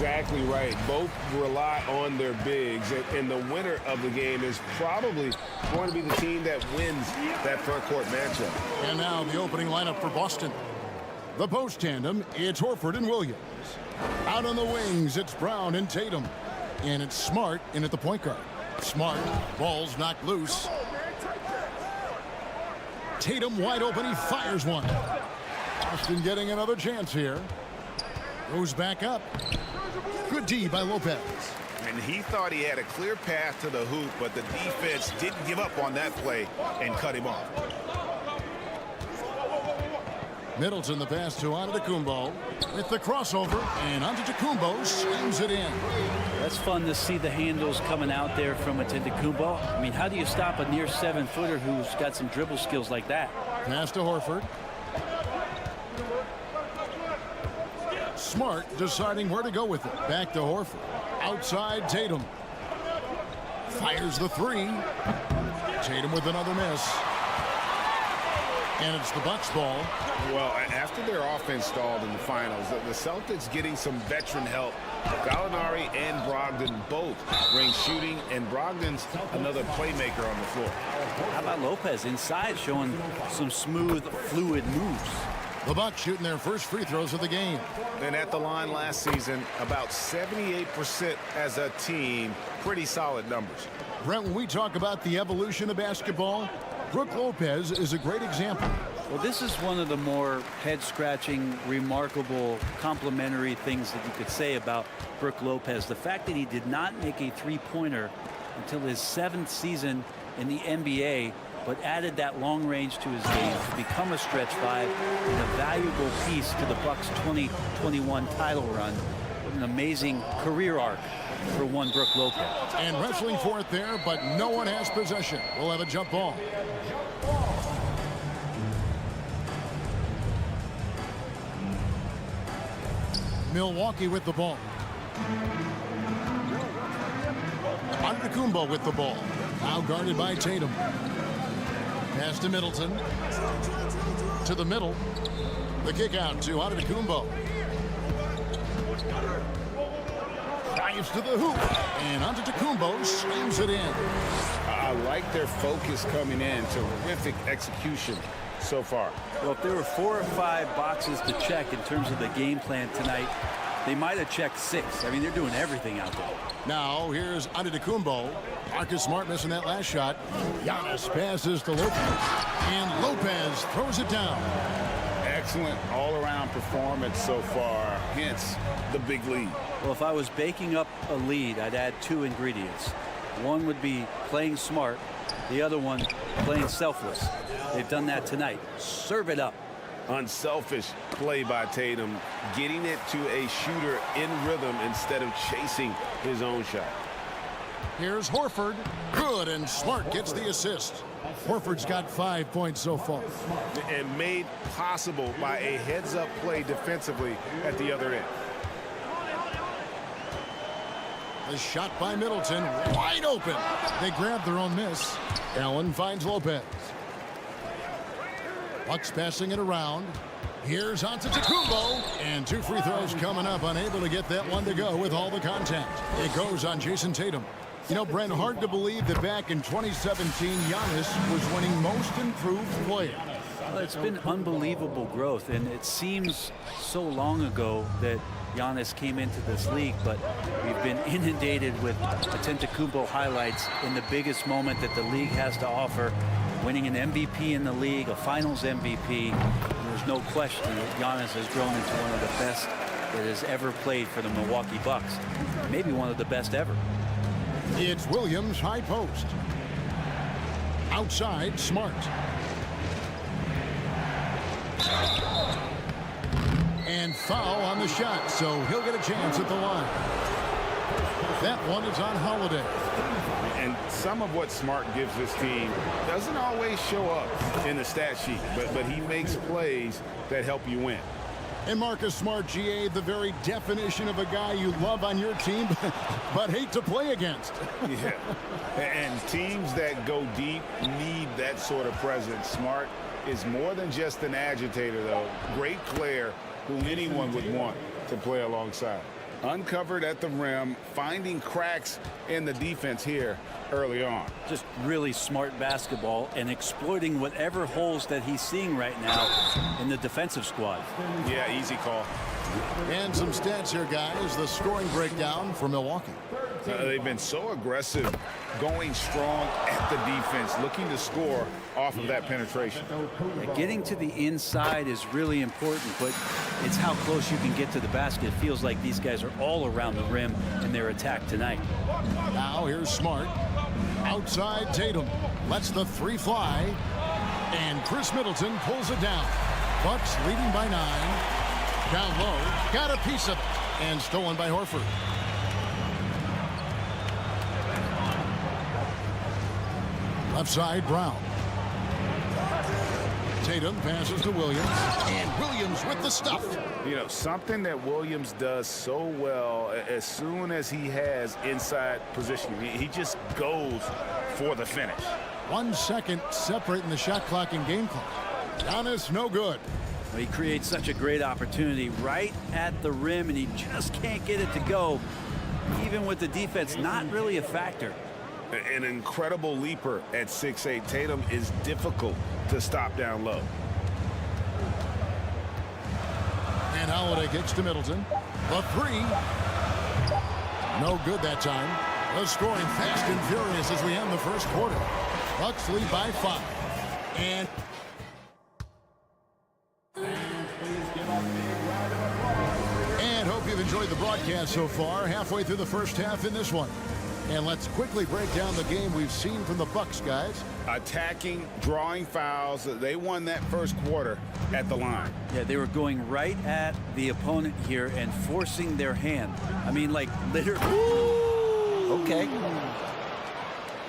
exactly right. Both rely on their bigs, and the winner of the game is probably going to be the team that wins that front court matchup. And now the opening lineup for Boston. The post tandem, it's Horford and Williams. Out on the wings, it's Brown and Tatum. And it's Smart in at the point guard. Smart, ball's knocked loose. Tatum wide open, he fires one. Boston getting another chance here. Goes back up. Good D by Lopez. And he thought he had a clear path to the hoop, but the defense didn't give up on that play and cut him off. Middleton the pass to Antetokounmpo with the crossover, and Antetokounmpo slams it in. That's fun to see the handles coming out there from Antetokounmpo. I mean, how do you stop a near 7-footer who's got some dribble skills like that? Pass to Horford. Smart deciding where to go with it. Back to Horford. Outside Tatum. Fires the three. Tatum with another miss. And it's the Bucks ball. Well, after their offense stalled in the finals, the Celtics getting some veteran help. Gallinari and Brogdon both bring shooting, and Brogdon's another playmaker on the floor. How about Lopez inside showing some smooth, fluid moves? The Bucks shooting their first free throws of the game. And at the line last season, about 78% as a team. Pretty solid numbers. Brent, when we talk about the evolution of basketball, Brook Lopez is a great example. Well, this is one of the more head-scratching, remarkable, complimentary things that you could say about Brook Lopez. The fact that he did not make a three-pointer until his 7th season in the NBA, but added that long range to his game to become a stretch five and a valuable piece to the Bucks' 2021 title run. What an amazing career arc for one Brook Lopez. And wrestling for it there, but no one has possession. We'll have a jump ball. Milwaukee with the ball. Antetokounmpo with the ball. Now guarded by Tatum. Pass to Middleton. To the middle. The kick out to Antetokounmpo. Drives to the hoop. And Antetokounmpo slams it in. I like their focus coming in. Terrific execution so far. Well, if there were 4 or 5 boxes to check in terms of the game plan tonight, they might have checked 6. I mean, they're doing everything out there. Now, here's Antetokounmpo. Marcus Smart missing that last shot. Giannis passes to Lopez. And Lopez throws it down. Excellent all-around performance so far, hence the big lead. Well, if I was baking up a lead, I'd add 2 ingredients. One would be playing smart. The other one, playing selfless. They've done that tonight. Serve it up. Unselfish play by Tatum, getting it to a shooter in rhythm instead of chasing his own shot. Here's Horford. Good, and Smart gets the assist. Horford's got 5 points so far. And made possible by a heads-up play defensively at the other end. The shot by Middleton, wide open. They grab their own miss. Allen finds Lopez. Bucks passing it around. Here's Antetokounmpo, and 2 free throws coming up. Unable to get that one to go with all the contact. It goes on Jason Tatum. You know, Brent, hard to believe that back in 2017, Giannis was winning Most Improved Player. Well, it's been unbelievable growth, and it seems so long ago that Giannis came into this league, but we've been inundated with Antetokounmpo highlights in the biggest moment that the league has to offer, winning an MVP in the league, a Finals MVP. And there's no question that Giannis has grown into one of the best that has ever played for the Milwaukee Bucks, maybe one of the best ever. It's Williams, high post. Outside, Smart. And foul on the shot, so he'll get a chance at the line. That one is on Holiday. And some of what Smart gives this team doesn't always show up in the stat sheet, but he makes plays that help you win. And Marcus Smart, GA, the very definition of a guy you love on your team, but hate to play against. Yeah, and teams that go deep need that sort of presence. Smart is more than just an agitator, though. Great player who anyone would want to play alongside. Uncovered at the rim, finding cracks in the defense here early on. Just really smart basketball and exploiting whatever holes that he's seeing right now in the defensive squad. Yeah, easy call. And some stats here, guys. The scoring breakdown for Milwaukee. They've been so aggressive, going strong at the defense, looking to score off of that penetration. Getting to the inside is really important, but it's how close you can get to the basket. It feels like these guys are all around the rim in their attack tonight. Now here's Smart. Outside Tatum. Lets the three fly. And Chris Middleton pulls it down. Bucks leading by 9. Down low. Got a piece of it. And stolen by Horford. Left side, Brown. Tatum passes to Williams. And Williams with the stuff. You know, something that Williams does so well, as soon as he has inside position, he just goes for the finish. 1 second separating the shot clock and game clock. Giannis, no good. He creates such a great opportunity right at the rim, and he just can't get it to go. Even with the defense not really a factor. An incredible leaper at 6'8". Tatum is difficult to stop down low. And Holiday kicks to Middleton. The three. No good that time. The scoring fast and furious as we end the first quarter. Bucks lead by 5. And hope you've enjoyed the broadcast so far. Halfway through the first half in this one. And let's quickly break down the game we've seen from the Bucks, guys. Attacking, drawing fouls. They won that first quarter at the line. Yeah, they were going right at the opponent here and forcing their hand. I mean, like, literally. Okay.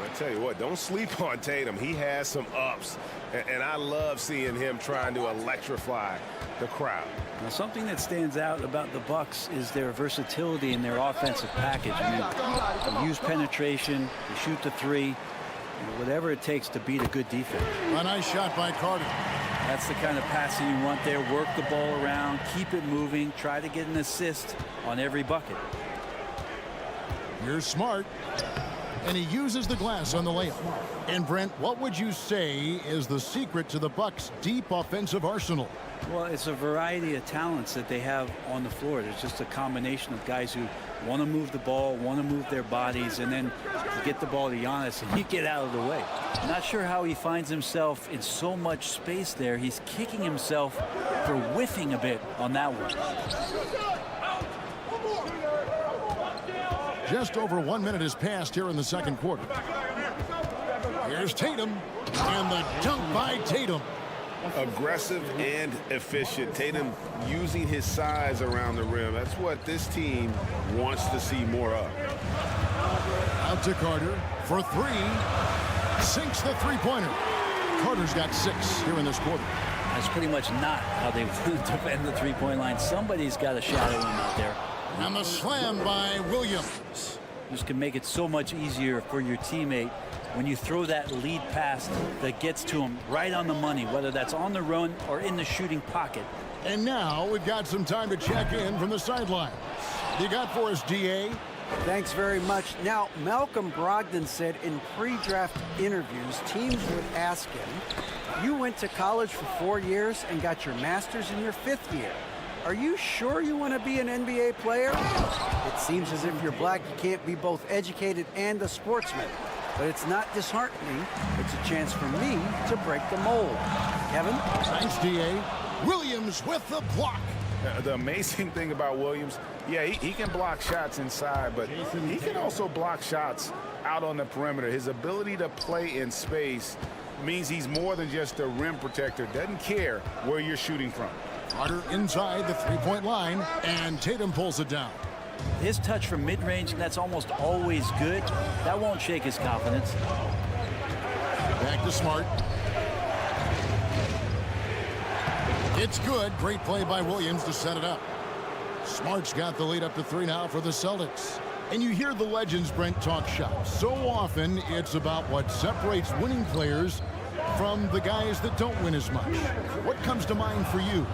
I tell you what, don't sleep on Tatum. He has some ups, and I love seeing him trying to electrify the crowd. Now, something that stands out about the Bucks is their versatility in their offensive package. I mean, they use penetration, they shoot the three, whatever it takes to beat a good defense. A nice shot by Carter. That's the kind of passing you want there. Work the ball around, keep it moving, try to get an assist on every bucket. Here's Smart. And he uses the glass on the layup. And Brent, what would you say is the secret to the Bucks' deep offensive arsenal? Well, it's a variety of talents that they have on the floor. There's just a combination of guys who want to move the ball, want to move their bodies, and then you get the ball to Giannis and you get out of the way. Not sure how he finds himself in so much space there. He's kicking himself for whiffing a bit on that one. Just over 1 minute has passed here in the second quarter. Here's Tatum, and the dunk by Tatum. Aggressive and efficient. Tatum using his size around the rim. That's what this team wants to see more of. Out to Carter for 3. Sinks the three-pointer. Carter's got 6 here in this quarter. That's pretty much not how they defend the three-point line. Somebody's got to shadow him out there. And the slam by Williams. This can make it so much easier for your teammate when you throw that lead pass that gets to him right on the money, whether that's on the run or in the shooting pocket. And now we've got some time to check in from the sideline. You got for us, DA? Thanks very much. Now, Malcolm Brogdon said in pre-draft interviews, teams would ask him, you went to college for 4 years and got your master's in your 5th year. Are you sure you want to be an NBA player? It seems as if you're black, you can't be both educated and a sportsman. But it's not disheartening. It's a chance for me to break the mold. Kevin? Thanks, DA. Williams with the block. The amazing thing about Williams, yeah, he can block shots inside, but he can also block shots out on the perimeter. His ability to play in space means he's more than just a rim protector. Doesn't care where you're shooting from. Carter inside the three-point line, and Tatum pulls it down. His touch from mid-range, that's almost always good. That won't shake his confidence. Back to Smart. It's good. Great play by Williams to set it up. Smart's got the lead up to 3 now for the Celtics. And you hear the legends, Brent, talk shop. So often, it's about what separates winning players from the guys that don't win as much. What comes to mind for you?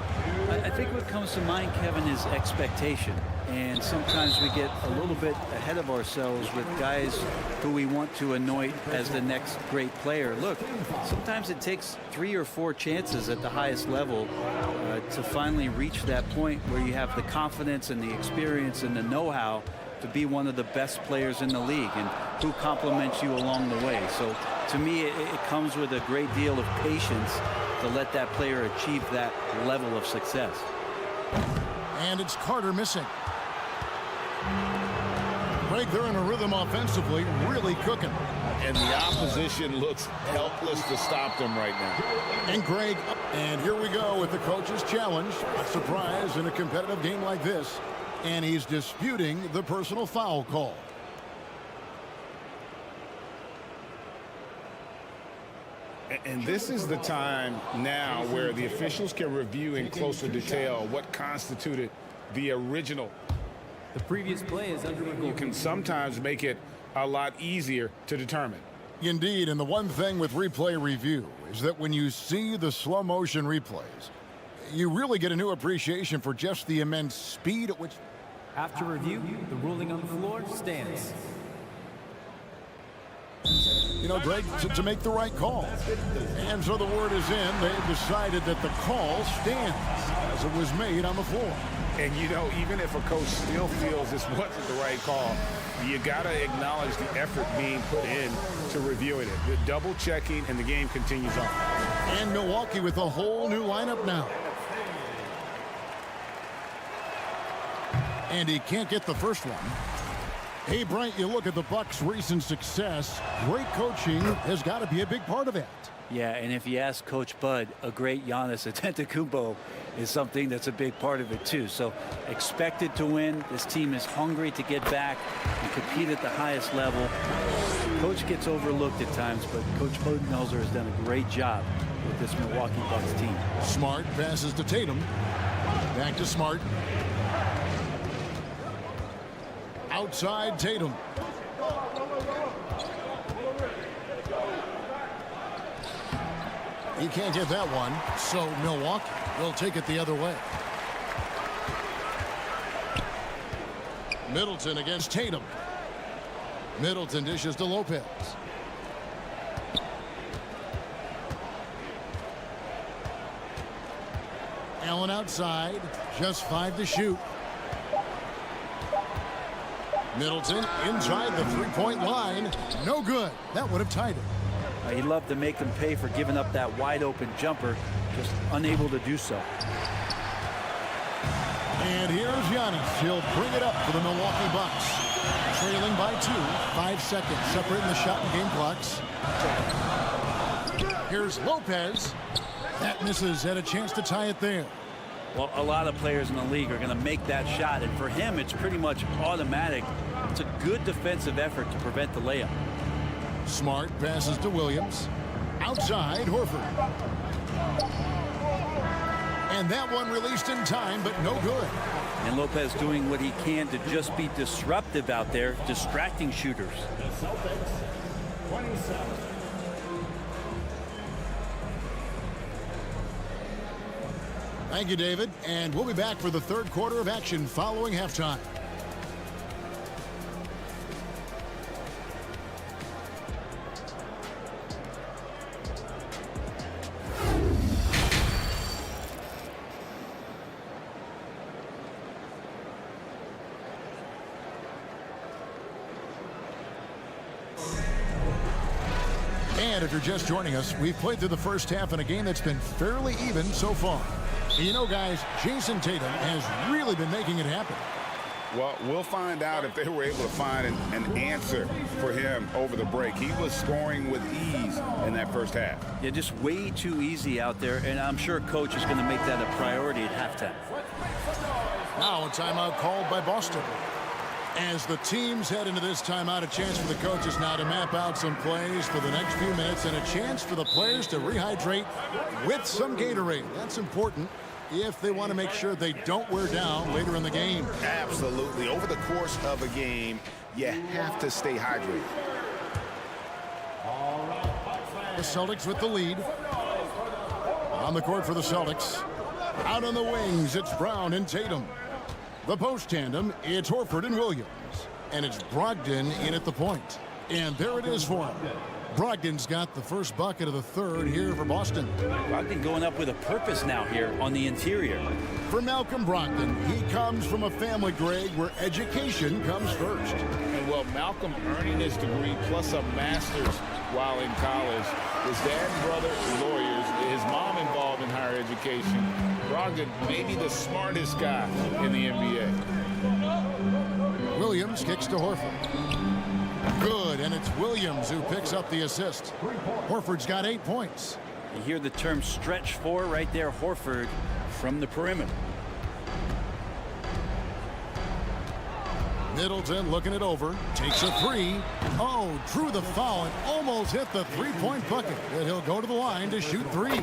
I think what comes to mind, Kevin, is expectation. And sometimes we get a little bit ahead of ourselves with guys who we want to anoint as the next great player. Look, sometimes it takes 3 or 4 chances at the highest level to finally reach that point where you have the confidence and the experience and the know-how to be one of the best players in the league, and who compliments you along the way. So to me, it comes with a great deal of patience to let that player achieve that level of success. And it's Carter missing. Greg, they're in a rhythm offensively, really cooking. And the opposition looks helpless to stop them right now. And Greg, and here we go with the coach's challenge. A surprise in a competitive game like this. And he's disputing the personal foul call. And this is the time now where the officials can review in closer detail what constituted the original. The previous play is under review. Can sometimes make it a lot easier to determine. Indeed, and the one thing with replay review is that when you see the slow motion replays, you really get a new appreciation for just the immense speed at which... After review, the ruling on the floor stands. You know, Greg, to make the right call. And so the word is in. They've decided that the call stands as it was made on the floor. And, you know, even if a coach still feels this wasn't the right call, you got to acknowledge the effort being put in to reviewing it. The double checking, and the game continues on. And Milwaukee with a whole new lineup now. And he can't get the first one. Hey, Bryant, you look at the Bucks' recent success. Great coaching has got to be a big part of it. Yeah, and if you ask Coach Bud, a great Giannis Antetokounmpo is something that's a big part of it too. So expected to win. This team is hungry to get back and compete at the highest level. Coach gets overlooked at times, but Coach Budenholzer has done a great job with this Milwaukee Bucks team. Smart passes to Tatum. Back to Smart. Outside Tatum. He can't get that one, so Milwaukee will take it the other way. Middleton against Tatum. Middleton dishes to Lopez. Allen outside, just 5 to shoot. Middleton inside the three-point line. No good. That would have tied it. He'd love to make them pay for giving up that wide-open jumper, just unable to do so. And here's Giannis. He'll bring it up for the Milwaukee Bucks. Trailing by 2. 5 seconds separating the shot and game clocks. Here's Lopez. That misses. Had a chance to tie it there. Well, a lot of players in the league are going to make that shot, and for him, it's pretty much automatic. It's a good defensive effort to prevent the layup. Smart passes to Williams. Outside, Horford. And that one released in time, but no good. And Lopez doing what he can to just be disruptive out there, distracting shooters. Thank you, David. And we'll be back for the third quarter of action following halftime. And if you're just joining us, we've played through the first half in a game that's been fairly even so far. You know, guys, Jason Tatum has really been making it happen. Well, we'll find out if they were able to find an answer for him over the break. He was scoring with ease in that first half. Yeah, just way too easy out there, and I'm sure Coach is going to make that a priority at halftime. Now a timeout called by Boston. As the teams head into this timeout, a chance for the coaches now to map out some plays for the next few minutes and a chance for the players to rehydrate with some Gatorade. That's important if they want to make sure they don't wear down later in the game. Absolutely. Over the course of a game, you have to stay hydrated. The Celtics with the lead. On the court for the Celtics. Out on the wings, it's Brown and Tatum. The post tandem, it's Horford and Williams. And it's Brogdon in at the point. And there it is for him. Brogdon's got the first bucket of the third here for Boston. Brogdon going up with a purpose now here on the interior. For Malcolm Brogdon, he comes from a family, Greg, where education comes first. And well, Malcolm earning his degree plus a master's while in college. His dad and brother lawyers, his mom involved in higher education. Brogdon maybe the smartest guy in the NBA. Williams kicks to Horford. Good, and it's Williams who picks up the assist. Horford's got 8 points. You hear the term stretch four right there, Horford from the perimeter. Middleton looking it over, takes a three. Oh, drew the foul and almost hit the three-point bucket. And he'll go to the line to shoot three.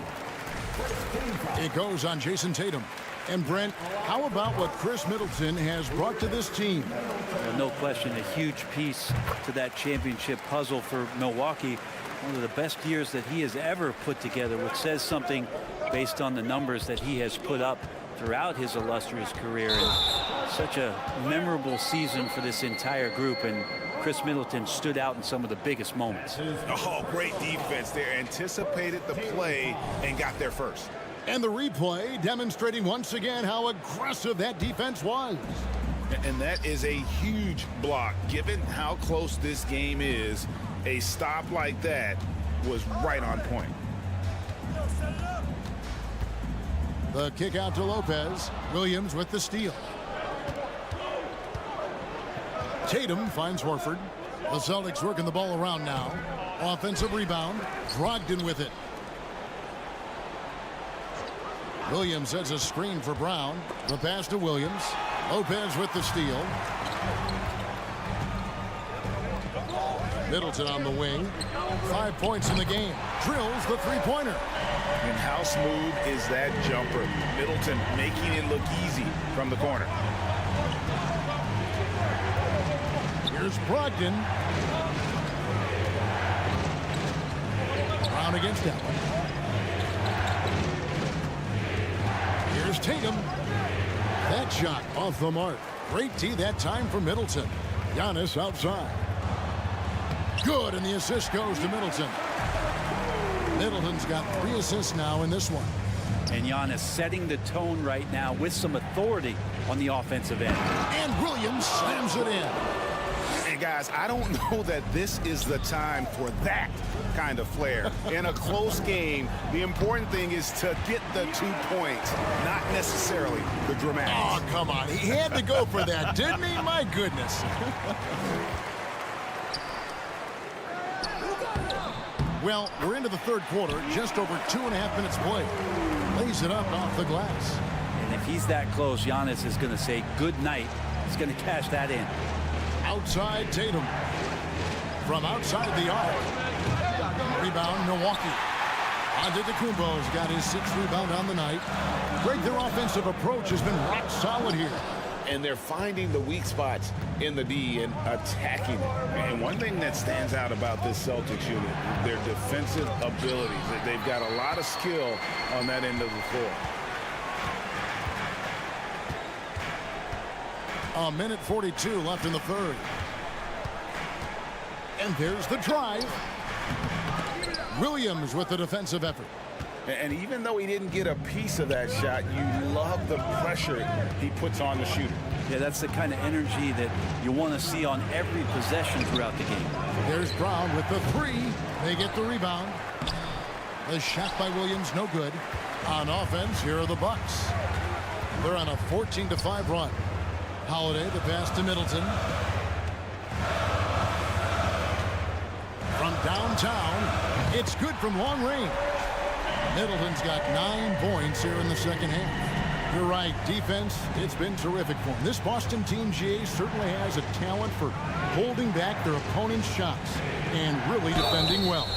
It goes on Jason Tatum. And Brent, how about what Chris Middleton has brought to this team? Well, no question, a huge piece to that championship puzzle for Milwaukee. One of the best years that he has ever put together, which says something based on the numbers that he has put up throughout his illustrious career. And such a memorable season for this entire group, and Chris Middleton stood out in some of the biggest moments. Oh, great defense there. Anticipated the play and got there first. And the replay demonstrating once again how aggressive that defense was. And that is a huge block. Given how close this game is, a stop like that was right on point. The kick out to Lopez. Williams with the steal. Tatum finds Horford. The Celtics working the ball around now. Offensive rebound. Brogdon with it. Williams sets a screen for Brown. The pass to Williams. Lopez with the steal. Middleton on the wing. 5 points in the game. Drills the three-pointer. And how smooth is that jumper? Middleton making it look easy from the corner. Here's Brogdon. Brown against Allen. Here's Tatum. That shot off the mark. Great tee that time for Middleton. Giannis outside. Good, and the assist goes to Middleton. Middleton's got 3 assists now in this one. And Giannis setting the tone right now with some authority on the offensive end. And Williams slams it in. And guys, I don't know that this is the time for that kind of flair. In a close game, the important thing is to get the 2 points, not necessarily the dramatics. Oh, come on. He had to go for that, didn't he? My goodness. Well, we're into the third quarter, just over 2.5 minutes played. Lays it up off the glass. And if he's that close, Giannis is going to say good night. He's going to cash that in. Outside Tatum. From outside the arc. Rebound Milwaukee. Antetokounmpo's got his 6th rebound on the night. Greg, their offensive approach has been rock solid here. And they're finding the weak spots in the D and attacking it. And one thing that stands out about this Celtics unit, their defensive abilities. They've got a lot of skill on that end of the floor. A minute 42 left in the third. And there's the drive. Williams with the defensive effort. And even though he didn't get a piece of that shot, you love the pressure he puts on the shooter. Yeah, that's the kind of energy that you want to see on every possession throughout the game. There's Brown with the 3. They get the rebound. The shot by Williams, no good. On offense, here are the Bucks. They're on a 14-5 run. Holiday, the pass to Middleton. From downtown, it's good from long range. Middleton's got 9 points here in the second half. You're right, defense, it's been terrific for him. This Boston team, GA, certainly has a talent for holding back their opponent's shots and really defending well.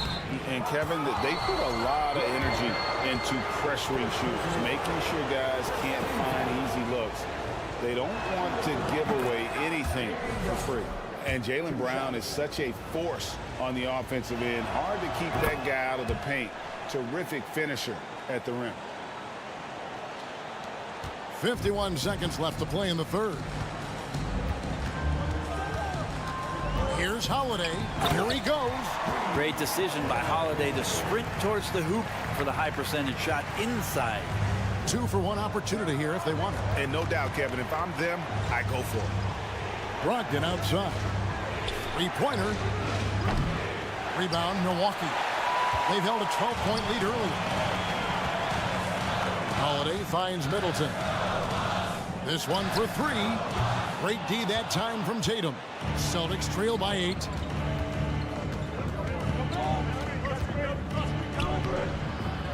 And Kevin, they put a lot of energy into pressuring shooters, making sure guys can't find easy looks. They don't want to give away anything for free. And Jaylen Brown is such a force on the offensive end. Hard to keep that guy out of the paint. Terrific finisher at the rim. 51 seconds left to play in the third. Here's Holiday. Here he goes. Great decision by Holiday to sprint towards the hoop for the high percentage shot inside. 2 for 1 opportunity here if they want it. And no doubt, Kevin, if I'm them, I go for it. Brogdon outside. 3-pointer. Rebound, Milwaukee. They've held a 12-point lead early. Holiday finds Middleton. This one for 3. Great D that time from Tatum. Celtics trail by 8.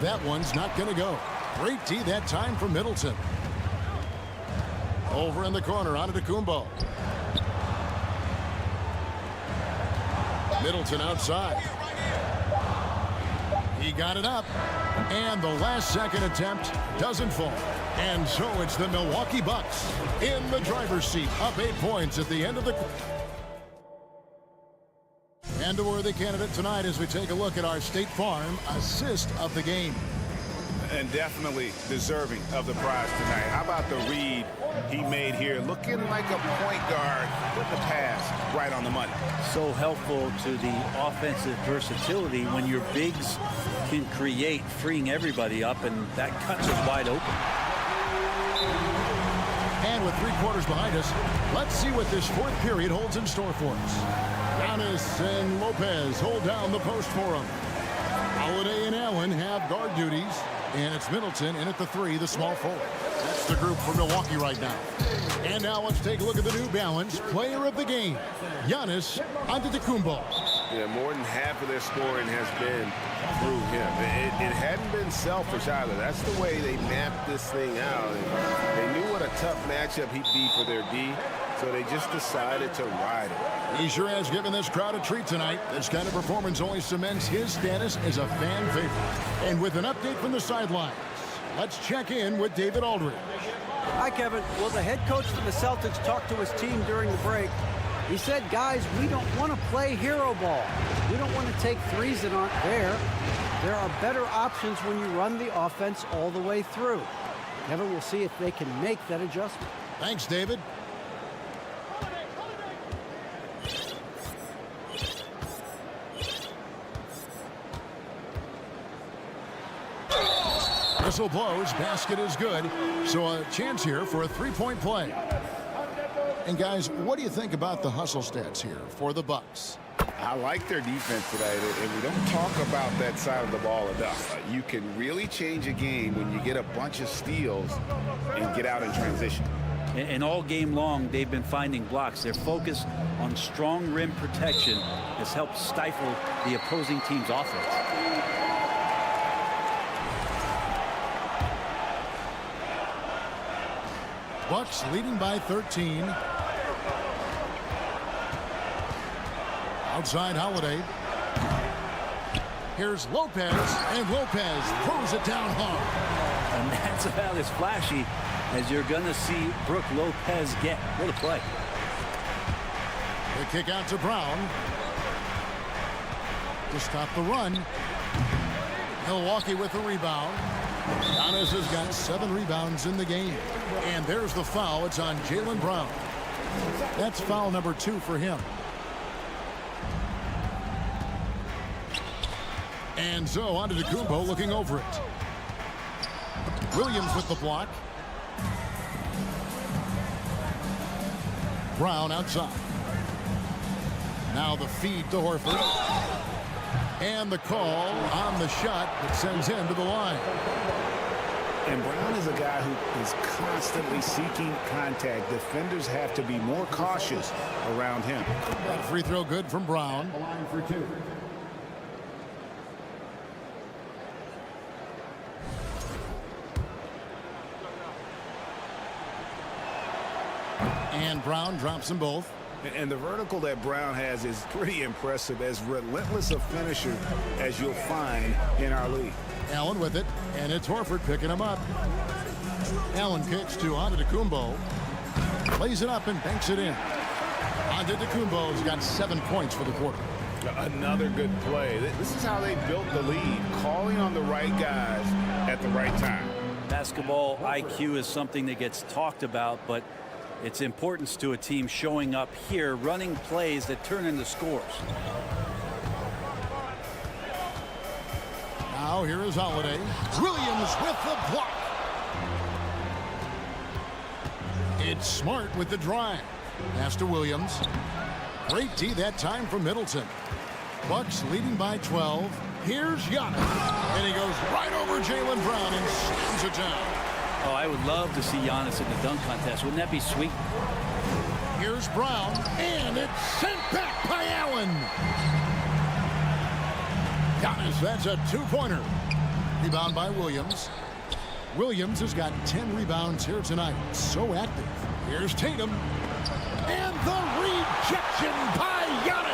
That one's not going to go. Great D that time from Middleton. Over in the corner, Antetokounmpo. Middleton outside. He got it up. And the last second attempt doesn't fall. And so it's the Milwaukee Bucks in the driver's seat, up 8 points at the end of the... And a worthy candidate tonight as we take a look at our State Farm assist of the game. And definitely deserving of the prize tonight. How about the read he made here? Looking like a point guard with the pass right on the money. So helpful to the offensive versatility when your bigs can create, freeing everybody up, and that cuts us wide open. And with 3 quarters behind us, let's see what this fourth period holds in store for us. Giannis and Lopez hold down the post for him. Holiday and Allen have guard duties. And it's Middleton in at the 3, the small forward. That's the group for Milwaukee right now. And now let's take a look at the New Balance player of the game, Giannis Antetokounmpo. Yeah, more than half of their scoring has been through him. It hadn't been selfish either. That's the way they mapped this thing out. And they knew what a tough matchup he'd be for their D, so they just decided to ride it. He sure has given this crowd a treat tonight. This kind of performance only cements his status as a fan favorite. And with an update from the sidelines, let's check in with David Aldridge. Hi, Kevin. Well, the head coach for the Celtics talked to his team during the break. He said, guys, we don't want to play hero ball. We don't want to take threes that aren't there. There are better options when you run the offense all the way through. Kevin, we'll see if they can make that adjustment. Thanks, David. Whistle blows, basket is good, so a chance here for a 3-point play. And guys, what do you think about the hustle stats here for the Bucks? I like their defense today, and we don't talk about that side of the ball enough. You can really change a game when you get a bunch of steals and get out in transition. And all game long, they've been finding blocks. Their focus on strong rim protection has helped stifle the opposing team's offense. Bucks leading by 13. Outside Holiday. Here's Lopez, and Lopez throws it down hard. And that's about as flashy as you're going to see Brook Lopez get. What a play. The kick out to Brown. To stop the run. Milwaukee with the rebound. Giannis has got 7 rebounds in the game. And there's the foul. It's on Jaylen Brown. That's foul number 2 for him. And so Antetokounmpo looking over it. Williams with the block. Brown outside. Now the feed to Horford. And the call on the shot that sends him to the line. And Brown is a guy who is constantly seeking contact. Defenders have to be more cautious around him. That free throw good from Brown. Line for 2. And Brown drops them both. And the vertical that Brown has is pretty impressive, as relentless a finisher as you'll find in our league. Allen with it, and it's Horford picking him up. Allen kicks to Antetokounmpo. Lays it up and banks it in. Antetokounmpo's got 7 points for the quarter. Another good play. This is how they built the lead, calling on the right guys at the right time. Basketball IQ is something that gets talked about, but its importance to a team showing up here, running plays that turn into scores. Now here is Holiday. Williams with the block. It's Smart with the drive. Pass to Williams. Great D that time from Middleton. Bucks leading by 12. Here's Giannis. And he goes right over Jaylen Brown and slams it down. Oh, I would love to see Giannis in the dunk contest. Wouldn't that be sweet? Here's Brown. And it's sent back by Allen. Giannis, that's a two-pointer. Rebound by Williams. Williams has got 10 rebounds here tonight. So active. Here's Tatum. And the rejection by Giannis.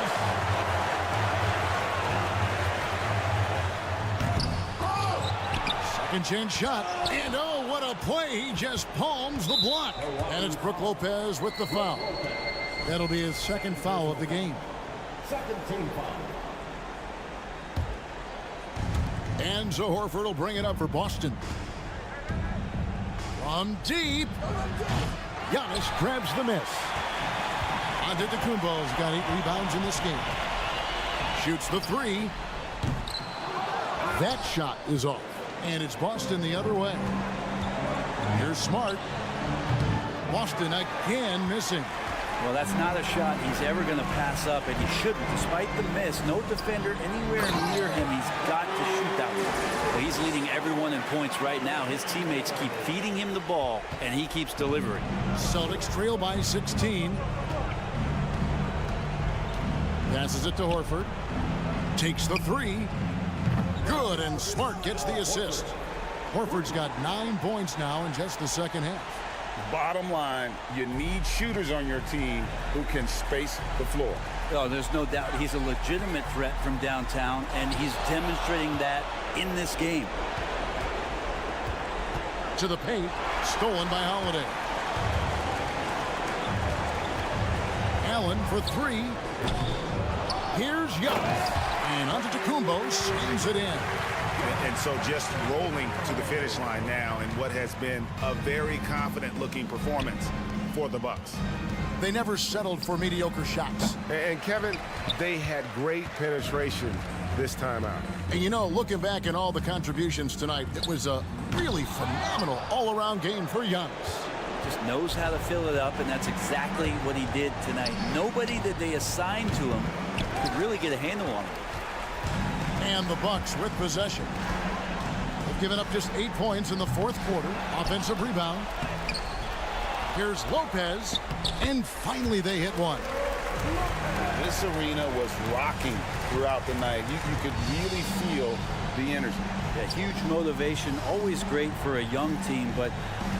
Second chance shot. And oh, what a play. He just palms the block. And it's Brook Lopez with the foul. That'll be his second foul of the game. Second team foul. And so Horford will bring it up for Boston. From deep. Giannis grabs the miss. Antetokounmpo's got 8 rebounds in this game. Shoots the three. That shot is off. And it's Boston the other way. Here's Smart. Boston again missing. Well, that's not a shot he's ever going to pass up, and he shouldn't. Despite the miss, no defender anywhere near him. He's got to shoot that one. Well, he's leading everyone in points right now. His teammates keep feeding him the ball, and he keeps delivering. Celtics trail by 16. Passes it to Horford. Takes the three. Good, and Smart gets the assist. Horford's got 9 points now in just the second half. Bottom line, you need shooters on your team who can space the floor. Oh, there's no doubt he's a legitimate threat from downtown, and he's demonstrating that in this game. To the paint, stolen by Holiday. Allen for three. Here's Giannis. And Antetokounmpo slams it in. And so just rolling to the finish line now in what has been a very confident-looking performance for the Bucks. They never settled for mediocre shots. And Kevin, they had great penetration this time out. And you know, looking back at all the contributions tonight, it was a really phenomenal all-around game for Giannis. Just knows how to fill it up, and that's exactly what he did tonight. Nobody that they assigned to him could really get a handle on him. And the Bucks with possession. They've given up just 8 points in the fourth quarter. Offensive rebound. Here's Lopez. And finally they hit one. This arena was rocking throughout the night. You could really feel the energy. Yeah, huge motivation, always great for a young team, but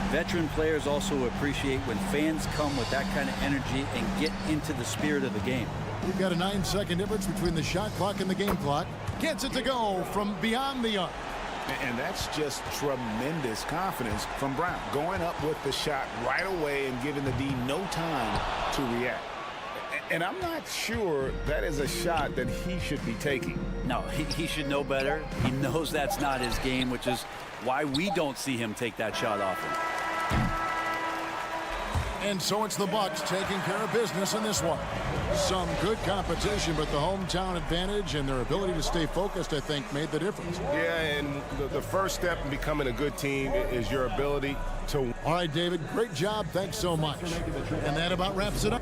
veteran players also appreciate when fans come with that kind of energy and get into the spirit of the game. We've got a 9-second difference between the shot clock and the game clock. Gets it to go from beyond the arc. And that's just tremendous confidence from Brown. Going up with the shot right away and giving the D no time to react. And I'm not sure that is a shot that he should be taking. No, he should know better. He knows that's not his game, which is why we don't see him take that shot often. And so it's the Bucks taking care of business in this one. Some good competition, but the hometown advantage and their ability to stay focused, I think, made the difference. Yeah, and the first step in becoming a good team is your ability to... All right, David, great job. Thanks so much. And that about wraps it up.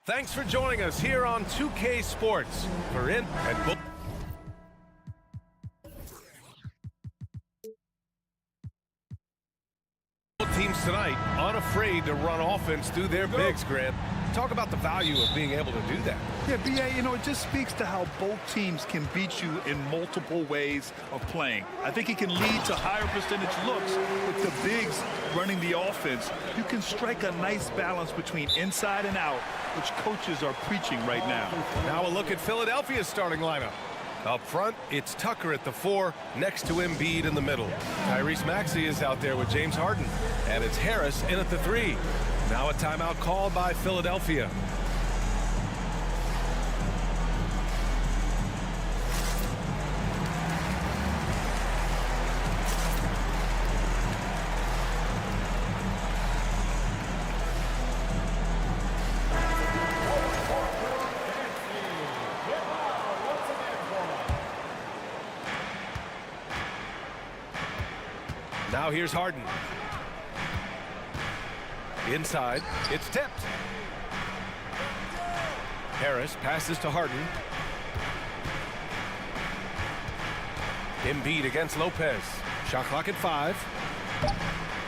Thanks for joining us here on 2K Sports. For in and both teams tonight, unafraid to run offense through their bigs, Grant. Talk about the value of being able to do that. Yeah, B.A., you know, it just speaks to how both teams can beat you in multiple ways of playing. I think it can lead to higher percentage looks with the bigs running the offense. You can strike a nice balance between inside and out, which coaches are preaching right now. Now a look at Philadelphia's starting lineup. Up front, it's Tucker at the 4, next to Embiid in the middle. Tyrese Maxey is out there with James Harden, and it's Harris in at the 3. Now a timeout called by Philadelphia. Now here's Harden. Inside, it's tipped. Harris passes to Harden. Embiid against Lopez. Shot clock at 5.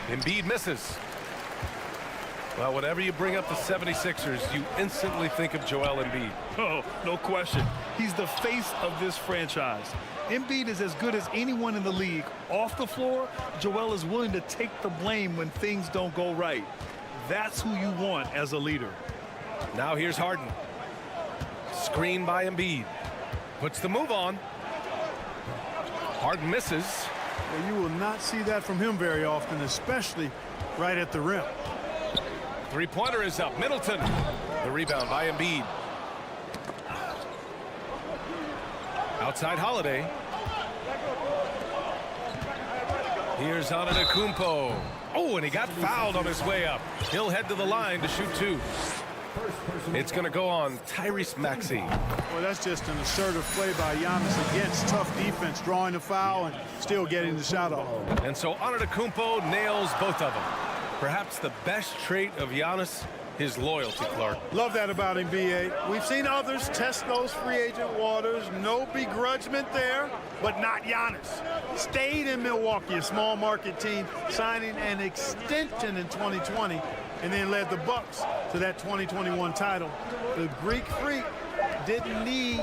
Embiid misses. Well, whenever you bring up the 76ers, you instantly think of Joel Embiid. Oh, no question. He's the face of this franchise. Embiid is as good as anyone in the league. Off the floor, Joel is willing to take the blame when things don't go right. That's who you want as a leader. Now here's Harden. Screen by Embiid. Puts the move on. Harden misses. Well, you will not see that from him very often, especially right at the rim. Three-pointer is up. Middleton. The rebound by Embiid. Outside Holiday. Here's Antetokounmpo. Oh, and he got fouled on his way up. He'll head to the line to shoot 2. It's going to go on Tyrese Maxey. Well, that's just an assertive play by Giannis against tough defense, drawing the foul and still getting the shot off. And so Antetokounmpo nails both of them. Perhaps the best trait of Giannis, his loyalty, Clark. Love that about him, B.A. We've seen others test those free agent waters. No begrudgment there, but not Giannis. Stayed in Milwaukee, a small market team, signing an extension in 2020, and then led the Bucks to that 2021 title. The Greek Freak didn't need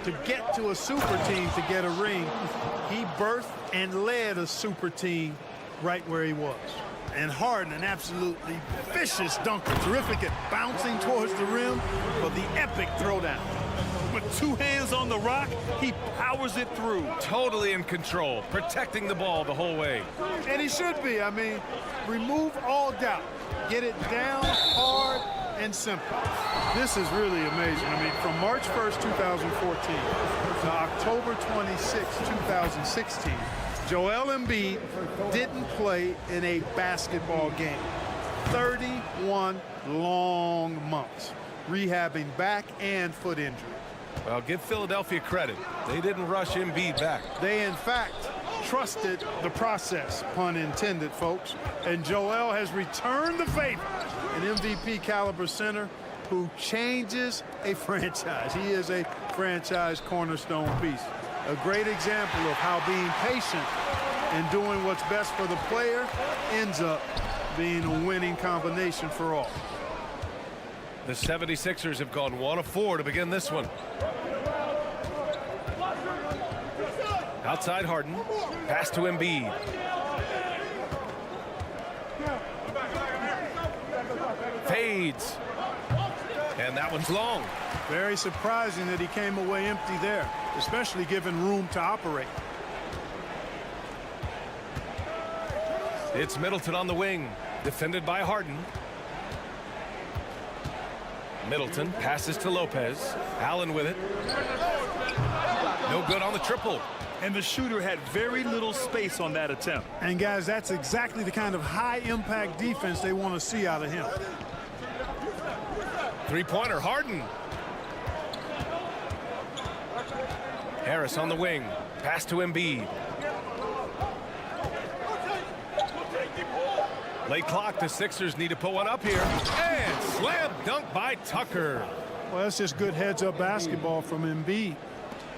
to get to a super team to get a ring. He birthed and led a super team right where he was. And Harden, an absolutely vicious dunker. Terrific at bouncing towards the rim for the epic throwdown. With 2 hands on the rock, he powers it through. Totally in control, protecting the ball the whole way. And he should be. I mean, remove all doubt. Get it down hard and simple. This is really amazing. I mean, from March 1st, 2014 to October 26, 2016, Joel Embiid didn't play in a basketball game. 31 long months, rehabbing back and foot injury. Well, give Philadelphia credit. They didn't rush Embiid back. They, in fact, trusted the process, pun intended, folks. And Joel has returned the favor. An MVP caliber center who changes a franchise. He is a franchise cornerstone piece. A great example of how being patient and doing what's best for the player ends up being a winning combination for all. The 76ers have gone 1 of 4 to begin this one. Outside Harden. Pass to Embiid. Fades. And that one's long. Very surprising that he came away empty there, especially given room to operate. It's Middleton on the wing, defended by Harden. Middleton passes to Lopez. Allen with it. No good on the triple. And the shooter had very little space on that attempt. And guys, that's exactly the kind of high-impact defense they want to see out of him. Three-pointer, Harden. Harris on the wing. Pass to Embiid. Late clock, the Sixers need to put one up here. And slam dunk by Tucker. Well, that's just good heads-up basketball from Embiid,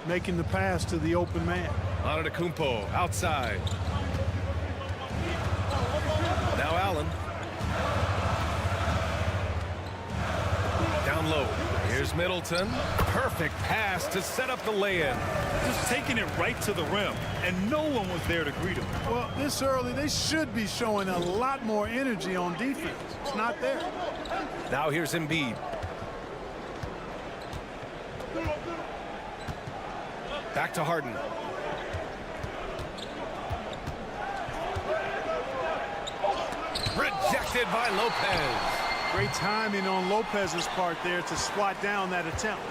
making the pass to the open man. Antetokounmpo outside. Now Allen. Down low. Here's Middleton. Perfect pass to set up the lay-in. Just taking it right to the rim, and no one was there to greet him. Well, this early, they should be showing a lot more energy on defense. It's not there. Now here's Embiid. Back to Harden. Rejected by Lopez. Great timing on Lopez's part there to swat down that attempt.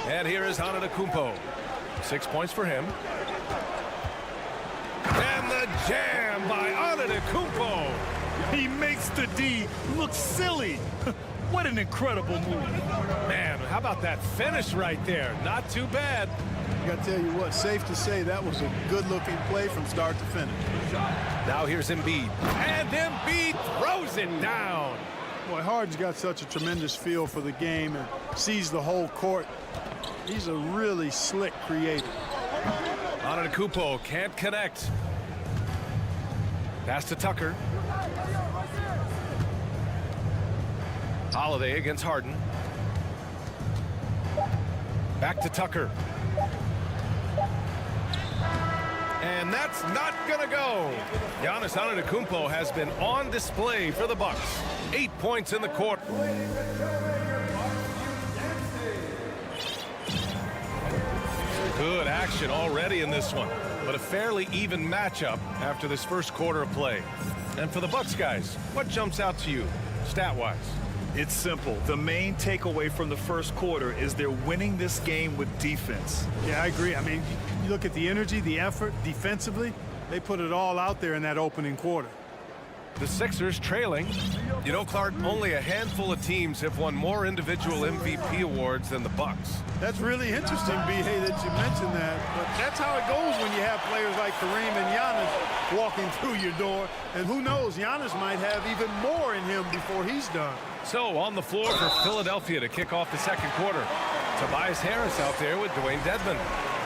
And here is Antetokounmpo. 6 points for him. And the jam by Antetokounmpo. He makes the D look silly. What an incredible move. Man, how about that finish right there? Not too bad. I got to tell you what, safe to say that was a good-looking play from start to finish. Now here's Embiid. And Embiid throws it down. Boy, Harden's got such a tremendous feel for the game and sees the whole court. He's a really slick creator. Antetokounmpo can't connect. Pass to Tucker. Holiday against Harden. Back to Tucker. And that's not gonna go. Giannis Antetokounmpo has been on display for the Bucks. 8 points in the court. Good action already in this one, but a fairly even matchup after this first quarter of play. And for the Bucks guys, what jumps out to you stat-wise? It's simple. The main takeaway from the first quarter is they're winning this game with defense. Yeah, I agree. I mean, you look at the energy, the effort defensively, they put it all out there in that opening quarter. The Sixers trailing. You know, Clark, only a handful of teams have won more individual MVP awards than the Bucks. That's really interesting, B.A., that you mentioned that. But that's how it goes when you have players like Kareem and Giannis walking through your door. And who knows, Giannis might have even more in him before he's done. So on the floor for Philadelphia to kick off the second quarter. Tobias Harris out there with Dwayne Dedmon.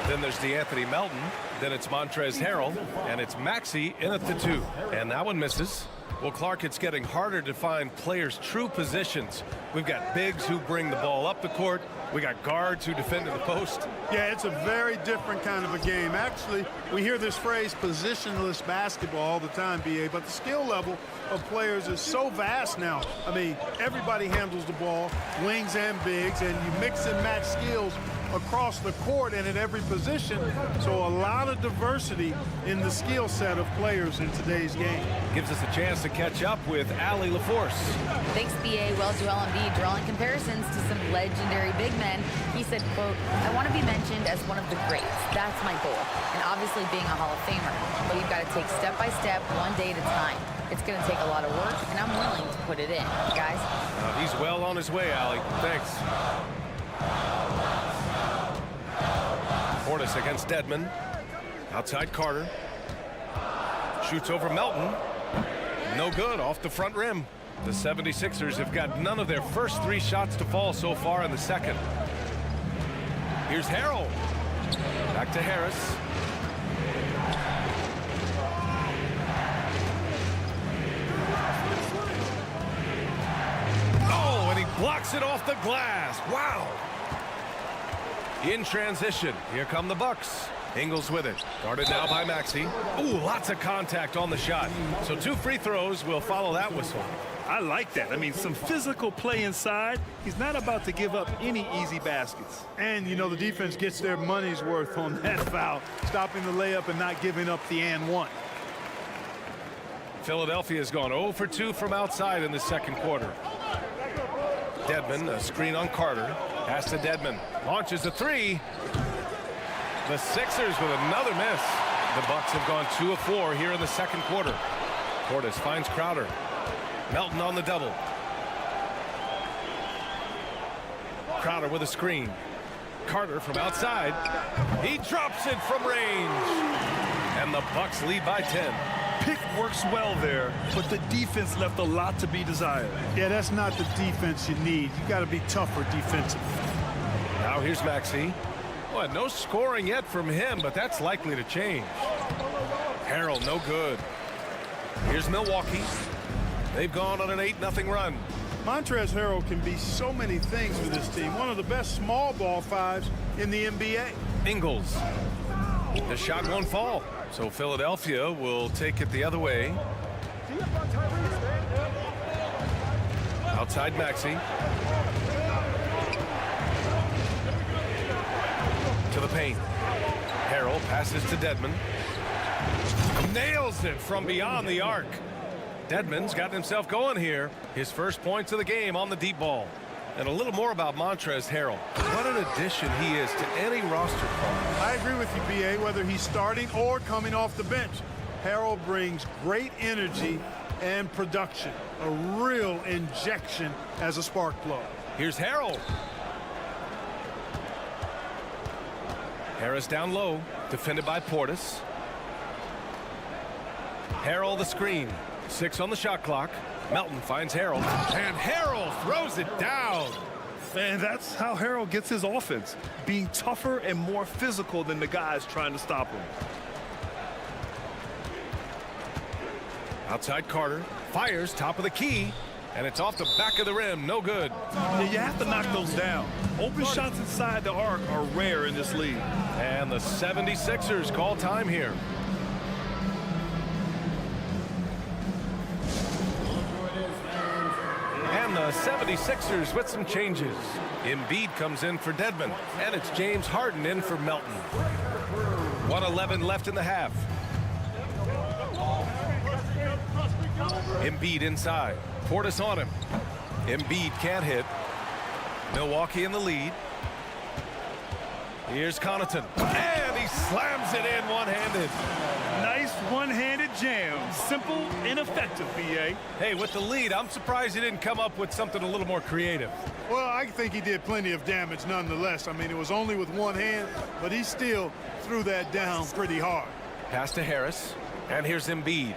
Then there's DeAnthony Melton. Then it's Montrezl Harrell. And it's Maxey in at the 2. And that one misses. Well, Clark, it's getting harder to find players' true positions. We've got bigs who bring the ball up the court. We got guards who defend in the post. Yeah, it's a very different kind of a game. Actually, we hear this phrase positionless basketball all the time, B.A., but the skill level of players is so vast now. I mean, everybody handles the ball, wings and bigs, and you mix and match skills across the court and at every position. So a lot of diversity in the skill set of players in today's game. Gives us a chance to catch up with Allie LaForce. Thanks, B.A. Well, Joel Embiid drawing comparisons to some legendary big men. He said, quote, "I want to be mentioned as one of the greats. That's my goal. And obviously being a Hall of Famer. But you've got to take step by step, one day at a time. It's going to take a lot of work, and I'm willing to put it in. Guys?" He's well on his way, Allie. Thanks. Portis against Dedmon. Outside Carter. Shoots over Melton. No good, off the front rim. The 76ers have got none of their first 3 shots to fall so far in the second. Here's Harrell. Back to Harris. Oh, and he blocks it off the glass. Wow. In transition, here come the Bucks. Ingles with it. Guarded now by Maxey. Ooh, lots of contact on the shot. So 2 free throws will follow that whistle. I like that. I mean, some physical play inside. He's not about to give up any easy baskets. And, you know, the defense gets their money's worth on that foul, stopping the layup and not giving up the and one. Philadelphia has gone 0 for 2 from outside in the second quarter. Dedmon, a screen on Carter. Pass to Dedmon. Launches a 3. The Sixers with another miss. The Bucks have gone 2 of 4 here in the second quarter. Portis finds Crowder. Melton on the double. Crowder with a screen. Carter from outside. He drops it from range. And the Bucks lead by 10. Pick works well there, but the defense left a lot to be desired. Yeah, that's not the defense you need. You got to be tougher defensively. Now here's Maxey. Well, no scoring yet from him, but that's likely to change. Harrell, no good. Here's Milwaukee. They've gone on an 8-0 run. Montrezl Harrell can be so many things for this team. One of the best small ball fives in the NBA. Ingles. The shot won't fall, so Philadelphia will take it the other way. Outside Maxey. To the paint. Harrell passes to Dedmon. Nails it from beyond the arc. Dedmon's gotten himself going here. His first points of the game on the deep ball. And a little more about Montrezl Harrell. What an addition he is to any roster card. I agree with you, B.A., whether he's starting or coming off the bench. Harrell brings great energy and production. A real injection as a spark plug. Here's Harrell. Harris down low, defended by Portis. Harrell the screen. 6 on the shot clock. Melton finds Harrell. And Harrell throws it down. And that's how Harrell gets his offense. Being tougher and more physical than the guys trying to stop him. Outside Carter. Fires top of the key. And it's off the back of the rim. No good. Yeah, you have to knock those down. Open shots inside the arc are rare in this league. And the 76ers call time here. And the 76ers with some changes. Embiid comes in for Dedmon. And it's James Harden in for Melton. 1:11 left in the half. Embiid inside. Portis on him. Embiid can't hit. Milwaukee in the lead. Here's Connaughton. And he slams it in one-handed. Nice one-handed jam. Simple and effective, B.A. Hey, with the lead, I'm surprised he didn't come up with something a little more creative. Well, I think he did plenty of damage nonetheless. I mean, it was only with one hand, but he still threw that down pretty hard. Pass to Harris. And here's Embiid.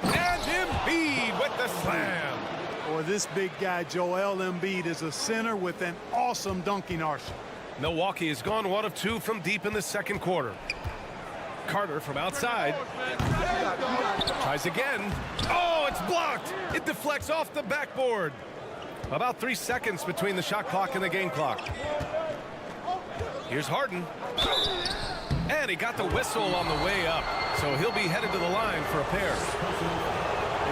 And Embiid with the slam. Or this big guy, Joel Embiid, is a center with an awesome dunking arsenal. Milwaukee has gone 1 of 2 from deep in the second quarter. Carter from outside. Tries again. Oh, it's blocked. It deflects off the backboard. About 3 seconds between the shot clock and the game clock. Here's Harden. And he got the whistle on the way up. So he'll be headed to the line for a pair.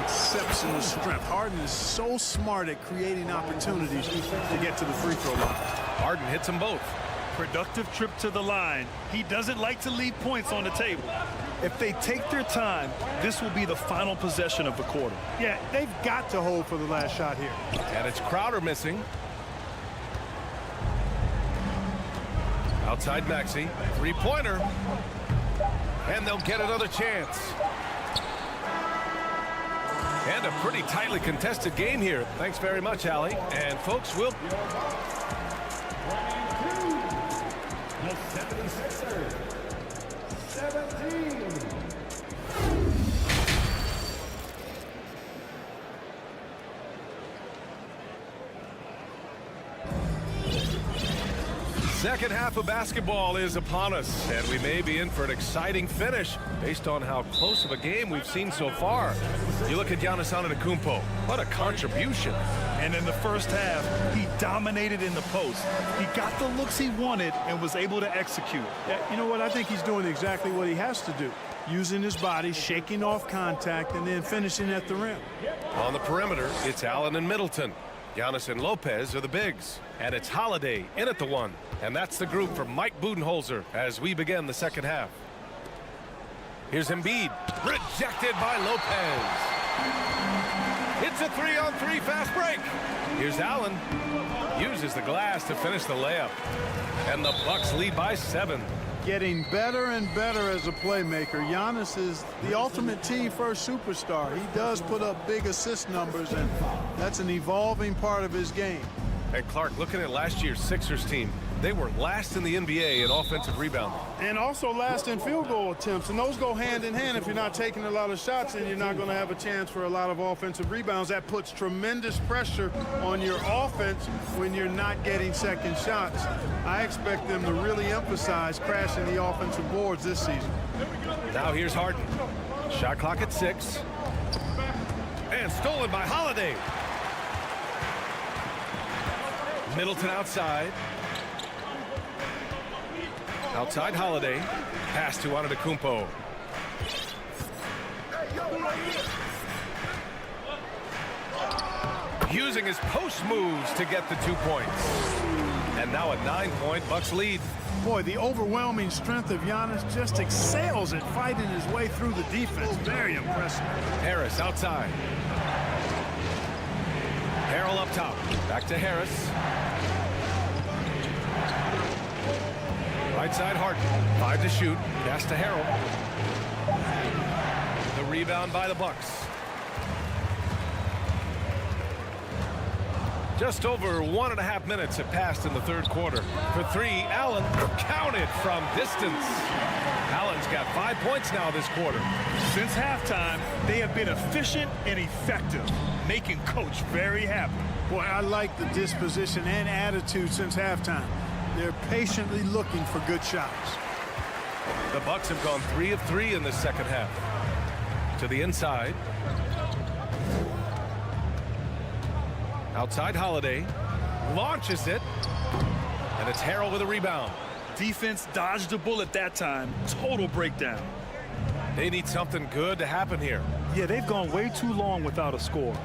Exceptional strength. Harden is so smart at creating opportunities to get to the free throw line. Harden hits them both. Productive trip to the line. He doesn't like to leave points on the table. If they take their time, this will be the final possession of the quarter. Yeah, they've got to hold for the last shot here. And it's Crowder missing. Outside Maxey. Three-pointer. And they'll get another chance. And a pretty tightly contested game here. Thanks very much, Allie. And folks, we'll... The 76ers, 17. Second half of basketball is upon us, and we may be in for an exciting finish based on how close of a game we've seen so far. You look at Giannis Antetokounmpo. What a contribution. And in the first half, he dominated in the post. He got the looks he wanted and was able to execute. Yeah, you know what? I think he's doing exactly what he has to do. Using his body, shaking off contact, and then finishing at the rim. On the perimeter, it's Allen and Middleton. Giannis and Lopez are the bigs. And it's Holiday in at the 1. And that's the group for Mike Budenholzer as we begin the second half. Here's Embiid. Rejected by Lopez. It's a 3-on-3 fast break. Here's Allen. Uses the glass to finish the layup. And the Bucks lead by 7. Getting better and better as a playmaker. Giannis is the ultimate team-first superstar. He does put up big assist numbers, and that's an evolving part of his game. And Clark, looking at last year's Sixers team, they were last in the NBA in offensive rebounding. And also last in field goal attempts. And those go hand in hand. If you're not taking a lot of shots, then you're not going to have a chance for a lot of offensive rebounds. That puts tremendous pressure on your offense when you're not getting second shots. I expect them to really emphasize crashing the offensive boards this season. Now here's Harden. Shot clock at 6. And stolen by Holiday. Middleton outside. Outside Holiday. Pass to Antetokounmpo. Using his post moves to get the 2 points. And now a 9-point Bucks lead. Boy, the overwhelming strength of Giannis just excels at fighting his way through the defense. Very impressive. Harris outside. Harrell up top. Back to Harris. Right side Harden. 5 to shoot. Pass to Harrell. The rebound by the Bucks. Just over 1.5 minutes have passed in the third quarter. For 3, Allen counted from distance. Allen's got 5 points now this quarter. Since halftime, they have been efficient and effective, making Coach very happy. Boy, I like the disposition and attitude since halftime. They're patiently looking for good shots. The Bucks have gone 3 of 3 in this second half. To the inside. Outside Holiday. Launches it. And it's Harrell with a rebound. Defense dodged a bullet that time. Total breakdown. They need something good to happen here. Yeah, they've gone way too long without a score.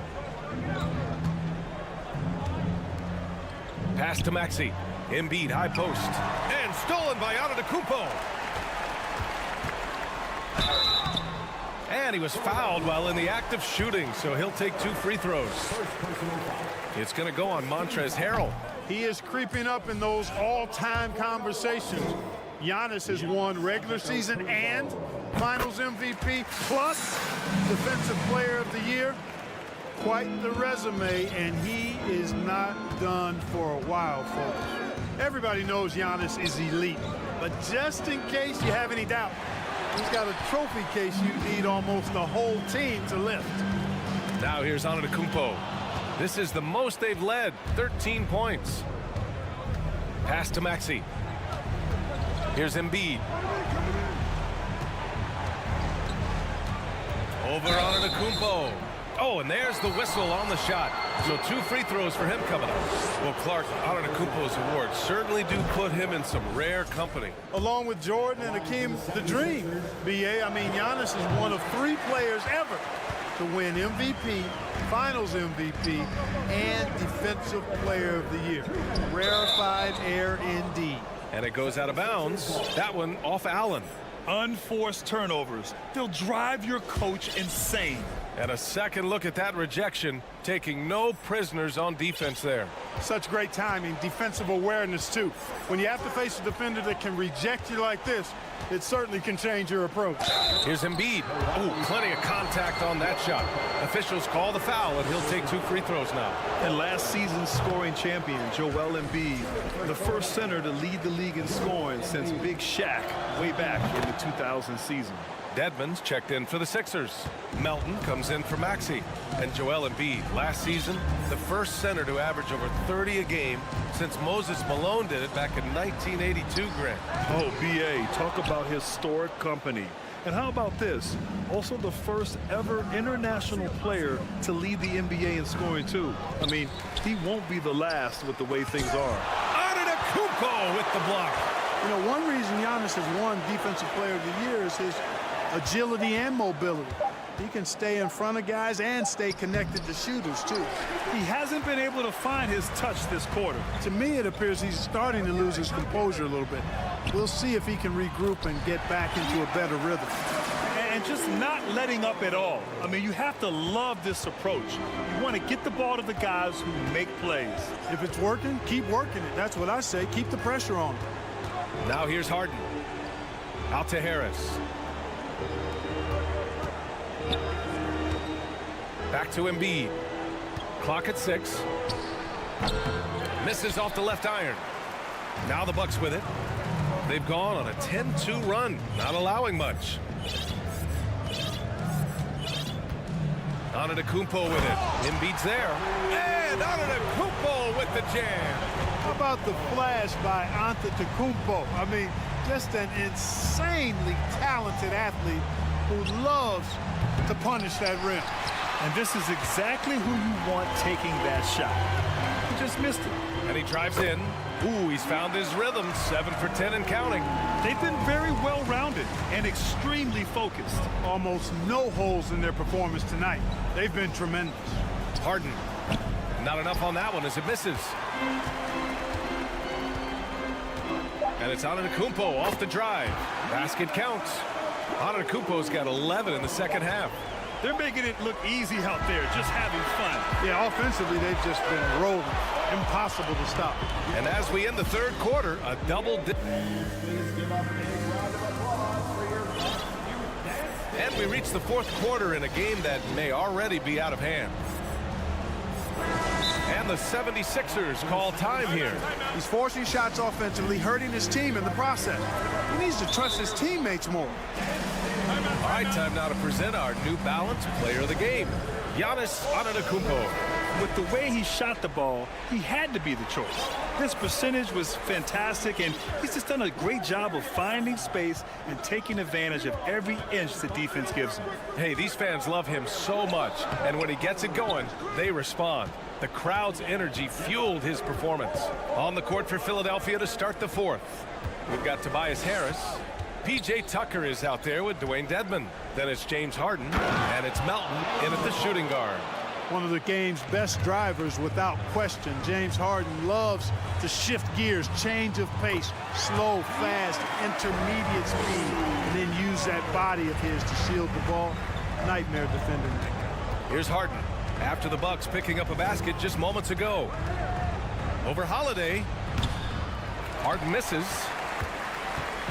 Pass to Maxey. Embiid high post. And stolen by Antetokounmpo. And he was fouled while in the act of shooting, so he'll take 2 free throws. It's going to go on Montrezl Harrell. He is creeping up in those all-time conversations. Giannis has won regular season and Finals MVP plus Defensive Player of the Year. Quite the resume, and he is not done for a while, folks. Everybody knows Giannis is elite, but just in case you have any doubt, he's got a trophy case you need almost the whole team to lift. Now here's Antetokounmpo. This is the most they've led, 13 points. Pass to Maxey. Here's Embiid. Over Antetokounmpo. Oh, and there's the whistle on the shot. So 2 free throws for him coming up. Well, Clark, Antetokounmpo's awards certainly do put him in some rare company. Along with Jordan and Hakeem the Dream, B.A., I mean, Giannis is one of 3 players ever to win MVP, Finals MVP, and Defensive Player of the Year. Rarefied air indeed. And it goes out of bounds. That one off Allen. Unforced turnovers. They'll drive your coach insane. And a second look at that rejection, taking no prisoners on defense there. Such great timing, defensive awareness too. When you have to face a defender that can reject you like this, it certainly can change your approach. Here's Embiid. Oh, plenty of contact on that shot. Officials call the foul, and he'll take 2 free throws now. And last season's scoring champion, Joel Embiid, the first center to lead the league in scoring since Big Shaq way back in the 2000 season. Dedmon's checked in for the Sixers. Melton comes in for Maxey. And Joel Embiid, last season, the first center to average over 30 a game since Moses Malone did it back in 1982, Grant. Oh, B.A., talk about historic company. And how about this? Also the first ever international player to lead the NBA in scoring, too. I mean, he won't be the last with the way things are. Antetokounmpo with the block. You know, one reason Giannis has won Defensive Player of the Year is his agility and mobility. He can stay in front of guys and stay connected to shooters, too. He hasn't been able to find his touch this quarter. To me, it appears he's starting to lose his composure a little bit. We'll see if he can regroup and get back into a better rhythm. And just not letting up at all. I mean, you have to love this approach. You want to get the ball to the guys who make plays. If it's working, keep working it. That's what I say. Keep the pressure on. Now here's Harden. Out to Harris. Back to Embiid. Clock at 6. Misses off the left iron. Now the Bucks with it. They've gone on a 10-2 run, not allowing much. Antetokounmpo with it. Embiid's there. And Antetokounmpo with the jam. How about the flash by Antetokounmpo? I mean, just an insanely talented athlete who loves to punish that rim. And this is exactly who you want taking that shot. He just missed it. And he drives in. Ooh, he's found his rhythm. 7 for 10 and counting. They've been very well-rounded and extremely focused. Almost no holes in their performance tonight. They've been tremendous. Harden. Not enough on that one as it misses. And it's Antetokounmpo off the drive. Basket counts. Antetokounmpo's got 11 in the second half. They're making it look easy out there, just having fun. Yeah, offensively, they've just been rolling. Impossible to stop. And as we end the third quarter, a double dip. And we reach the fourth quarter in a game that may already be out of hand. And the 76ers call time here. He's forcing shots offensively, hurting his team in the process. He needs to trust his teammates more. All right, time now to present our New Balance Player of the Game, Giannis Antetokounmpo. With the way he shot the ball, he had to be the choice. His percentage was fantastic, and he's just done a great job of finding space and taking advantage of every inch the defense gives him. Hey, these fans love him so much, and when he gets it going, they respond. The crowd's energy fueled his performance. On the court for Philadelphia to start the fourth. We've got Tobias Harris. P.J. Tucker is out there with Dwayne Dedmon. Then it's James Harden, and it's Melton in at the shooting guard. One of the game's best drivers without question. James Harden loves to shift gears, change of pace, slow, fast, intermediate speed, and then use that body of his to shield the ball. Nightmare defending. Here's Harden after the Bucks picking up a basket just moments ago. Over Holiday. Harden misses.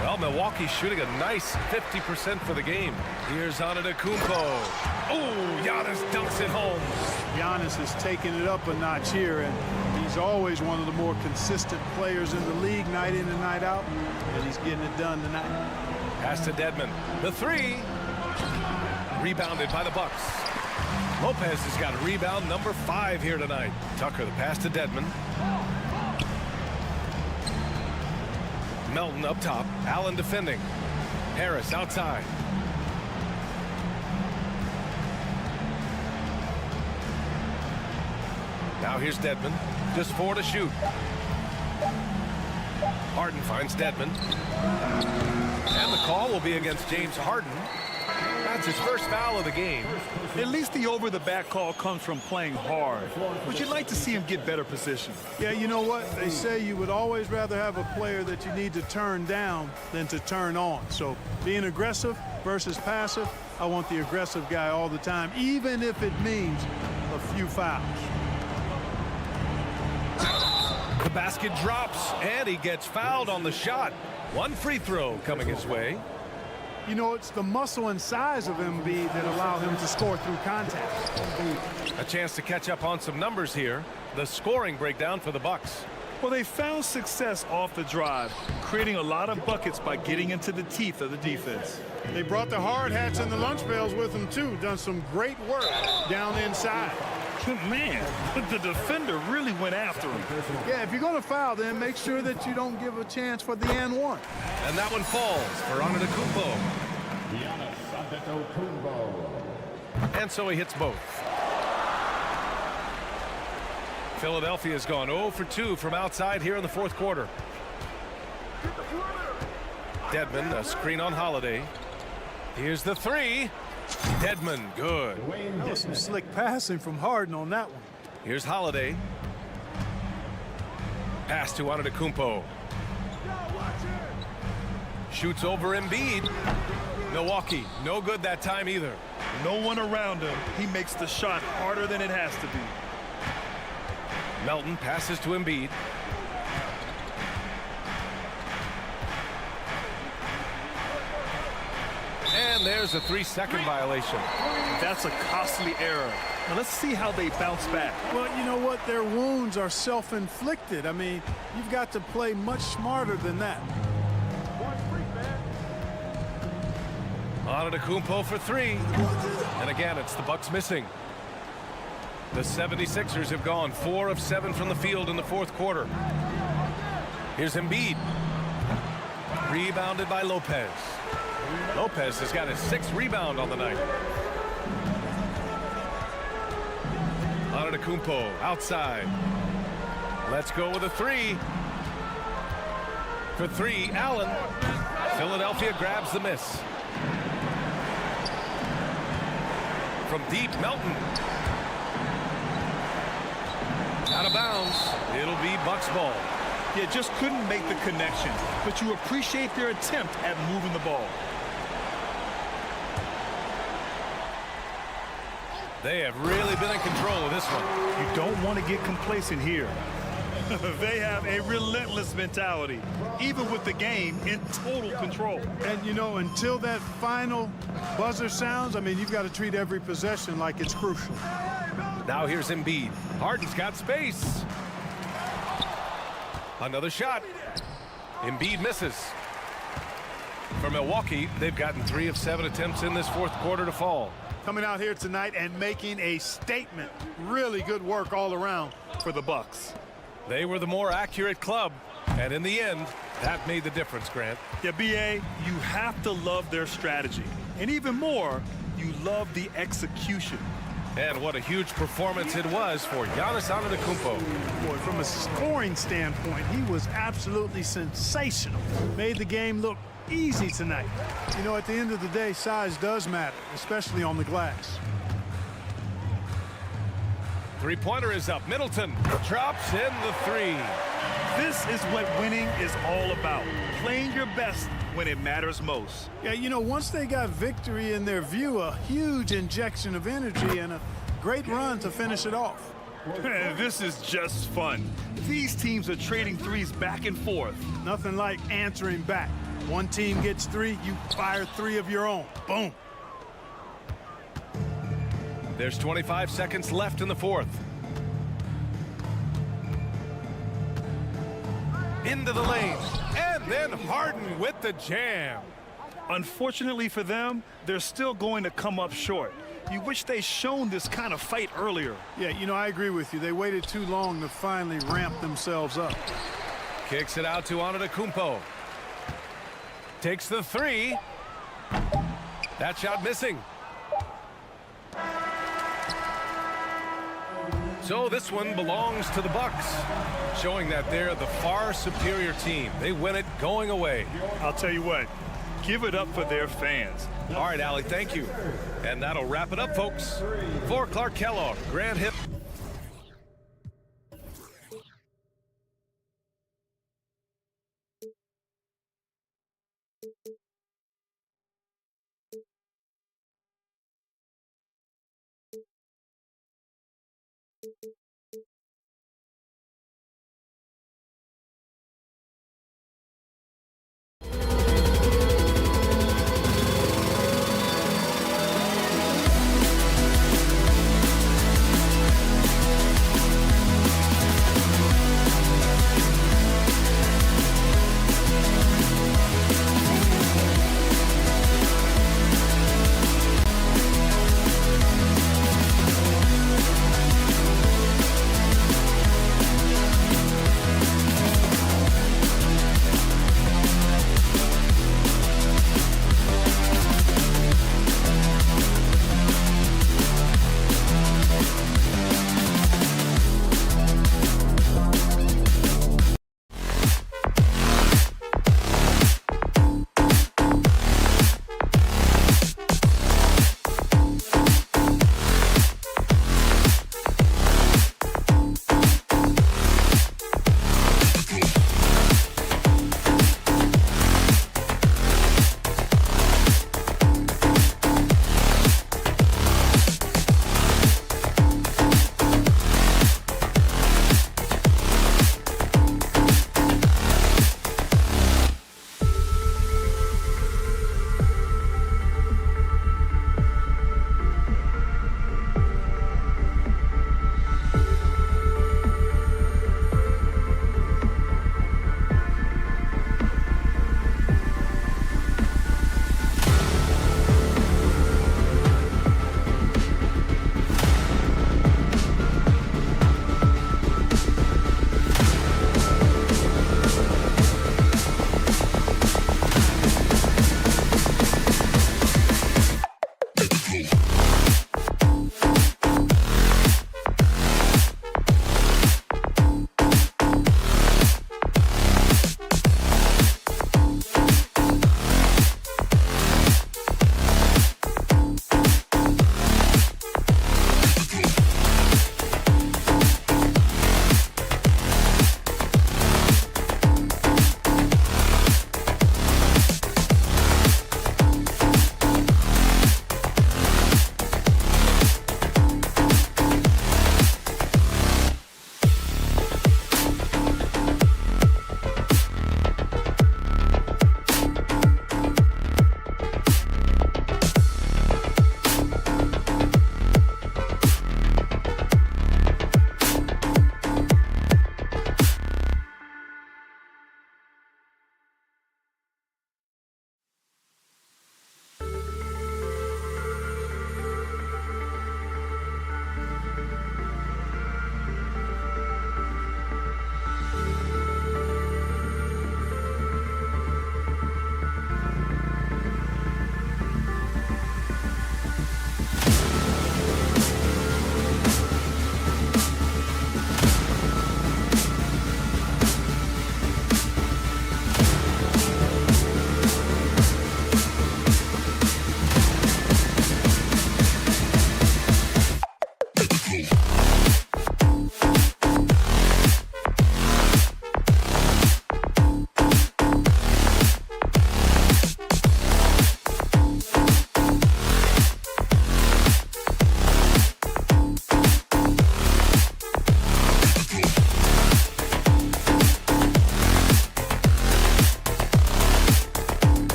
Well, Milwaukee's shooting a nice 50% for the game. Here's Antetokounmpo. Oh, Giannis dunks it home. Giannis has taken it up a notch here, and he's always one of the more consistent players in the league, night in and night out, and he's getting it done tonight. Pass to Dedmon. The three. Rebounded by the Bucks. Lopez has got rebound number 5 here tonight. Tucker, the pass to Dedmon. Melton up top. Allen defending. Harris outside. Now here's Dedmon. Just 4 to shoot. Harden finds Dedmon. And the call will be against James Harden. That's his first foul of the game. At least the over-the-back call comes from playing hard. But you'd like to see him get better position. Yeah, you know what? They say you would always rather have a player that you need to turn down than to turn on. So being aggressive versus passive, I want the aggressive guy all the time, even if it means a few fouls. The basket drops, and he gets fouled on the shot. 1 free throw coming his way. You know, it's the muscle and size of Embiid that allow him to score through contact. A chance to catch up on some numbers here. The scoring breakdown for the Bucks. Well, they found success off the drive, creating a lot of buckets by getting into the teeth of the defense. They brought the hard hats and the lunch pails with them, too. Done some great work down inside. Man, the defender really went after him. Yeah, if you're going to foul, then make sure that you don't give a chance for the and one. And that one falls for Antetokounmpo. And so he hits both. Philadelphia's gone 0 for 2 from outside here in the fourth quarter. Dedmon, a screen on Holiday. Here's the three. Dedmon, good. That was some slick passing from Harden on that one. Here's Holiday. Pass to Antetokounmpo. Shoots over Embiid. Milwaukee, no good that time either. No one around him. He makes the shot harder than it has to be. Melton passes to Embiid. And there's a 3-second violation. That's a costly error. Now let's see how they bounce back. Well, you know what? Their wounds are self-inflicted. I mean, you've got to play much smarter than that. Antetokounmpo for three. And again, it's the Bucks missing. The 76ers have gone 4 of 7 from the field in the fourth quarter. Here's Embiid. Rebounded by Lopez. Lopez has got his 6th rebound on the night. Antetokounmpo outside. Let's go with a 3. For 3, Allen. Philadelphia grabs the miss. From deep, Melton. Out of bounds. It'll be Bucks ball. Yeah, just couldn't make the connection, but you appreciate their attempt at moving the ball. They have really been in control of this one. You don't want to get complacent here. They have a relentless mentality, even with the game in total control. And, you know, until that final buzzer sounds, I mean, you've got to treat every possession like it's crucial. Now here's Embiid. Harden's got space. Another shot. Embiid misses. For Milwaukee, they've gotten 3 of 7 attempts in this fourth quarter to fall. Coming out here tonight and making a statement. Really good work all around for the Bucks. They were the more accurate club, and in the end, that made the difference, Grant. Yeah, B.A., you have to love their strategy. And even more, you love the execution. And what a huge performance it was for Giannis Antetokounmpo. Boy, from a scoring standpoint, he was absolutely sensational. Made the game look easy tonight. You know, at the end of the day, size does matter, especially on the glass. Three-pointer is up. Middleton drops in the 3. This is what winning is all about. Playing your best when it matters most. Yeah, you know, once they got victory in their view, a huge injection of energy and a great run to finish it off. This is just fun. These teams are trading threes back and forth. Nothing like answering back. One team gets 3, you fire 3 of your own. Boom. There's 25 seconds left in the fourth. Into the lane, and then Harden with the jam. Unfortunately for them, they're still going to come up short. You wish they'd shown this kind of fight earlier. Yeah, you know, I agree with you. They waited too long to finally ramp themselves up. Kicks it out to Antetokounmpo. Takes the 3. That shot missing. So this one belongs to the Bucks, showing that they're the far superior team. They win it going away. I'll tell you what, give it up for their fans. All right, Allie, thank you. And that'll wrap it up, folks. For Clark Kellogg, Grant Hill.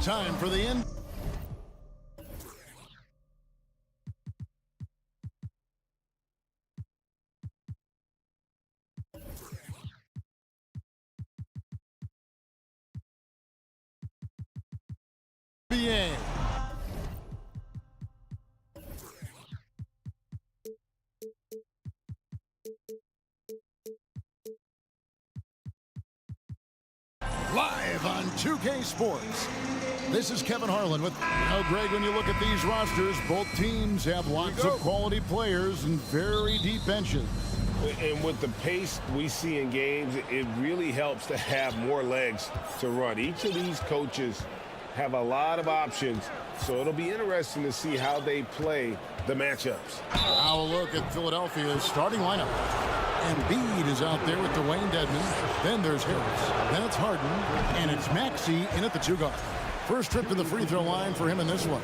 Time for the end. NBA. Live on 2K Sports. This is Kevin Harlan with, Greg, when you look at these rosters, both teams have lots of quality players and very deep benches. And with the pace we see in games, it really helps to have more legs to run. Each of these coaches have a lot of options, so it'll be interesting to see how they play the matchups. Now a look at Philadelphia's starting lineup. Embiid is out there with Dwayne Dedmon. Then there's Harris. Then it's Harden. And it's Maxey in at the 2 guard. First trip to the free throw line for him in this one.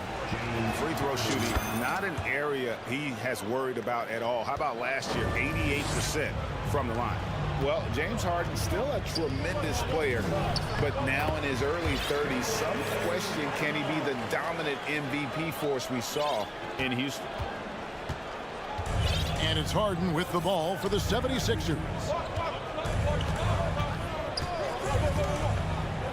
Free throw shooting, not an area he has worried about at all. How about last year, 88% from the line? Well, James Harden still a tremendous player, but now in his early 30s, some question, can he be the dominant MVP force we saw in Houston? And it's Harden with the ball for the 76ers.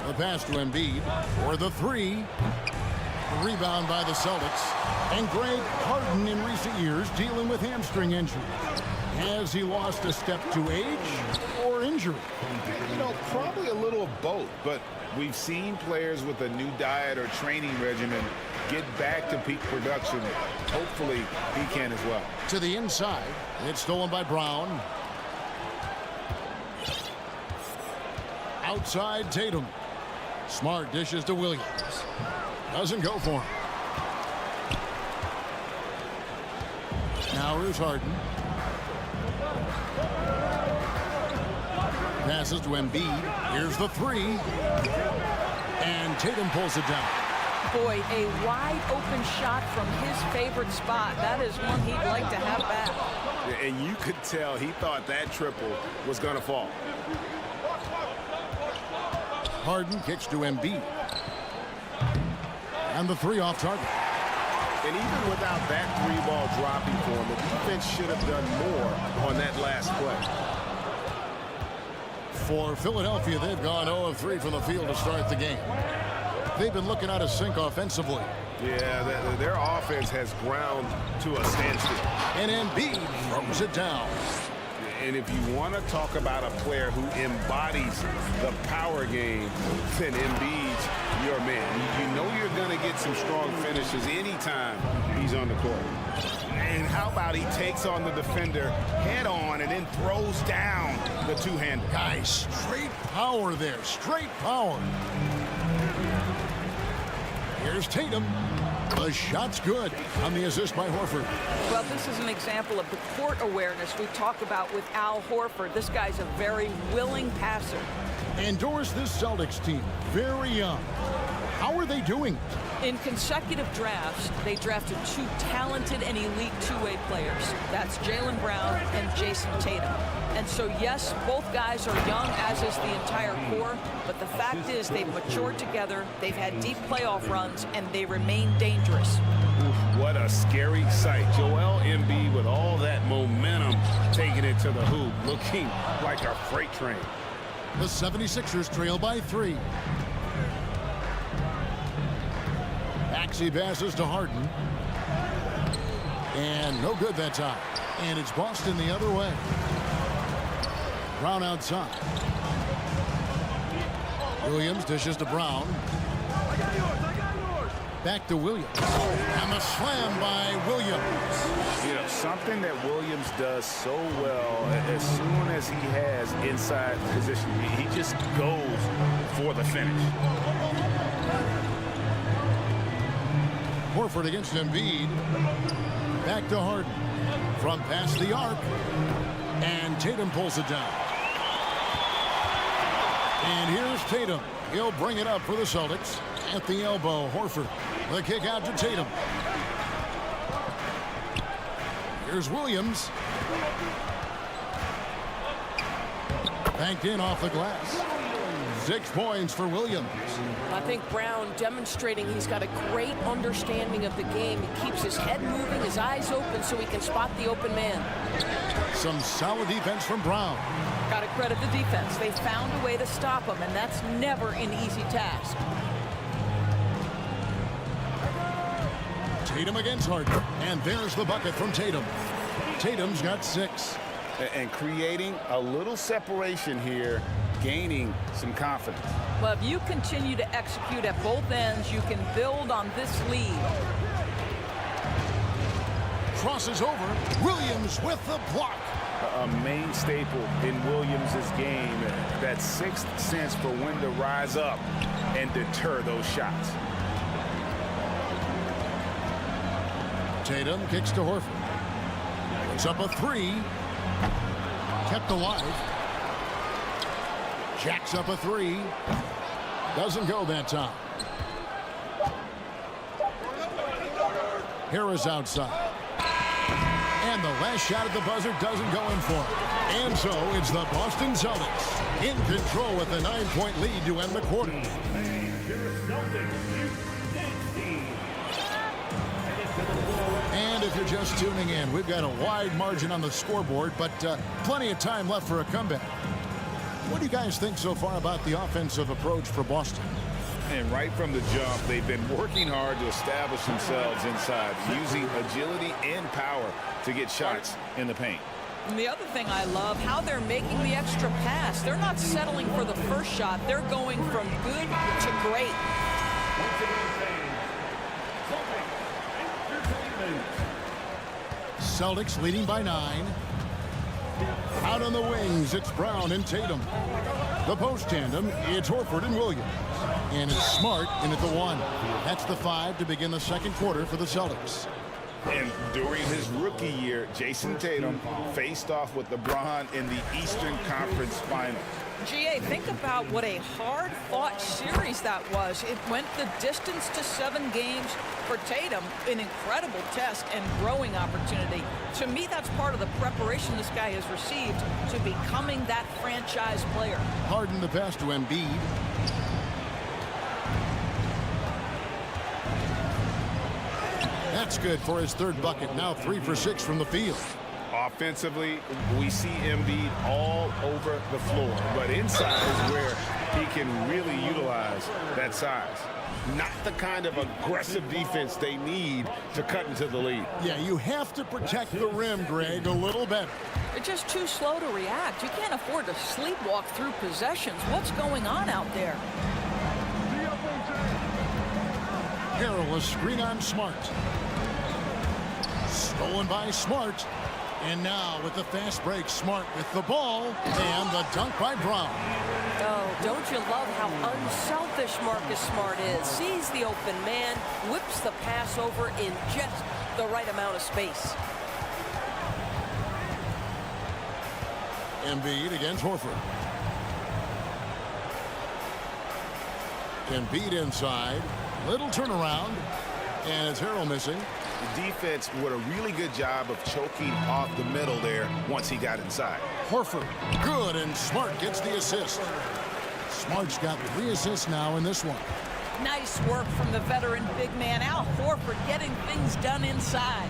The pass to Embiid for the 3. The rebound by the Celtics. And Greg, Harden in recent years dealing with hamstring injury. Has he lost a step to age or injury? You know, probably a little of both, but we've seen players with a new diet or training regimen get back to peak production. Hopefully he can as well. To the inside. It's stolen by Brown. Outside Tatum. Smart dishes to Williams. Doesn't go for him. Now here's Harden. Passes to Embiid. Here's the 3. And Tatum pulls it down. Boy, a wide open shot from his favorite spot. That is one he'd like to have back. And you could tell he thought that triple was going to fall. Harden kicks to Embiid. And the 3 off target. And even without that 3-ball dropping for him, the defense should have done more on that last play. For Philadelphia, they've gone 0 of 3 from the field to start the game. They've been looking out of sync offensively. Yeah, their offense has ground to a standstill. And Embiid throws it down. And if you want to talk about a player who embodies the power game, then Embiid's your man. You know you're going to get some strong finishes anytime he's on the court. And how about he takes on the defender head on and then throws down the two-hander. Guys, straight power there. Straight power. Here's Tatum. The shot's good on the assist by Horford. Well, this is an example of the court awareness we talk about with Al Horford. This guy's a very willing passer. Endorse this Celtics team. Very young. How are they doing? In consecutive drafts, they drafted 2 talented and elite two-way players. That's Jaylen Brown and Jason Tatum. And so, yes, both guys are young, as is the entire core, but the fact is they've matured together, they've had deep playoff runs, and they remain dangerous. What a scary sight. Joel Embiid with all that momentum taking it to the hoop, looking like a freight train. The 76ers trail by 3. Maxey passes to Harden. And no good that time. And it's Boston the other way. Brown outside. Williams dishes to Brown. Back to Williams. And the slam by Williams. You know, something that Williams does so well, as soon as he has inside position, he just goes for the finish. Horford against Embiid. Back to Harden. From past the arc. And Tatum pulls it down. And here's Tatum. He'll bring it up for the Celtics. At the elbow, Horford. The kick out to Tatum. Here's Williams. Banked in off the glass. 6 points for Williams. I think Brown demonstrating he's got a great understanding of the game. He keeps his head moving, his eyes open so he can spot the open man. Some solid defense from Brown. Got to credit the defense. They found a way to stop him, and that's never an easy task. Tatum against Harden. And there's the bucket from Tatum. Tatum's got 6. And creating a little separation here, gaining some confidence. Well, if you continue to execute at both ends, you can build on this lead. Crosses over. Williams with the block. A main staple in Williams' game, that 6th sense for when to rise up and deter those shots. Tatum kicks to Horford. Puts up a 3. Kept alive. Jacks up a 3. Doesn't go that time. Harris outside. And the last shot at the buzzer doesn't go in for it. And so it's the Boston Celtics in control with a 9-point lead to end the quarter. And if you're just tuning in, we've got a wide margin on the scoreboard, but plenty of time left for a comeback. What do you guys think so far about the offensive approach for Boston? And right from the jump, they've been working hard to establish themselves inside, using agility and power to get shots in the paint. And the other thing I love, how they're making the extra pass. They're not settling for the first shot. They're going from good to great. Celtics leading by 9. Out on the wings, it's Brown and Tatum. The post tandem, it's Horford and Williams. And it's Smart in at the 1. That's the 5 to begin the second quarter for the Celtics. And during his rookie year, Jason Tatum faced off with LeBron in the Eastern Conference Final. GA, think about what a hard-fought series that was. It went the distance to 7 games. For Tatum, an incredible test and growing opportunity. To me, that's part of the preparation this guy has received to becoming that franchise player. Harden the pass to Embiid. That's good for his 3rd bucket. Now 3 for 6 from the field. Offensively, we see Embiid all over the floor, but inside is where he can really utilize that size. Not the kind of aggressive defense they need to cut into the lead. Yeah, you have to protect the rim, Greg, a little better. They're just too slow to react. You can't afford to sleepwalk through possessions. What's going on out there? Harrell, a screen on Smart. Stolen by Smart. And now with the fast break, Smart with the ball. And the dunk by Brown. Oh, don't you love how unselfish Marcus Smart is? Sees the open man, whips the pass over in just the right amount of space. Embiid against Horford. Embiid inside. Little turnaround. And it's Harrell missing. The defense did a really good job of choking off the middle there once he got inside. Horford, good, and Smart gets the assist. Smart's got 3 assists now in this one. Nice work from the veteran big man, Al Horford, getting things done inside.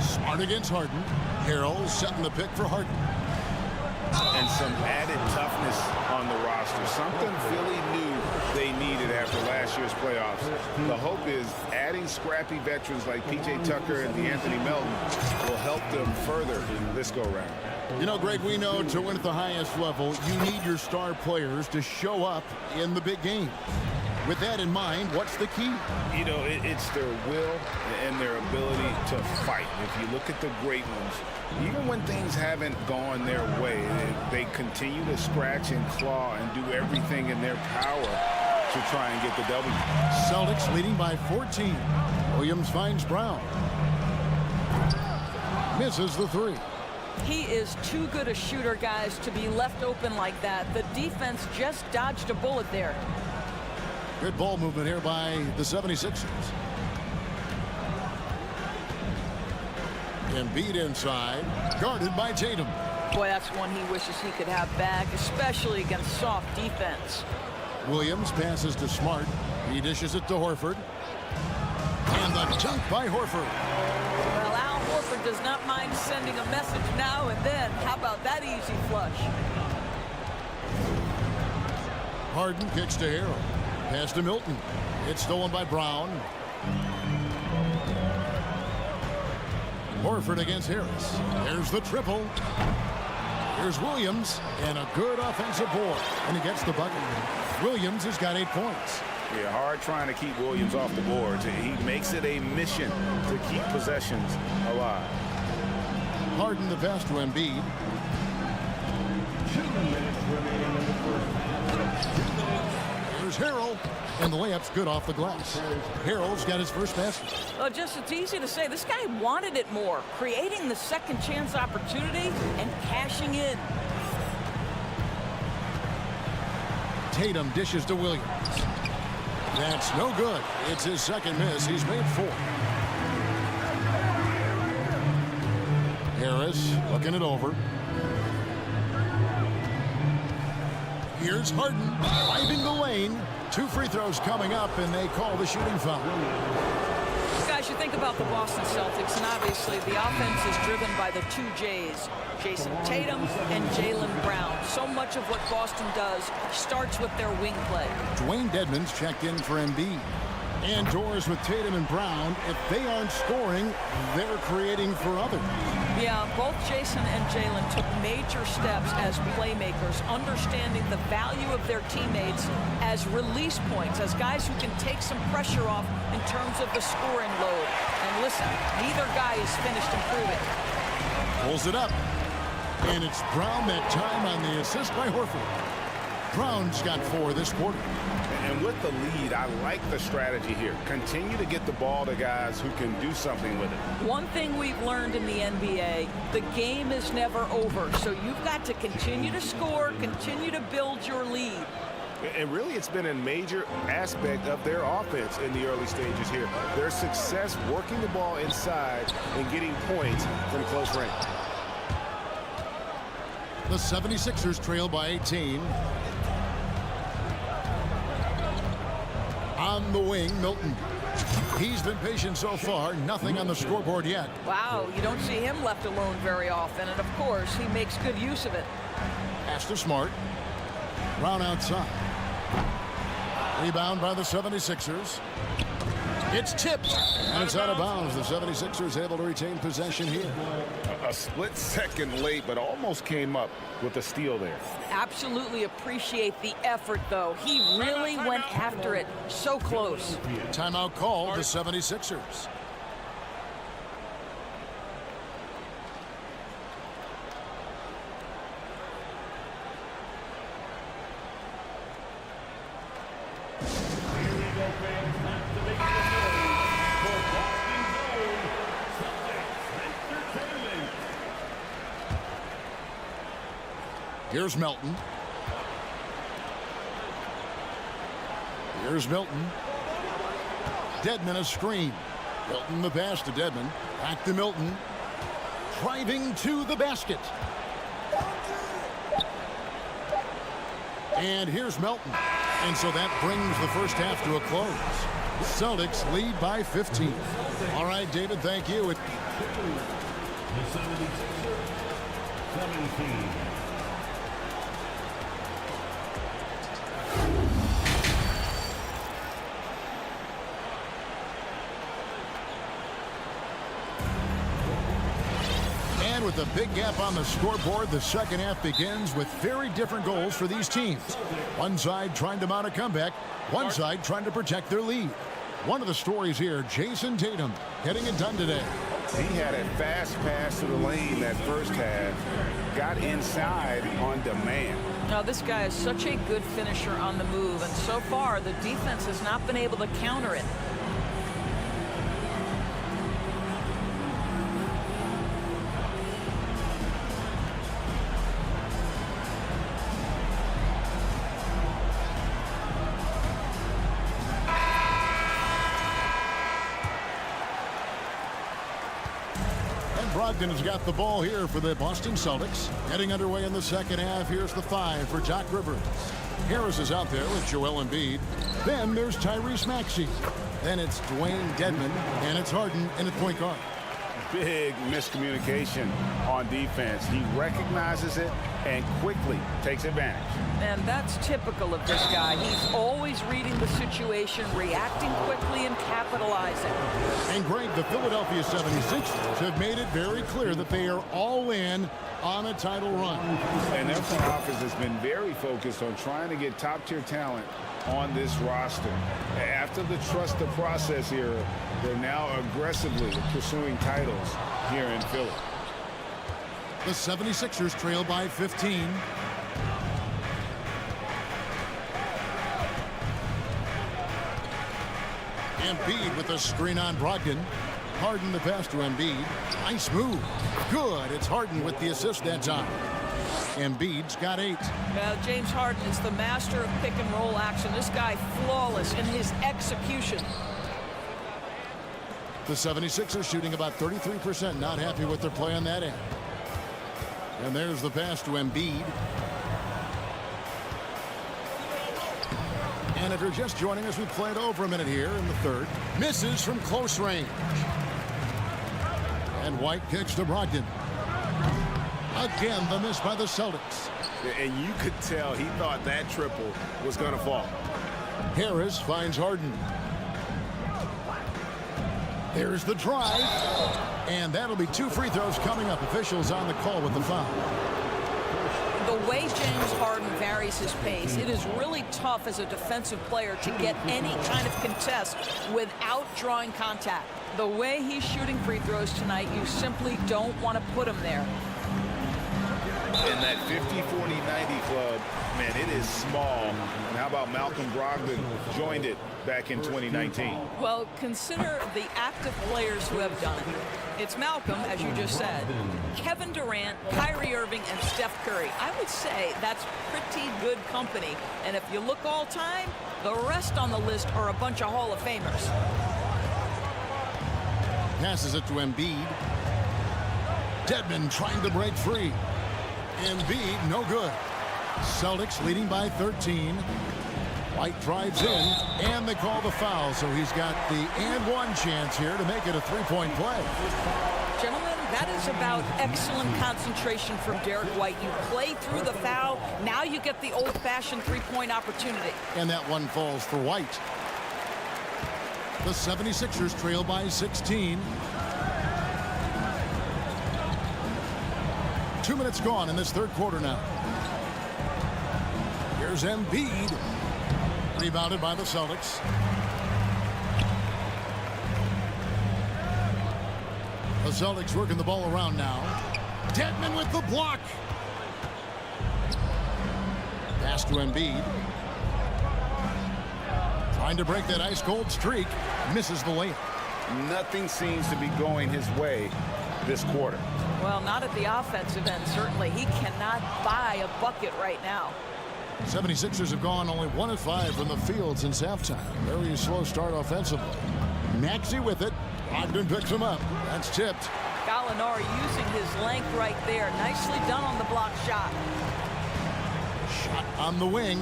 Smart against Harden. Harrell setting the pick for Harden. And some added toughness on the roster. Something Philly knew they needed after last year's playoffs. The hope is adding scrappy veterans like P.J. Tucker and D'Anthony Melton will help them further this go-round. You know, Greg, we know to win at the highest level, you need your star players to show up in the big game. With that in mind, what's the key? You know, it's their will and their ability to fight. If you look at the great ones, even when things haven't gone their way, they continue to scratch and claw and do everything in their power to try and get the W. Celtics leading by 14. Williams finds Brown. Misses the 3. He is too good a shooter, guys, to be left open like that. The defense just dodged a bullet there. Good ball movement here by the 76ers. Embiid inside, guarded by Tatum. Boy, that's one he wishes he could have back, especially against soft defense. Williams passes to Smart. He dishes it to Horford. And the dunk by Horford. Well, Al Horford does not mind sending a message now and then. How about that easy flush? Harden kicks to Harrell. Pass to Milton. It's stolen by Brown. Horford against Harris. There's the triple. Here's Williams, and a good offensive board. And he gets the bucket. Williams has got 8 points. Yeah, hard trying to keep Williams off the boards. He makes it a mission to keep possessions alive. Harden the pass to Embiid. 2 minutes remaining in the first. Here's Harrell, and the layup's good off the glass. Harrell's got his first basket. It's easy to say. This guy wanted it more, creating the second chance opportunity and cashing in. Tatum dishes to Williams. That's no good. It's his second miss. He's made 4. Harris looking it over. Here's Harden driving the lane. 2 free throws coming up, and they call the shooting foul. Guys, you think about the Boston Celtics, and obviously the offense is driven by the 2 J's, Jason Tatum and Jaylen Brown. So much of what Boston does starts with their wing play. Dwayne Dedmon's checked in for Embiid. Indoors with Tatum and Brown. If they aren't scoring, they're creating for others. Yeah, both Jason and Jaylen took major steps as playmakers, understanding the value of their teammates as release points, as guys who can take some pressure off in terms of the scoring load. And listen, neither guy is finished improving. Pulls it up. And it's Brown that time on the assist by Horford. Brown's got 4 this quarter. And with the lead, I like the strategy here. Continue to get the ball to guys who can do something with it. One thing we've learned in the NBA, the game is never over. So you've got to continue to score, continue to build your lead. And really, it's been a major aspect of their offense in the early stages here. Their success working the ball inside and getting points from close range. The 76ers trail by 18. On the wing, Milton. He's been patient so far. Nothing on the scoreboard yet. Wow, you don't see him left alone very often. And, of course, he makes good use of it. Pass to Smart. Brown outside. Rebound by the 76ers. It's tipped, and it's out of bounds. The 76ers able to retain possession here. A split second late, but almost came up with a steal there. Absolutely appreciate the effort, though. He really went after it. So close. Timeout called the 76ers. Here's Melton. Here's Milton. Dedmon a screen. Milton the pass to Dedmon. Back to Milton. Driving to the basket. And here's Milton. And so that brings the first half to a close. Celtics lead by 15. All right, David, thank you. The 76ers, 17. And with a big gap on the scoreboard, the second half begins with very different goals for these teams. One side trying to mount a comeback, one side trying to protect their lead. One of the stories here, Jason Tatum getting it done today. He had a fast pass to the lane that first half, got inside on demand. Now, this guy is such a good finisher on the move, and so far the defense has not been able to counter it. Brogdon has got the ball here for the Boston Celtics. Getting underway in the second half. Here's the 5 for Doc Rivers. Harris is out there with Joel Embiid. Then there's Tyrese Maxey. Then it's Dwayne Dedmon, and it's Harden in at point guard. Big miscommunication on defense. He recognizes it and quickly takes advantage. And that's typical of this guy. He's always reading the situation, reacting quickly, and capitalizing. And Greg, the Philadelphia 76ers have made it very clear that they are all in on a title run. And their front office has been very focused on trying to get top-tier talent on this roster. After the trust the process era, they're now aggressively pursuing titles here in Philly. The 76ers trail by 15. Embiid with a screen on Brogdon. Harden the pass to Embiid. Nice move. Good. It's Harden with the assist that time. Embiid's got 8. Well, James Harden is the master of pick and roll action. This guy flawless in his execution. The 76ers shooting about 33%. Not happy with their play on that end. And there's the pass to Embiid. And if you're just joining us, we played over a minute here in the third. Misses from close range. And White kicks to Brogdon. Again, the miss by the Celtics. And you could tell he thought that triple was going to fall. Harris finds Harden. There's the drive. And that'll be 2 free throws coming up. Officials on the call with the foul. The way James Harden varies his pace, it is really tough as a defensive player to get any kind of contest without drawing contact. The way he's shooting free throws tonight, you simply don't want to put him there. In that 50-40-90 club, man, it is small. And how about Malcolm Brogdon joined it back in 2019? Well, consider the active players who have done it. It's Malcolm, as you just said, Kevin Durant, Kyrie Irving, and Steph Curry. I would say that's pretty good company. And if you look all time, the rest on the list are a bunch of Hall of Famers. Passes it to Embiid. Dedmon trying to break free. Embiid, no good. Celtics leading by 13. White drives in, and they call the foul, so he's got the and-one chance here to make it a 3-point play. Gentlemen, that is about excellent concentration from Derek White. You play through the foul, now you get the old-fashioned three-point opportunity. And that one falls for White. The 76ers trail by 16. 2 minutes gone in this third quarter now. Here's Embiid. Rebounded by the Celtics. The Celtics working the ball around now. Dedmon with the block. Pass to Embiid. Trying to break that ice-cold streak. Misses the layup. Nothing seems to be going his way this quarter. Well, not at the offensive end, certainly. He cannot buy a bucket right now. 76ers have gone only 1 of 5 from the field since halftime. Very slow start offensively. Maxey with it. Brogdon picks him up. That's tipped. Gallinari using his length right there. Nicely done on the block shot. Shot on the wing.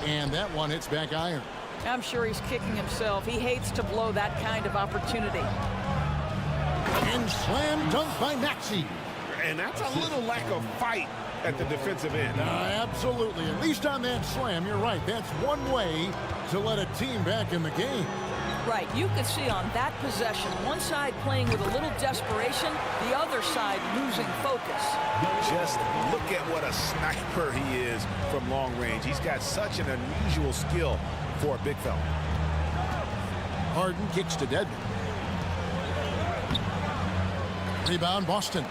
And that one hits back iron. I'm sure he's kicking himself. He hates to blow that kind of opportunity. And slam dunk by Maxey. And that's a little lack of fight at the defensive end. Absolutely. At least on that slam, you're right. That's one way to let a team back in the game. Right. You could see on that possession, one side playing with a little desperation, the other side losing focus. Just look at what a sniper he is from long range. He's got such an unusual skill for a big fella. Harden kicks to Dedmon. Rebound, Boston.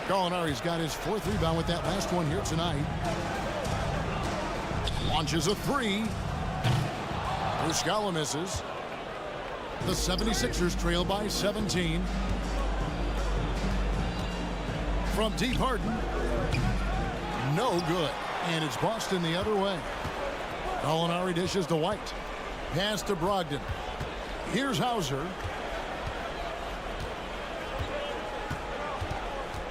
Gallinari's got his 4th rebound with that last one here tonight. Launches a 3. Muscala misses. The 76ers trail by 17. From deep, Harden. No good. And it's Boston the other way. Gallinari dishes to White. Pass to Brogdon. Here's Hauser.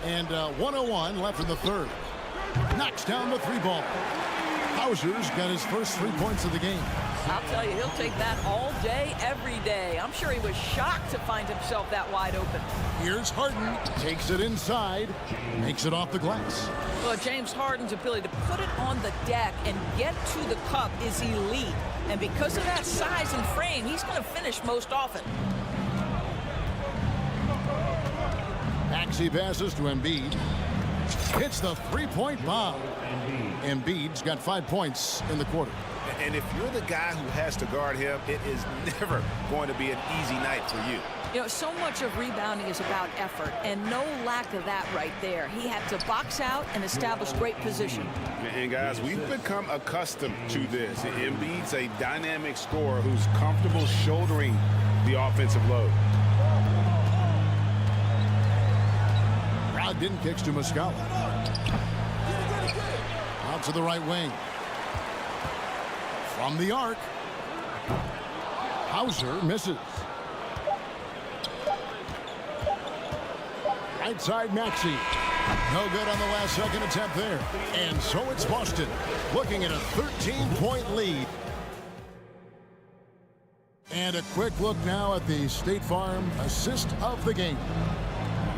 And 1:01 left in the third. Knocks down the 3-ball. Hauser's got his first 3 points of the game. I'll tell you, he'll take that all day, every day. I'm sure he was shocked to find himself that wide open. Here's Harden. Takes it inside. Makes it off the glass. Well, James Harden's ability to put it on the deck and get to the cup is elite. And because of that size and frame, he's going to finish most often. Maxey passes to Embiid. Hits the 3-point bomb. Embiid's got 5 points in the quarter. And if you're the guy who has to guard him, it is never going to be an easy night for you. You know, so much of rebounding is about effort, and no lack of that right there. He had to box out and establish great position. And guys, we've become accustomed to this. Embiid's a dynamic scorer who's comfortable shouldering the offensive load. Brogdon kicks to Muscala. Out to the right wing. From the arc. Hauser misses. Right side, Maxey. No good on the last second attempt there. And so it's Boston looking at a 13-point lead. And a quick look now at the State Farm assist of the game.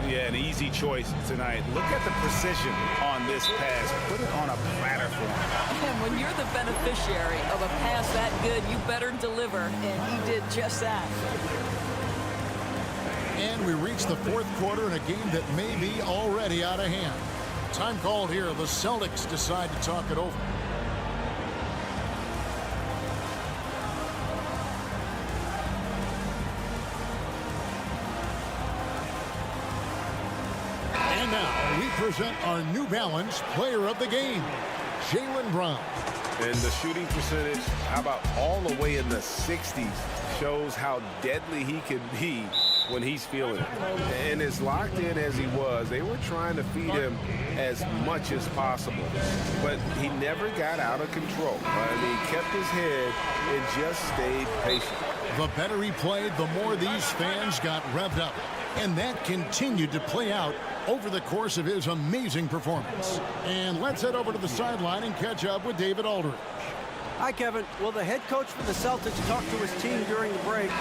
Yeah, an easy choice tonight. Look at the precision on this pass. Put it on a platter for him. And when you're the beneficiary of a pass that good, you better deliver, and he did just that. And we reach the 4th quarter in a game that may be already out of hand. Time called here. The Celtics decide to talk it over. And now we present our New Balance player of the game, Jaylen Brown. And the shooting percentage, how about all the way in the 60s, shows how deadly he can be when he's feeling it. And as locked in as he was, they were trying to feed him as much as possible. But he never got out of control. He kept his head and just stayed patient. The better he played, the more these fans got revved up. And that continued to play out over the course of his amazing performance. And let's head over to the sideline and catch up with David Aldridge. Hi, Kevin. Well, the head coach for the Celtics talked to his team during the break.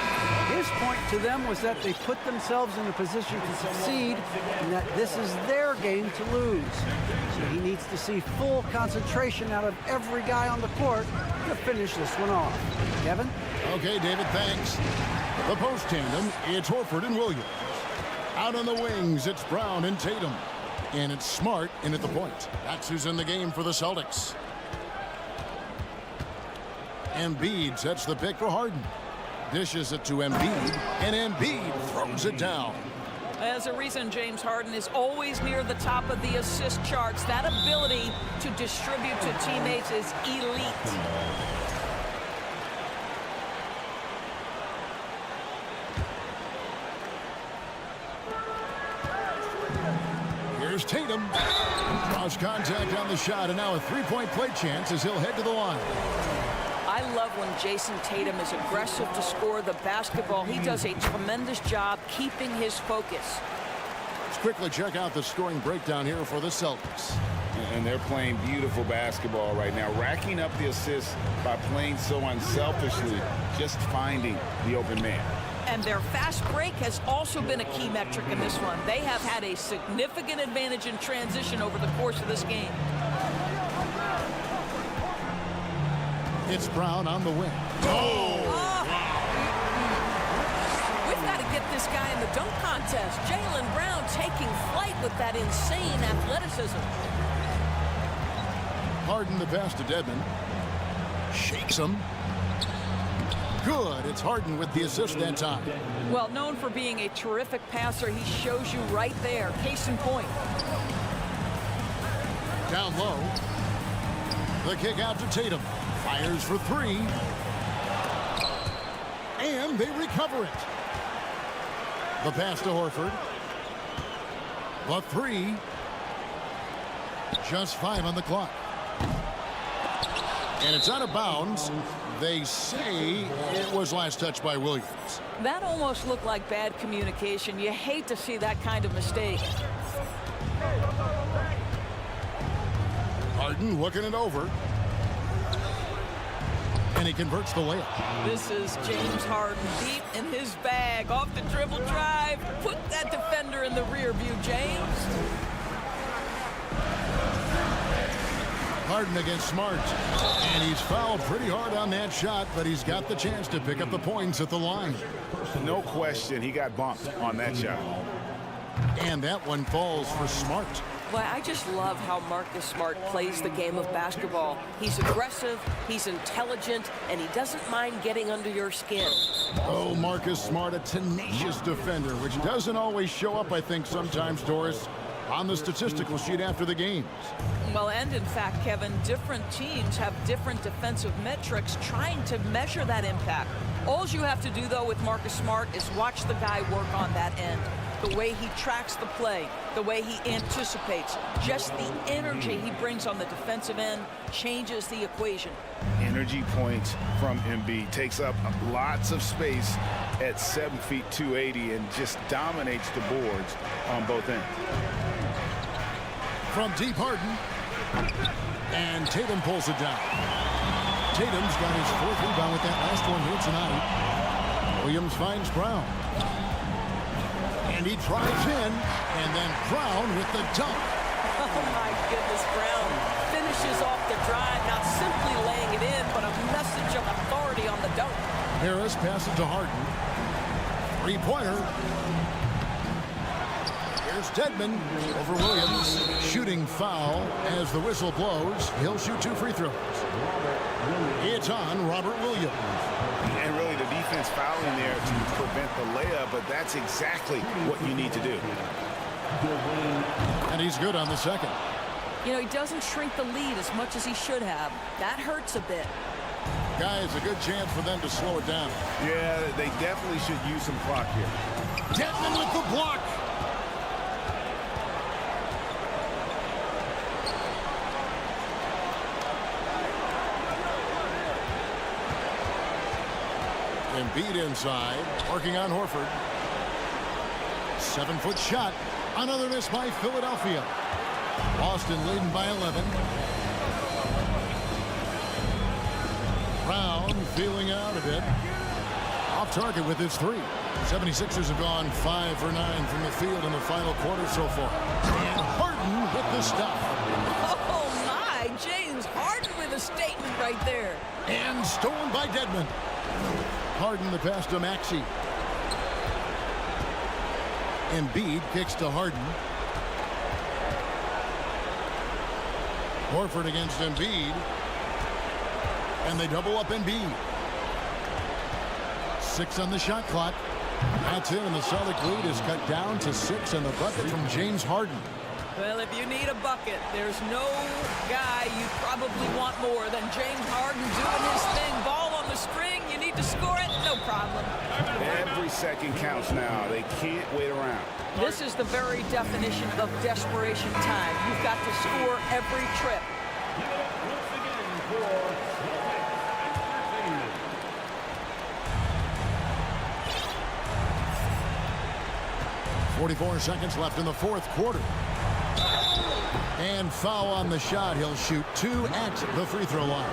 His point to them was that they put themselves in a position to succeed and that this is their game to lose. So he needs to see full concentration out of every guy on the court to finish this one off. Kevin? Okay, David, thanks. The post tandem, it's Horford and Williams. Out on the wings, it's Brown and Tatum. And it's Smart in at the point. That's who's in the game for the Celtics. Embiid sets the pick for Harden. Dishes it to Embiid, and Embiid throws it down. There's a reason James Harden is always near the top of the assist charts. That ability to distribute to teammates is elite. Here's Tatum. Draws contact on the shot, and now a three-point play chance as he'll head to the line. I love when Jason Tatum is aggressive to score the basketball. He does a tremendous job keeping his focus. Let's quickly check out the scoring breakdown here for the Celtics. And they're playing beautiful basketball right now, racking up the assists by playing so unselfishly, just finding the open man. And their fast break has also been a key metric in this one. They have had a significant advantage in transition over the course of this game. It's Brown on the wing. We've got to get this guy in the dunk contest. Jaylen Brown taking flight with that insane athleticism. Harden the pass to Dedmon. Shakes him. Good. It's Harden with the assist that time. Well, known for being a terrific passer, he shows you right there. Case in point. Down low. The kick out to Tatum. Fires for three. And they recover it. The pass to Horford. The three. Just 5 on the clock. And it's out of bounds. They say it was last touched by Williams. That almost looked like bad communication. You hate to see that kind of mistake. Harden looking it over. And he converts the layup. This is James Harden deep in his bag. Off the dribble drive. Put that defender in the rear view, James. Harden against Smart. And he's fouled pretty hard on that shot, but he's got the chance to pick up the points at the line. No question, he got bumped on that shot. And that one falls for Smart. Well, I just love how Marcus Smart plays the game of basketball. He's aggressive, he's intelligent, and he doesn't mind getting under your skin. Oh, Marcus Smart, a tenacious defender, which doesn't always show up, I think, sometimes, Doris, on the statistical sheet after the games. Well, and in fact, Kevin, different teams have different defensive metrics trying to measure that impact. All you have to do, though, with Marcus Smart is watch the guy work on that end. The way he tracks the play, the way he anticipates, just the energy he brings on the defensive end changes the equation. Energy points from Embiid. Takes up lots of space at 7 feet 280 and just dominates the boards on both ends. From deep, Harden. And Tatum pulls it down. Tatum's got his 4th rebound with that last one here tonight. Williams finds Brown. And he drives in, and then Brown with the dunk. Oh, my goodness, Brown finishes off the drive, not simply laying it in, but a message of authority on the dunk. Harris passes to Harden. 3-pointer. Here's Dedmon over Williams. Shooting foul as the whistle blows. He'll shoot 2 free throws. It's on Robert Williams. And really the defense fouling there to prevent the layup, but that's exactly what you need to do. And he's good on the second. You know, he doesn't shrink the lead as much as he should have. That hurts a bit. Guys, a good chance for them to slow it down. Yeah, they definitely should use some clock here. Dedmon with the block. Embiid inside, working on Horford. 7-foot shot. Another miss by Philadelphia. Boston leading by 11. Brown feeling out a bit. Off target with his 3. 76ers have gone 5 for 9 from the field in the final quarter so far. And Harden with the stop. Oh, my. James Harden with a statement right there. And stolen by Dedmon. Harden the pass to Maxey. Embiid kicks to Harden. Horford against Embiid. And they double up Embiid. 6 on the shot clock. That's it, and the Celtic lead is cut down to 6, and the bucket from James Harden. Well, if you need a bucket, there's no guy you probably want more than James Harden doing his thing. Ball on the string. You need to score it. No problem. Every second counts now. They can't wait around. This is the very definition of desperation time. You've got to score every trip. Once again for entertainment. 44 seconds left in the fourth quarter. And foul on the shot. He'll shoot 2 at the free throw line.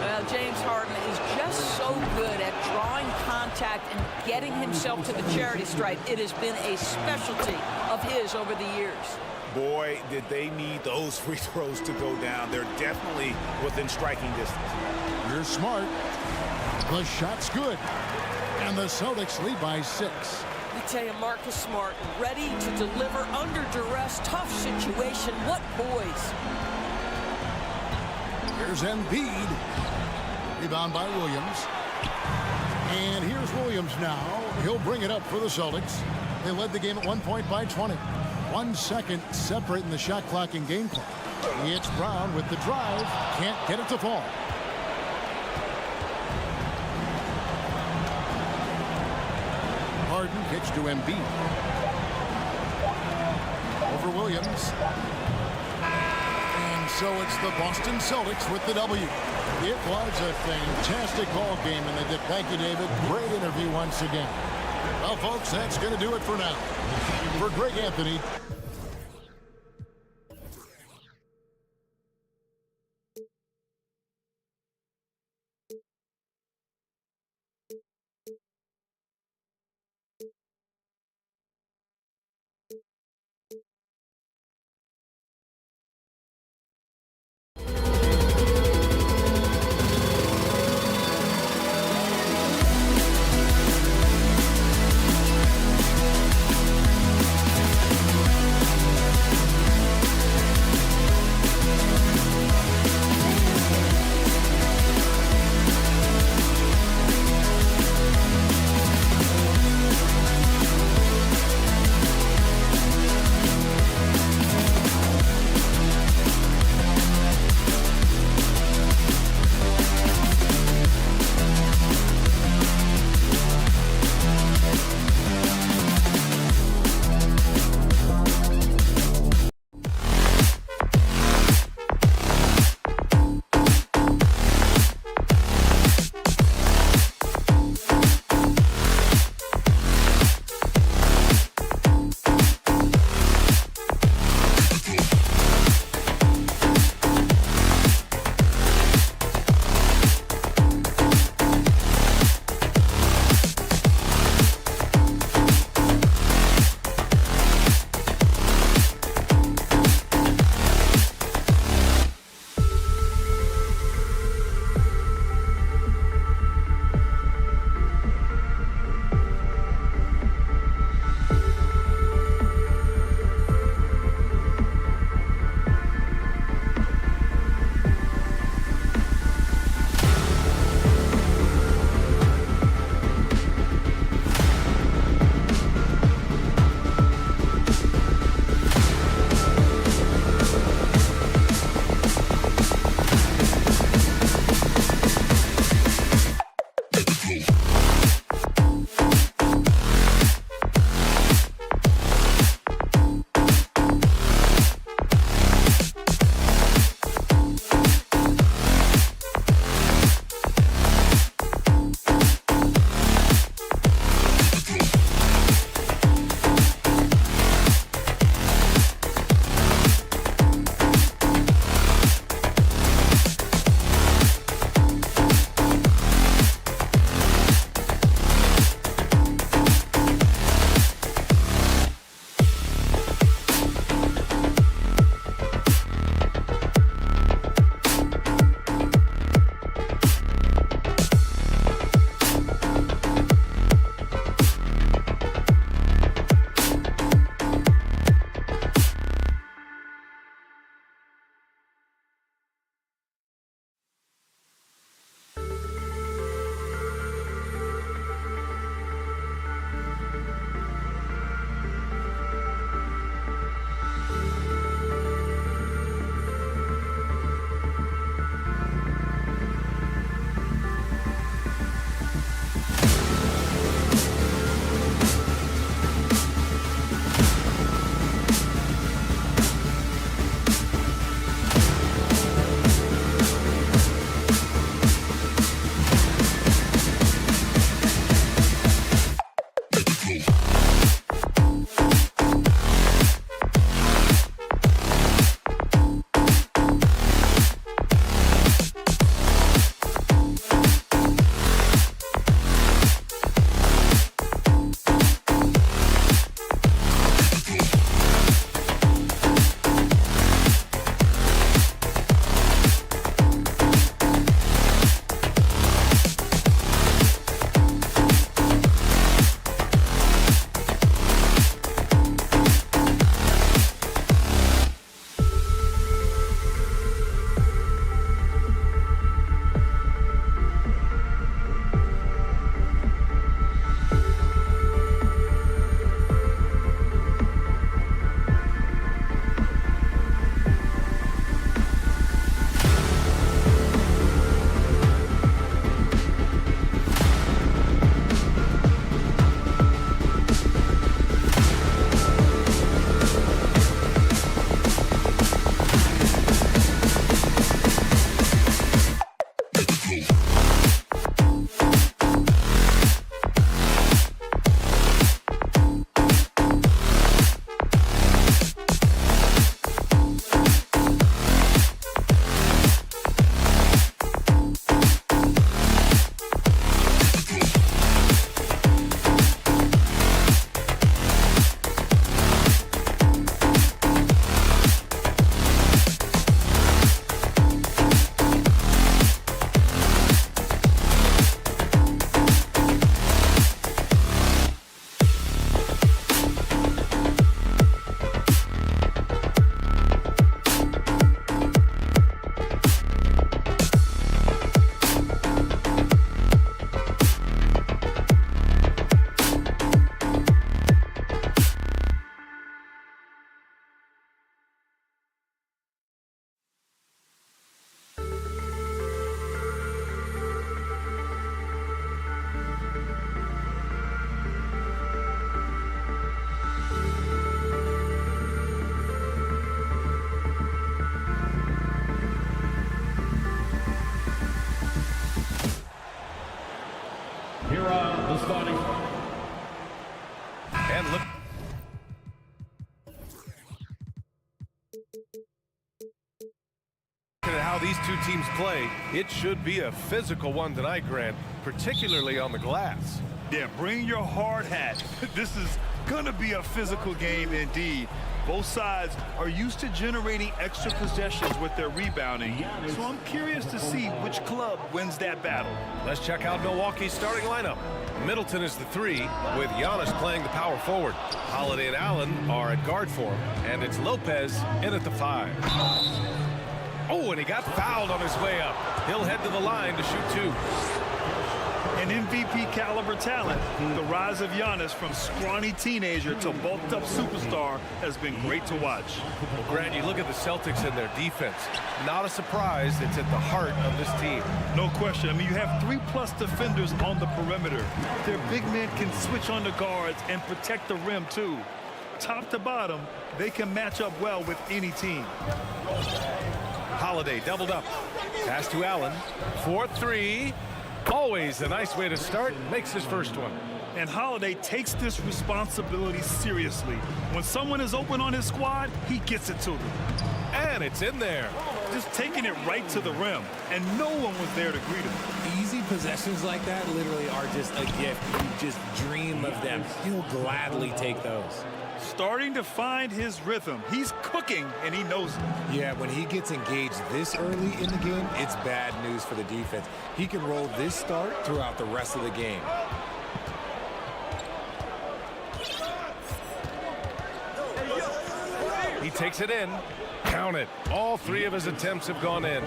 Well, James Harden is just so good at drawing contact and getting himself to the charity stripe. It has been a specialty of his over the years. Boy, did they need those free throws to go down. They're definitely within striking distance. You're smart. The shot's good. And the Celtics lead by 6. I tell you, Marcus Smart, ready to deliver under duress, tough situation. What poise. Here's Embiid. Rebound by Williams. And here's Williams now. He'll bring it up for the Celtics. They led the game at 1 point by 20. 1 second separating the shot clock and game clock. It's Brown with the drive. Can't get it to fall. Harden pitch to Embiid. Over Williams. And so it's the Boston Celtics with the W. It was a fantastic ball game, and they did. Thank you, David. Great interview once again. Well, folks, that's going to do it for now. For Greg Anthony. two teams play, it should be a physical one tonight, Grant, particularly on the glass. Yeah, bring your hard hat. This is gonna be a physical game indeed. Both sides are used to generating extra possessions with their rebounding, so I'm curious to see which club wins that battle. Let's check out Milwaukee's starting lineup. Middleton is the 3, with Giannis playing the power forward. Holiday and Allen are at guard for him, and it's Lopez in at the 5. Oh, and he got fouled on his way up. He'll head to the line to shoot 2. An MVP caliber talent, the rise of Giannis from scrawny teenager to bulked up superstar has been great to watch. Well, Grant, you look at the Celtics and their defense. Not a surprise, it's at the heart of this team. No question. I mean, you have 3+ defenders on the perimeter. Their big men can switch on the guards and protect the rim too. Top to bottom, they can match up well with any team. Holiday doubled up. Pass to Allen. 4-3. Always a nice way to start. Makes his first one. And Holiday takes this responsibility seriously. When someone is open on his squad, he gets it to them. And it's in there. Just taking it right to the rim. And no one was there to greet him. Easy possessions like that literally are just a gift. You just dream of them. He'll gladly take those. Starting to find his rhythm. He's cooking, and he knows it. Yeah, when he gets engaged this early in the game, it's bad news for the defense. He can roll this start throughout the rest of the game. He takes it in. Count it. All 3 of his attempts have gone in.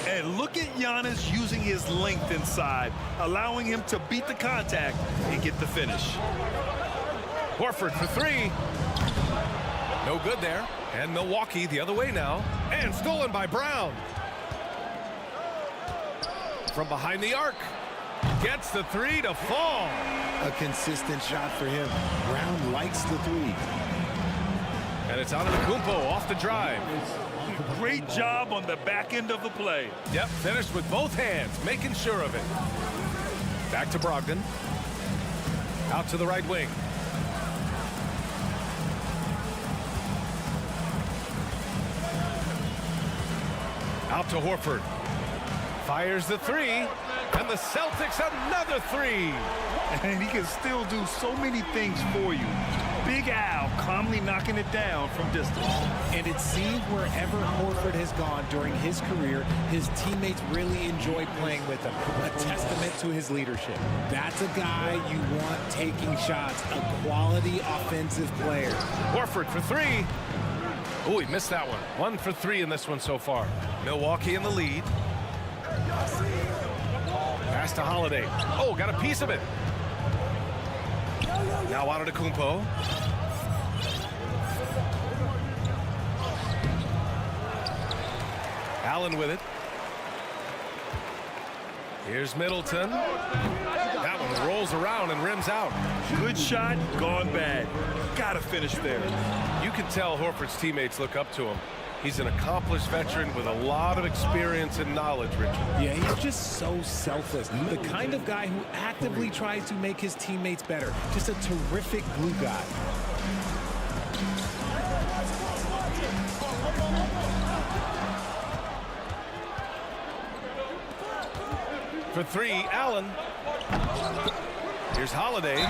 And look at Giannis using his length inside, allowing him to beat the contact and get the finish. Horford for 3. No good there. And Milwaukee the other way now. And stolen by Brown. From behind the arc. Gets the 3 to fall. A consistent shot for him. Brown likes the 3. And it's Antetokounmpo off the drive. Great job on the back end of the play. Yep, finished with both hands, making sure of it. Back to Brogdon. Out to the right wing. Out to Horford. Fires the 3. And the Celtics another 3. And he can still do so many things for you. Big Al calmly knocking it down from distance. And it seems wherever Horford has gone during his career, his teammates really enjoy playing with him. A testament to his leadership. That's a guy you want taking shots, a quality offensive player. Horford for 3. Oh, he missed that one. 1 for 3 in this one so far. Milwaukee in the lead. Pass to Holiday. Oh, got a piece of it. Now Antetokounmpo. Allen with it. Here's Middleton. That one rolls around and rims out. Good shot, gone bad. Gotta finish there. You can tell Horford's teammates look up to him. He's an accomplished veteran with a lot of experience and knowledge, Richard. Yeah, he's just so selfless. The kind of guy who actively tries to make his teammates better. Just a terrific glue guy. For 3, Allen. Here's Holiday,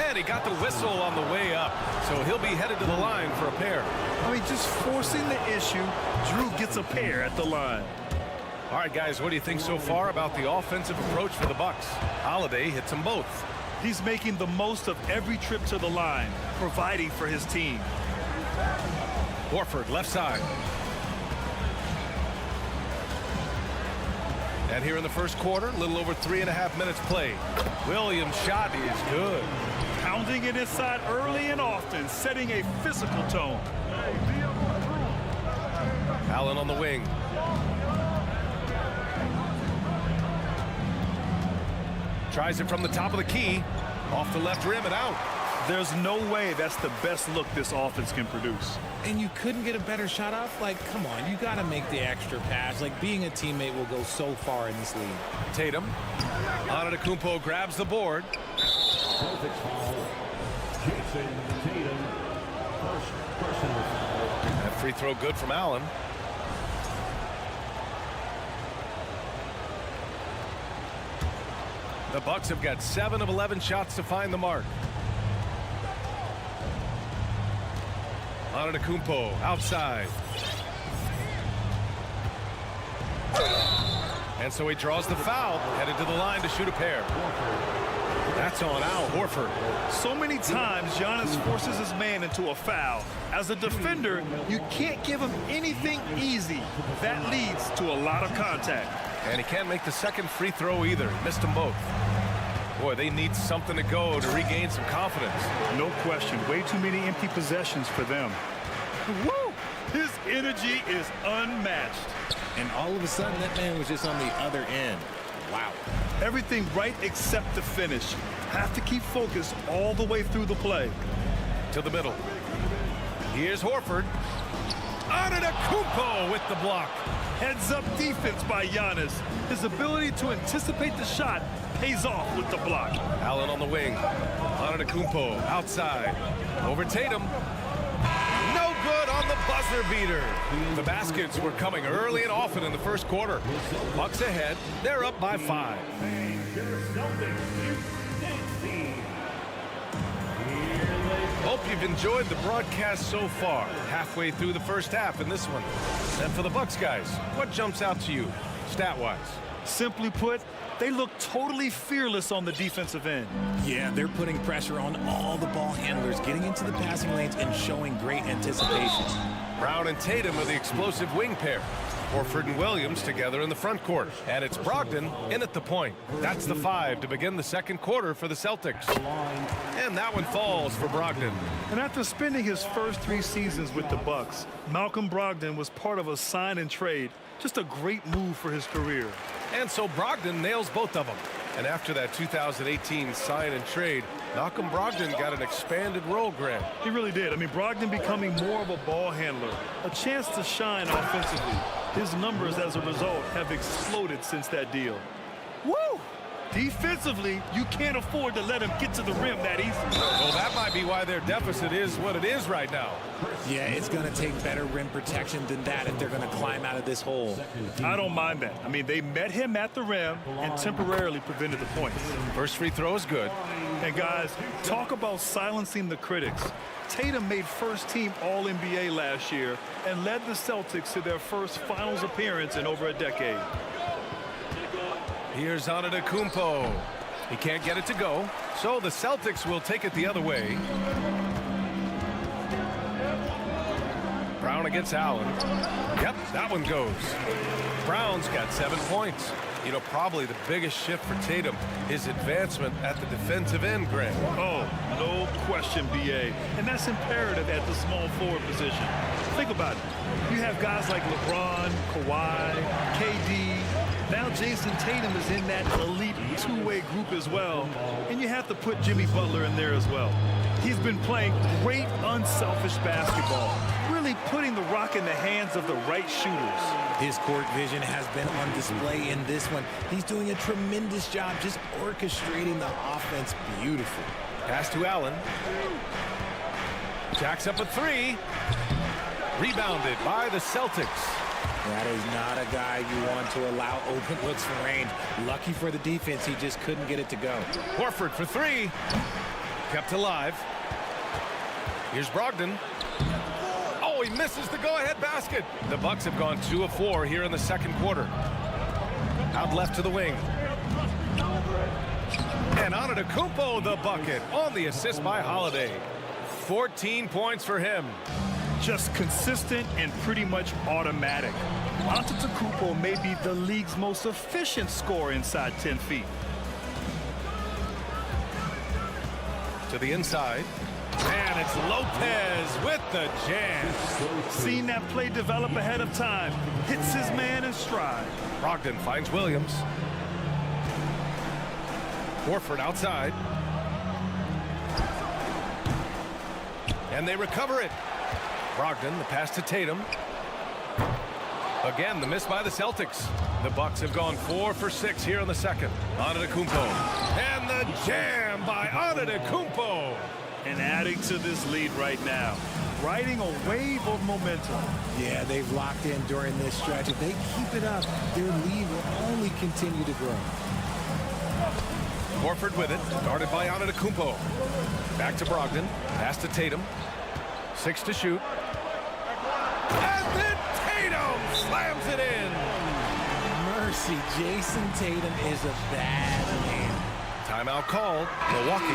and he got the whistle on the way up, so he'll be headed to the line for a pair. I mean, just forcing the issue, Drew gets a pair at the line. All right, guys, what do you think so far about the offensive approach for the Bucks? Holiday hits them both. He's making the most of every trip to the line, providing for his team. Horford, left side. And here in the first quarter, a little over 3.5 minutes played. Williams' shot is good. Pounding it inside early and often, setting a physical tone. Allen on the wing. Tries it from the top of the key. Off the left rim and out. There's no way that's the best look this offense can produce. And you couldn't get a better shot off? Like, come on, you got to make the extra pass. Like, being a teammate will go so far in this league. Tatum. Antetokounmpo grabs the board. Celtics foul. Jason Tatum. First personal foul. That free throw good from Allen. The Bucks have got 7 of 11 shots to find the mark. Antetokounmpo outside. And so he draws the foul, headed to the line to shoot a pair. That's on Al Horford. So many times Giannis forces his man into a foul. As a defender, you can't give him anything easy. That leads to a lot of contact. And he can't make the second free throw either. He missed them both. Boy, they need something to go to regain some confidence. No question. Way too many empty possessions for them. Woo! His energy is unmatched. And all of a sudden, that man was just on the other end. Wow. Everything right except the finish. Have to keep focused all the way through the play. To the middle. Here's Horford. Antetokounmpo with the block. Heads-up defense by Giannis. His ability to anticipate the shot pays off with the block. Allen on the wing. Antetokounmpo outside. Over Tatum. No good on the buzzer beater. The baskets were coming early and often in the first quarter. Bucks ahead. They're up by 5. Hope you've enjoyed the broadcast so far. Halfway through the first half in this one. And for the Bucks guys, what jumps out to you, stat-wise? Simply put, they look totally fearless on the defensive end. Yeah, they're putting pressure on all the ball handlers, getting into the passing lanes and showing great anticipation. Brown and Tatum are the explosive wing pair. Horford and Williams together in the front court. And it's Brogdon in at the point. That's the 5 to begin the second quarter for the Celtics. And that one falls for Brogdon. And after spending his first 3 seasons with the Bucks, Malcolm Brogdon was part of a sign and trade. Just a great move for his career. And so Brogdon nails both of them. And after that 2018 sign and trade, Malcolm Brogdon got an expanded role grant. He really did. I mean, Brogdon becoming more of a ball handler, a chance to shine offensively. His numbers as a result have exploded since that deal. Woo! Defensively, you can't afford to let him get to the rim that easy. Well, that might be why their deficit is what it is right now. Yeah, it's going to take better rim protection than that if they're going to climb out of this hole. I don't mind that. I mean, they met him at the rim and temporarily prevented the points. First free throw is good. And guys, talk about silencing the critics. Tatum made first-team All-NBA last year and led the Celtics to their first finals appearance in over a decade. Here's Antetokounmpo. He can't get it to go, so the Celtics will take it the other way. Brown against Allen. Yep, that one goes. Brown's got 7 points. You know, probably the biggest shift for Tatum, his advancement at the defensive end, Grant. Oh, no question, B.A. And that's imperative at the small forward position. Think about it. You have guys like LeBron, Kawhi, KD. Now Jason Tatum is in that elite two-way group as well. And you have to put Jimmy Butler in there as well. He's been playing great, unselfish basketball, really putting the rock in the hands of the right shooters. His court vision has been on display in this one. He's doing a tremendous job just orchestrating the offense beautifully. Pass to Allen. Jacks up a 3. Rebounded by the Celtics. That is not a guy you want to allow open looks from range. Lucky for the defense, he just couldn't get it to go. Horford for 3. Kept alive. Here's Brogdon. Oh, he misses the go-ahead basket. The Bucks have gone 2 of 4 here in the second quarter. Out left to the wing. And Antetokounmpo the bucket on the assist by Holiday. 14 points for him. Just consistent and pretty much automatic. Antetokounmpo may be the league's most efficient scorer inside 10 feet. To the inside. And it's Lopez with the jam. Seen that play develop ahead of time. Hits his man in stride. Brogdon finds Williams. Horford outside. And they recover it. Brogdon, the pass to Tatum. Again, the miss by the Celtics. The Bucks have gone 4 for 6 here in the second. Antetokounmpo. And the jam by Antetokounmpo. And adding to this lead right now. Riding a wave of momentum. Yeah, they've locked in during this stretch. If they keep it up, their lead will only continue to grow. Horford with it, guarded by Antetokounmpo. Back to Brogdon, pass to Tatum. 6 to shoot. And then Tatum slams it in. Mercy, Jason Tatum is a bad man. Timeout called, Milwaukee.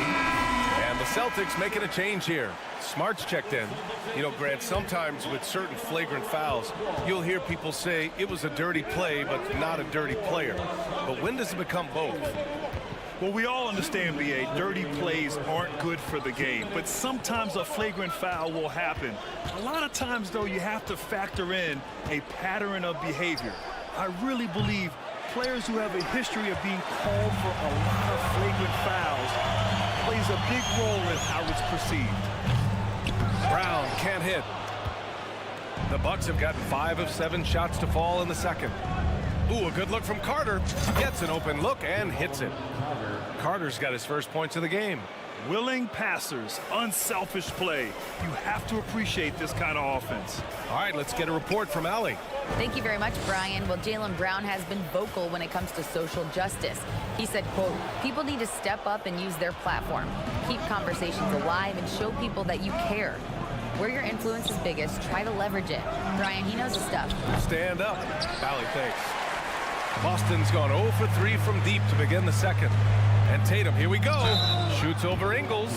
And the Celtics making a change here. Smart's checked in. You know, Grant, sometimes with certain flagrant fouls, you'll hear people say it was a dirty play, but not a dirty player. But when does it become both? Well, we all understand, B.A., dirty plays aren't good for the game, but sometimes a flagrant foul will happen. A lot of times, though, you have to factor in a pattern of behavior. I really believe players who have a history of being called for a lot of flagrant fouls plays a big role in how it's perceived. Brown can't hit. The Bucks have gotten 5 of 7 shots to fall in the second. Ooh, a good look from Carter. Gets an open look and hits it. Carter's got his first points of the game. Willing passers, unselfish play. You have to appreciate this kind of offense. All right, let's get a report from Allie. Thank you very much, Brian. Well, Jaylen Brown has been vocal when it comes to social justice. He said, quote, people need to step up and use their platform. Keep conversations alive and show people that you care. Where your influence is biggest, try to leverage it. Brian, he knows his stuff. Stand up. Allie, thanks. Boston's gone 0 for 3 from deep to begin the second. And Tatum, here we go. Shoots over Ingles,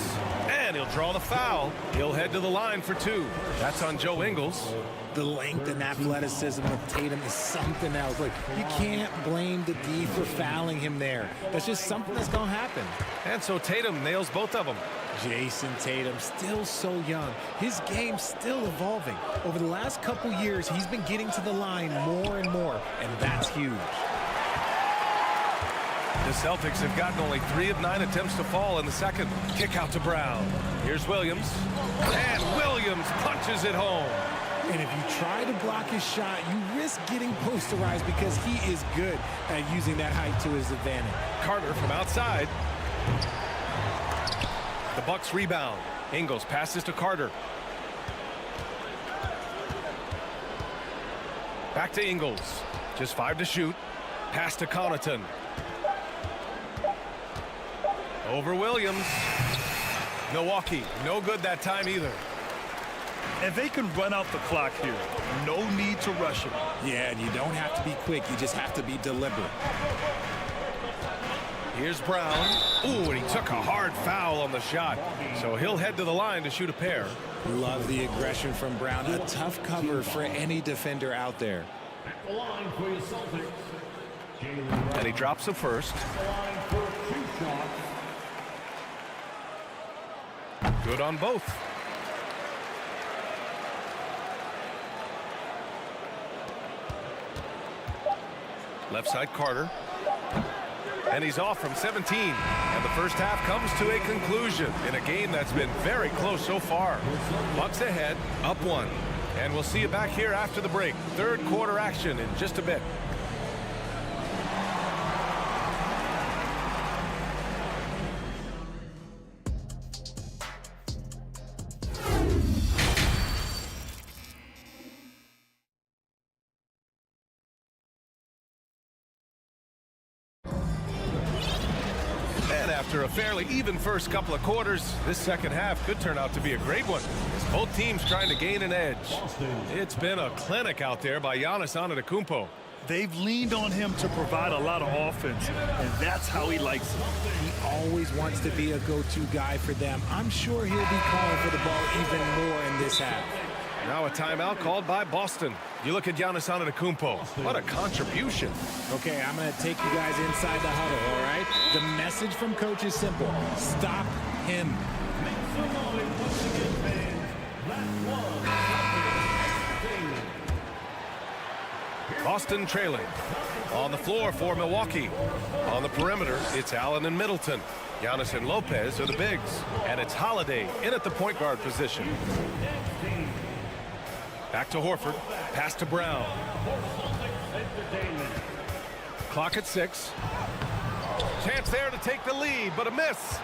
and he'll draw the foul. He'll head to the line for 2. That's on Joe Ingles. The length and athleticism of Tatum is something else. Like, you can't blame the D for fouling him there. That's just something that's going to happen. And so Tatum nails both of them. Jason Tatum, still so young. His game's still evolving. Over the last couple years, he's been getting to the line more and more, and that's huge. The Celtics have gotten only 3 of 9 attempts to fall in the second. Kick out to Brown. Here's Williams. And Williams punches it home. And if you try to block his shot, you risk getting posterized because he is good at using that height to his advantage. Carter from outside. The Bucks rebound. Ingles passes to Carter. Back to Ingles. Just 5 to shoot. Pass to Connaughton. Over Williams. Milwaukee, no good that time either. And they can run out the clock here. No need to rush it. Yeah, and you don't have to be quick. You just have to be deliberate. Here's Brown. Ooh, and he took a hard foul on the shot. So he'll head to the line to shoot a pair. Love the aggression from Brown. A tough cover for any defender out there. At the line for the Celtics. And he drops the first. Good on both. Left side Carter. And he's off from 17. And the first half comes to a conclusion in a game that's been very close so far. Bucks ahead, up 1. And we'll see you back here after the break. Third quarter action in just a bit. After a fairly even first couple of quarters, this second half could turn out to be a great one, as both teams trying to gain an edge. It's been a clinic out there by Giannis Antetokounmpo. They've leaned on him to provide a lot of offense, and that's how he likes it. He always wants to be a go-to guy for them. I'm sure he'll be calling for the ball even more in this half. Now a timeout called by Boston. You look at Giannis Antetokounmpo. What a contribution. Okay, I'm going to take you guys inside the huddle, all right? The message from coach is simple. Stop him. Boston trailing. On the floor for Milwaukee. On the perimeter, it's Allen and Middleton. Giannis and Lopez are the bigs. And it's Holiday in at the point guard position. Back to Horford. Pass to Brown. Clock at 6. Chance there to take the lead, but a miss.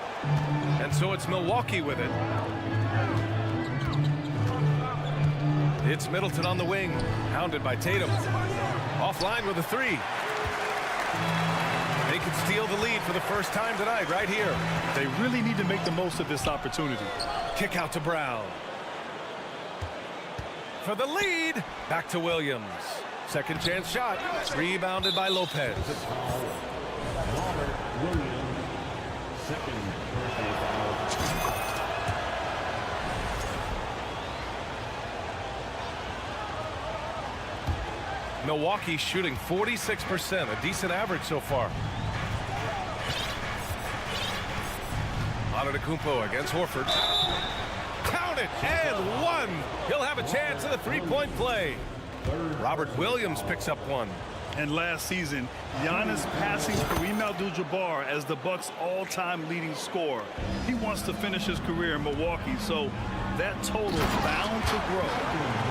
And so it's Milwaukee with it. It's Middleton on the wing, hounded by Tatum. Offline with a 3. They could steal the lead for the first time tonight right here. They really need to make the most of this opportunity. Kick out to Brown. For the lead, back to Williams. Second chance shot, rebounded by Lopez. Milwaukee shooting 46%, a decent average so far. Antetokounmpo against Horford. Count it, and one. He'll have a chance at a three-point play. Robert Williams picks up one. And last season, Giannis passing Kareem Abdul-Jabbar as the Bucks' all-time leading scorer. He wants to finish his career in Milwaukee, so that total is bound to grow.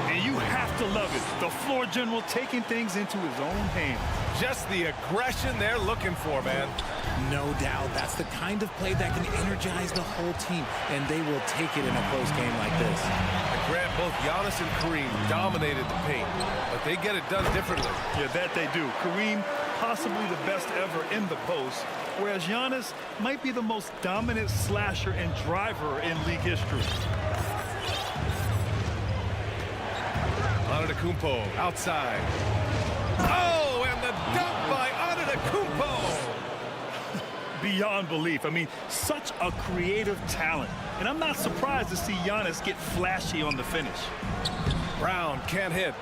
And you have to love it. The floor general taking things into his own hands. Just the aggression they're looking for, man. No doubt. That's the kind of play that can energize the whole team, and they will take it in a close game like this. And Grant, both Giannis and Kareem dominated the paint, but they get it done differently. Yeah, that they do. Kareem, possibly the best ever in the post, whereas Giannis might be the most dominant slasher and driver in league history. Antetokounmpo outside. Oh, and the dunk by Antetokounmpo. Beyond belief. I mean, such a creative talent. And I'm not surprised to see Giannis get flashy on the finish. Brown can't hit.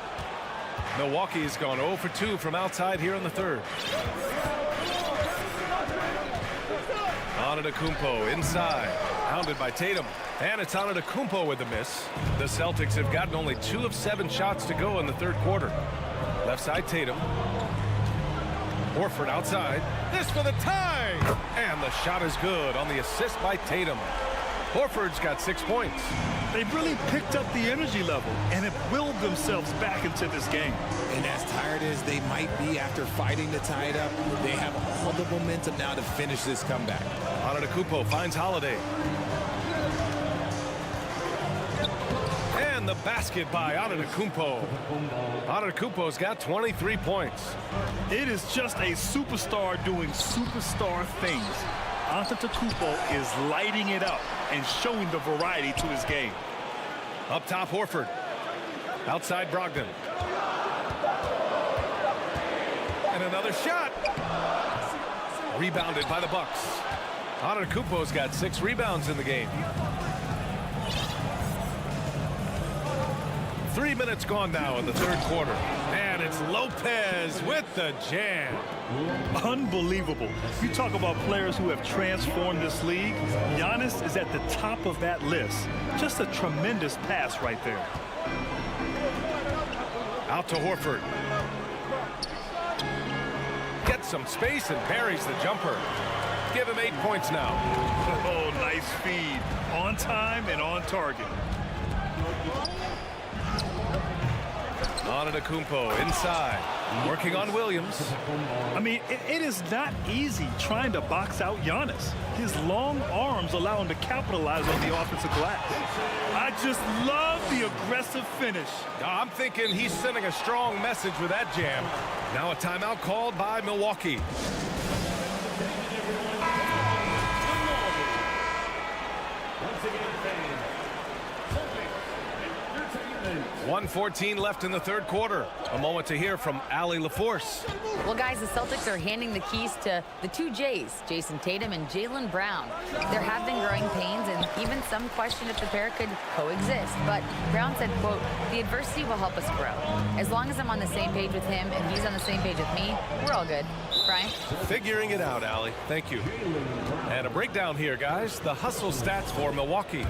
Milwaukee's gone 0 for 2 from outside here in the third. Antetokounmpo inside, hounded by Tatum. And it's Antetokounmpo with the miss. The Celtics have gotten only 2 of 7 shots to go in the third quarter. Left side Tatum. Horford outside. This for the tie! And the shot is good on the assist by Tatum. Horford's got 6 points. They've really picked up the energy level and have willed themselves back into this game. And as tired as they might be after fighting to tie it up, they have all the momentum now to finish this comeback. Antetokounmpo finds Holiday. And the basket by Antetokounmpo. Antetokounmpo's got 23 points. It is just a superstar doing superstar things. Antetokounmpo is lighting it up and showing the variety to his game. Up top, Horford. Outside, Brogdon. And another shot. Rebounded by the Bucks. Antetokounmpo's got 6 rebounds in the game. 3 minutes gone now in the third quarter. And it's Lopez with the jam. Unbelievable. You talk about players who have transformed this league. Giannis is at the top of that list. Just a tremendous pass right there. Out to Horford. Gets some space and parries the jumper. Give him 8 points now. Oh, nice feed. On time and on target. Antetokounmpo inside, working on Williams. I mean, it is not easy trying to box out Giannis. His long arms allow him to capitalize on the offensive glass. I just love the aggressive finish. I'm thinking he's sending a strong message with that jam. Now a timeout called by Milwaukee. 1:14 left in the third quarter. A moment to hear from Allie LaForce. Well, guys, the Celtics are handing the keys to the 2 J's, Jason Tatum and Jaylen Brown. There have been growing pains and even some question if the pair could coexist. But Brown said, quote, "The adversity will help us grow. As long as I'm on the same page with him and he's on the same page with me, we're all good." Brian? Figuring it out, Allie. Thank you. And a breakdown here, guys. The hustle stats for Milwaukee.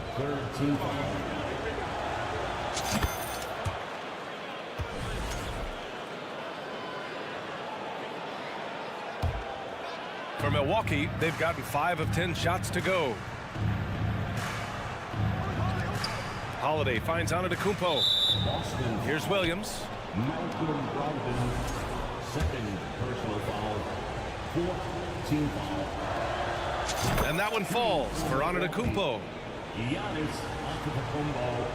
For Milwaukee, they've gotten 5 of 10 shots to go. Holiday finds Antetokounmpo. Here's Williams. Second personal foul. 4th team foul. And that one falls for Antetokounmpo. Giannis Antetokounmpo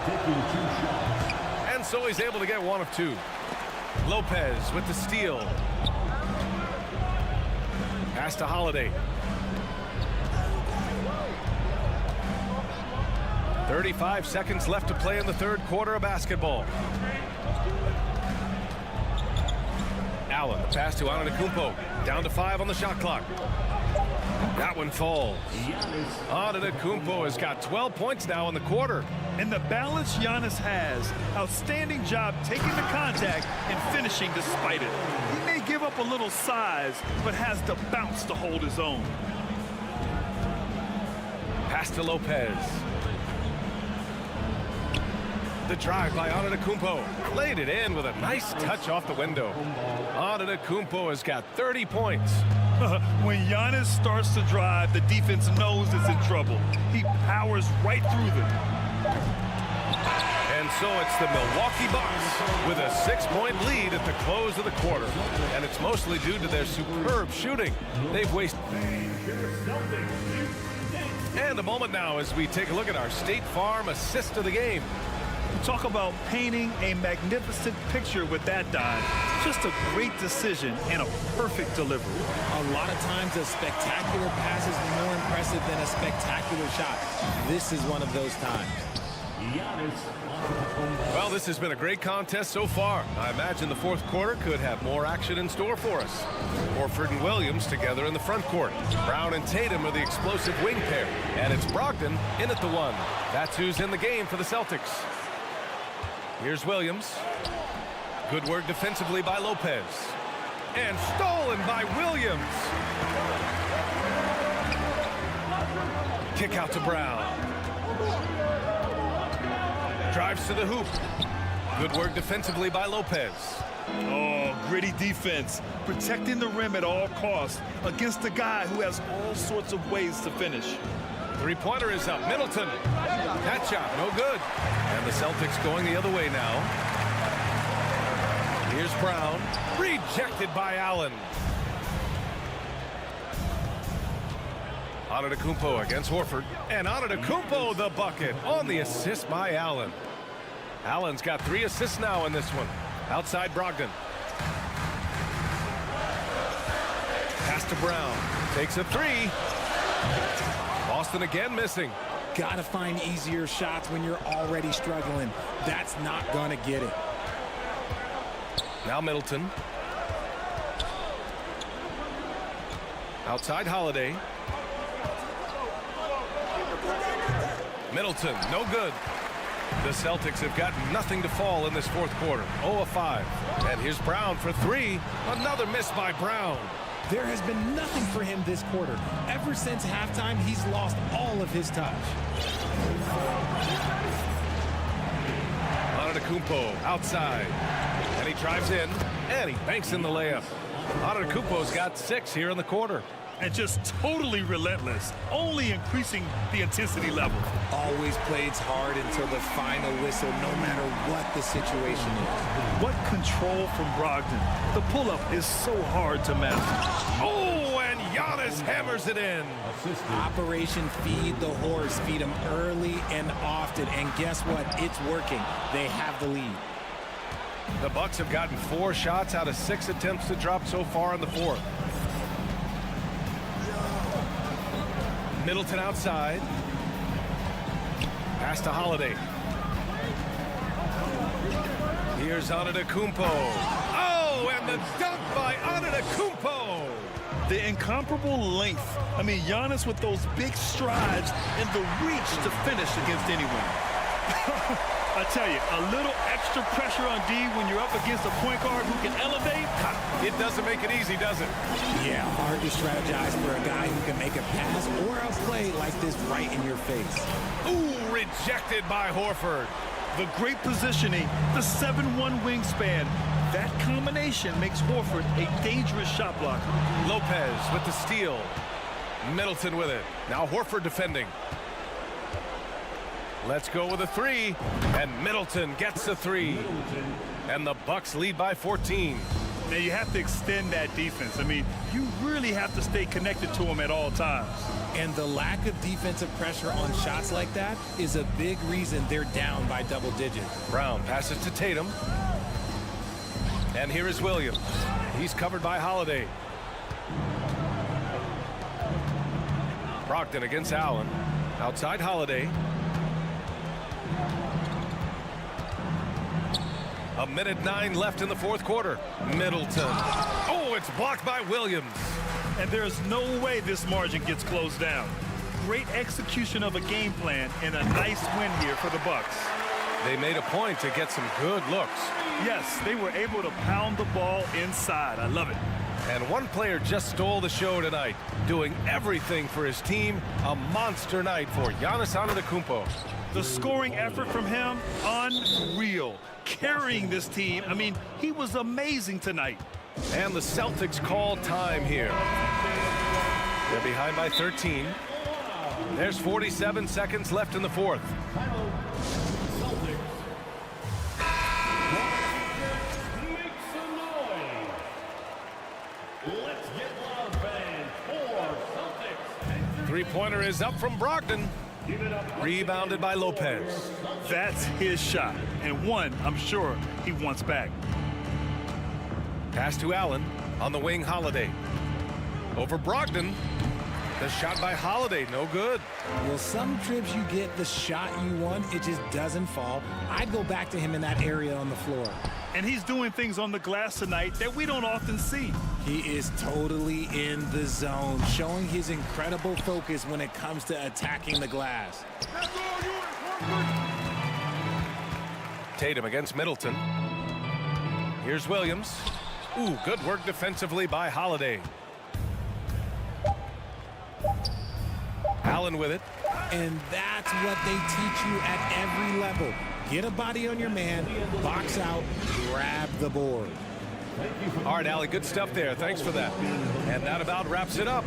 taking 2 shots. And so he's able to get 1 of 2. Lopez with the steal. Pass to Holiday. 35 seconds left to play in the third quarter of basketball. Allen, the pass to Antetokounmpo. Down to 5 on the shot clock. That one falls. Antetokounmpo has got 12 points now in the quarter. And the balance Giannis has, outstanding job taking the contact and finishing despite it. He may give up a little size, but has the bounce to hold his own. Pass to Lopez. The drive by Antetokounmpo. Laid it in with a nice touch off the window. Antetokounmpo has got 30 points. When Giannis starts to drive, the defense knows it's in trouble. He powers right through them. And so it's the Milwaukee Bucks with a 6-point lead at the close of the quarter. And it's mostly due to their superb shooting. They've wasted... And a moment now as we take a look at our State Farm assist of the game. Talk about painting a magnificent picture with that dive. Just a great decision and a perfect delivery. A lot of times a spectacular pass is more impressive than a spectacular shot. This is one of those times. Well, this has been a great contest so far. I imagine the fourth quarter could have more action in store for us. Horford and Williams together in the front court. Brown and Tatum are the explosive wing pair. And it's Brogdon in at the 1. That's who's in the game for the Celtics. Here's Williams. Good work defensively by Lopez. And stolen by Williams. Kick out to Brown. Drives to the hoop. Good work defensively by Lopez. Oh, gritty defense. Protecting the rim at all costs against a guy who has all sorts of ways to finish. Three-pointer is up. Middleton. That shot, no good. And the Celtics going the other way now. Here's Brown. Rejected by Allen. Antetokounmpo against Horford. And Antetokounmpo the bucket on the assist by Allen. Allen's got 3 assists now in this one. Outside Brogdon. Pass to Brown. Takes a 3. Boston again missing. Gotta find easier shots when you're already struggling. That's not gonna get it. Now Middleton. Outside Holiday. Middleton, no good. The Celtics have got nothing to fall in this fourth quarter. 0 of 5. And here's Brown for 3. Another miss by Brown. There has been nothing for him this quarter. Ever since halftime, he's lost all of his touch. Antetokounmpo outside. And he drives in, and he banks in the layup. Antetokounmpo's got 6 here in the quarter. And just totally relentless, only increasing the intensity level. Always plays hard until the final whistle, no matter what the situation is. What control from Brogdon. The pull-up is so hard to master. Oh, and Giannis hammers it in. Operation Feed the Horse. Feed him early and often. And guess what? It's working. They have the lead. The Bucks have gotten 4 shots out of 6 attempts to drop so far in the fourth. Middleton outside. Pass to Holiday. Here's Antetokounmpo. Oh, and the dunk by Antetokounmpo. The incomparable length. I mean, Giannis with those big strides and the reach to finish against anyone. I tell you, a little extra pressure on D when you're up against a point guard who can elevate. It doesn't make it easy, does it? Yeah, hard to strategize for a guy who can make a pass or a play like this right in your face. Ooh, rejected by Horford. The great positioning, the 7'1" wingspan. That combination makes Horford a dangerous shot blocker. Lopez with the steal. Middleton with it. Now Horford defending. Let's go with a 3, and Middleton gets a 3. And the Bucks lead by 14. Now you have to extend that defense. I mean, you really have to stay connected to them at all times. And the lack of defensive pressure on shots like that is a big reason they're down by double digits. Brown passes to Tatum. And here is Williams. He's covered by Holiday. Brogdon against Allen. Outside Holiday. A minute 9 left in the fourth quarter. Middleton. Oh, it's blocked by Williams. And there's no way this margin gets closed down. Great execution of a game plan and a nice win here for the Bucks. They made a point to get some good looks. Yes, they were able to pound the ball inside. I love it. And one player just stole the show tonight, doing everything for his team. A monster night for Giannis Antetokounmpo. The scoring effort from him, unreal. Carrying this team, I mean, he was amazing tonight. And the Celtics call time here. They're behind by 13. There's 47 seconds left in the fourth. Three-pointer is up from Brogdon. Rebounded by Lopez. That's his shot, and one I'm sure he wants back. Pass to Allen. On the wing, Holiday. Over Brogdon. The shot by Holiday, no good. Well, some trips you get the shot you want, it just doesn't fall. I'd go back to him in that area on the floor. And he's doing things on the glass tonight that we don't often see. He is totally in the zone, showing his incredible focus when it comes to attacking the glass. Tatum against Middleton. Here's Williams. Ooh, good work defensively by Holiday. Allen with it. And that's what they teach you at every level. Get a body on your man, box out, grab the board. All right, Allie, good stuff there. Thanks for that. And that about wraps it up.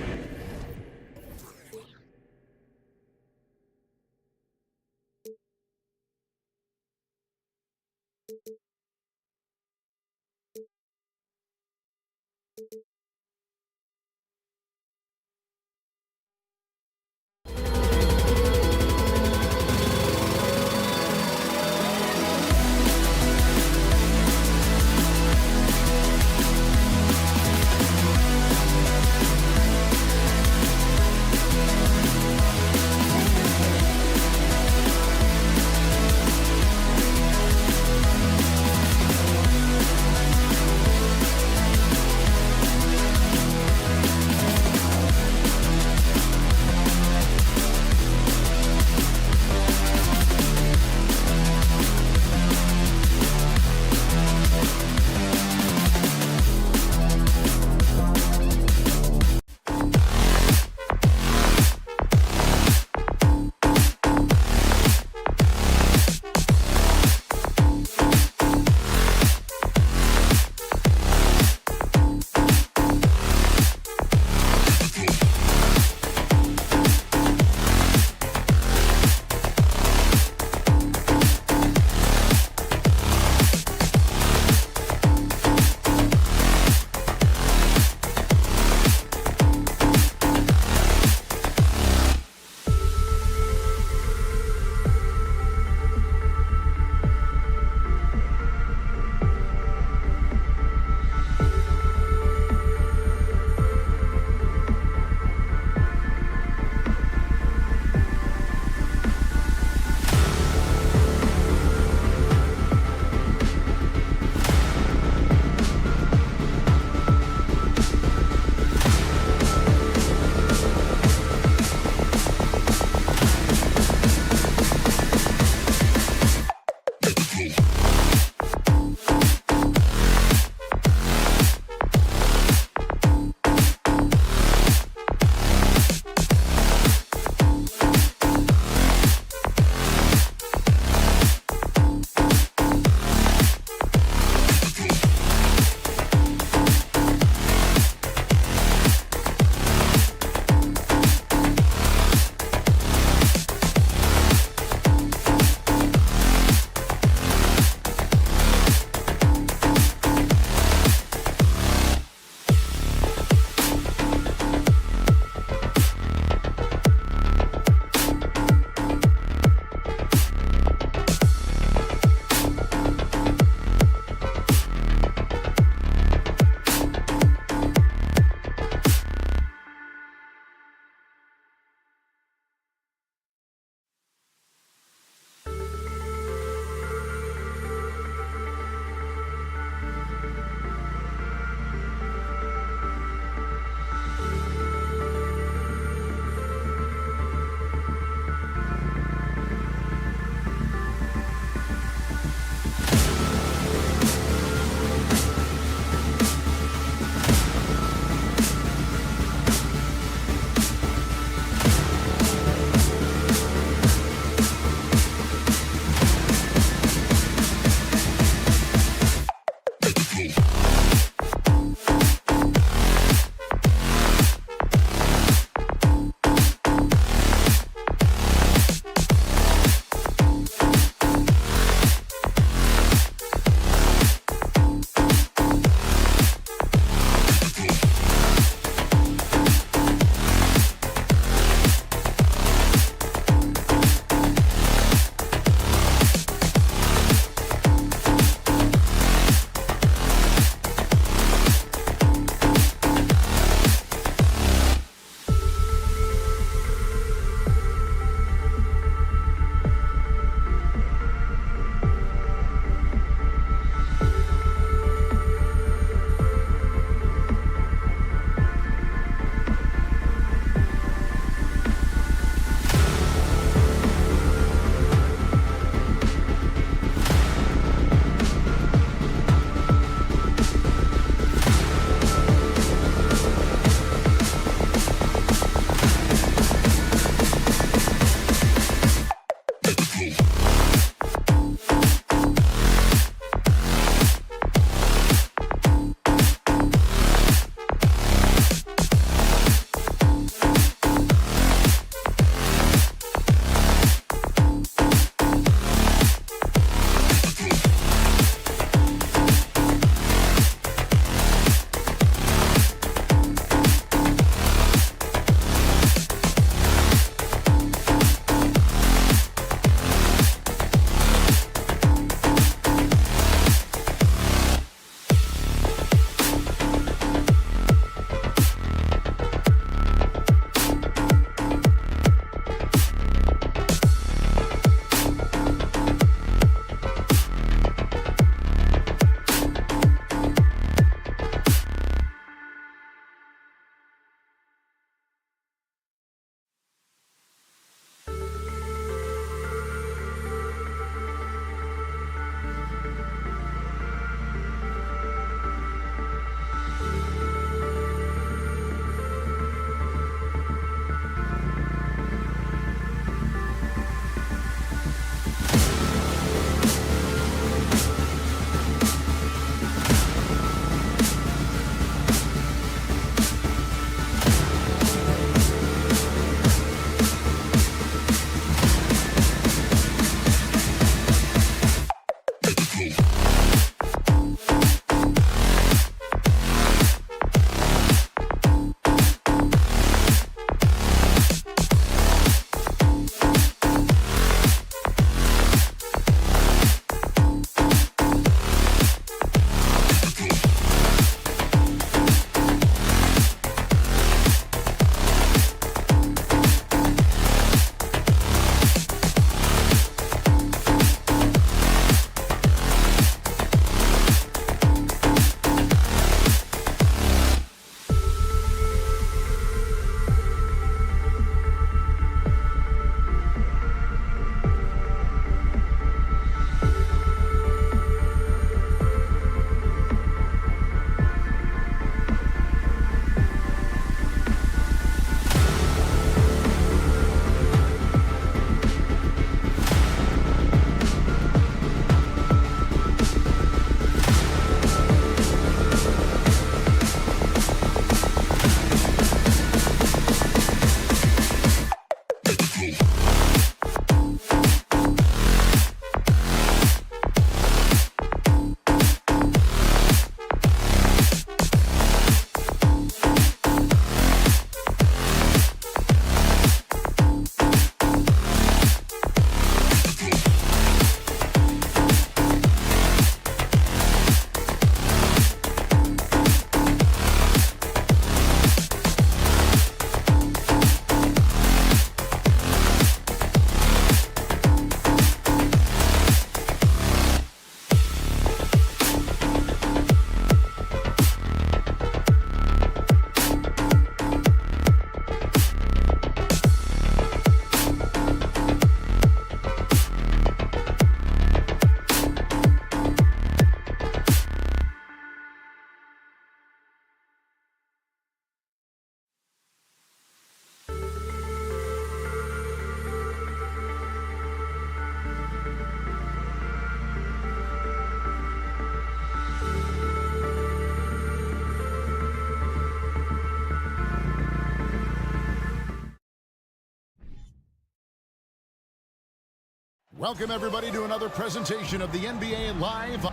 Welcome, everybody, to another presentation of the NBA Live.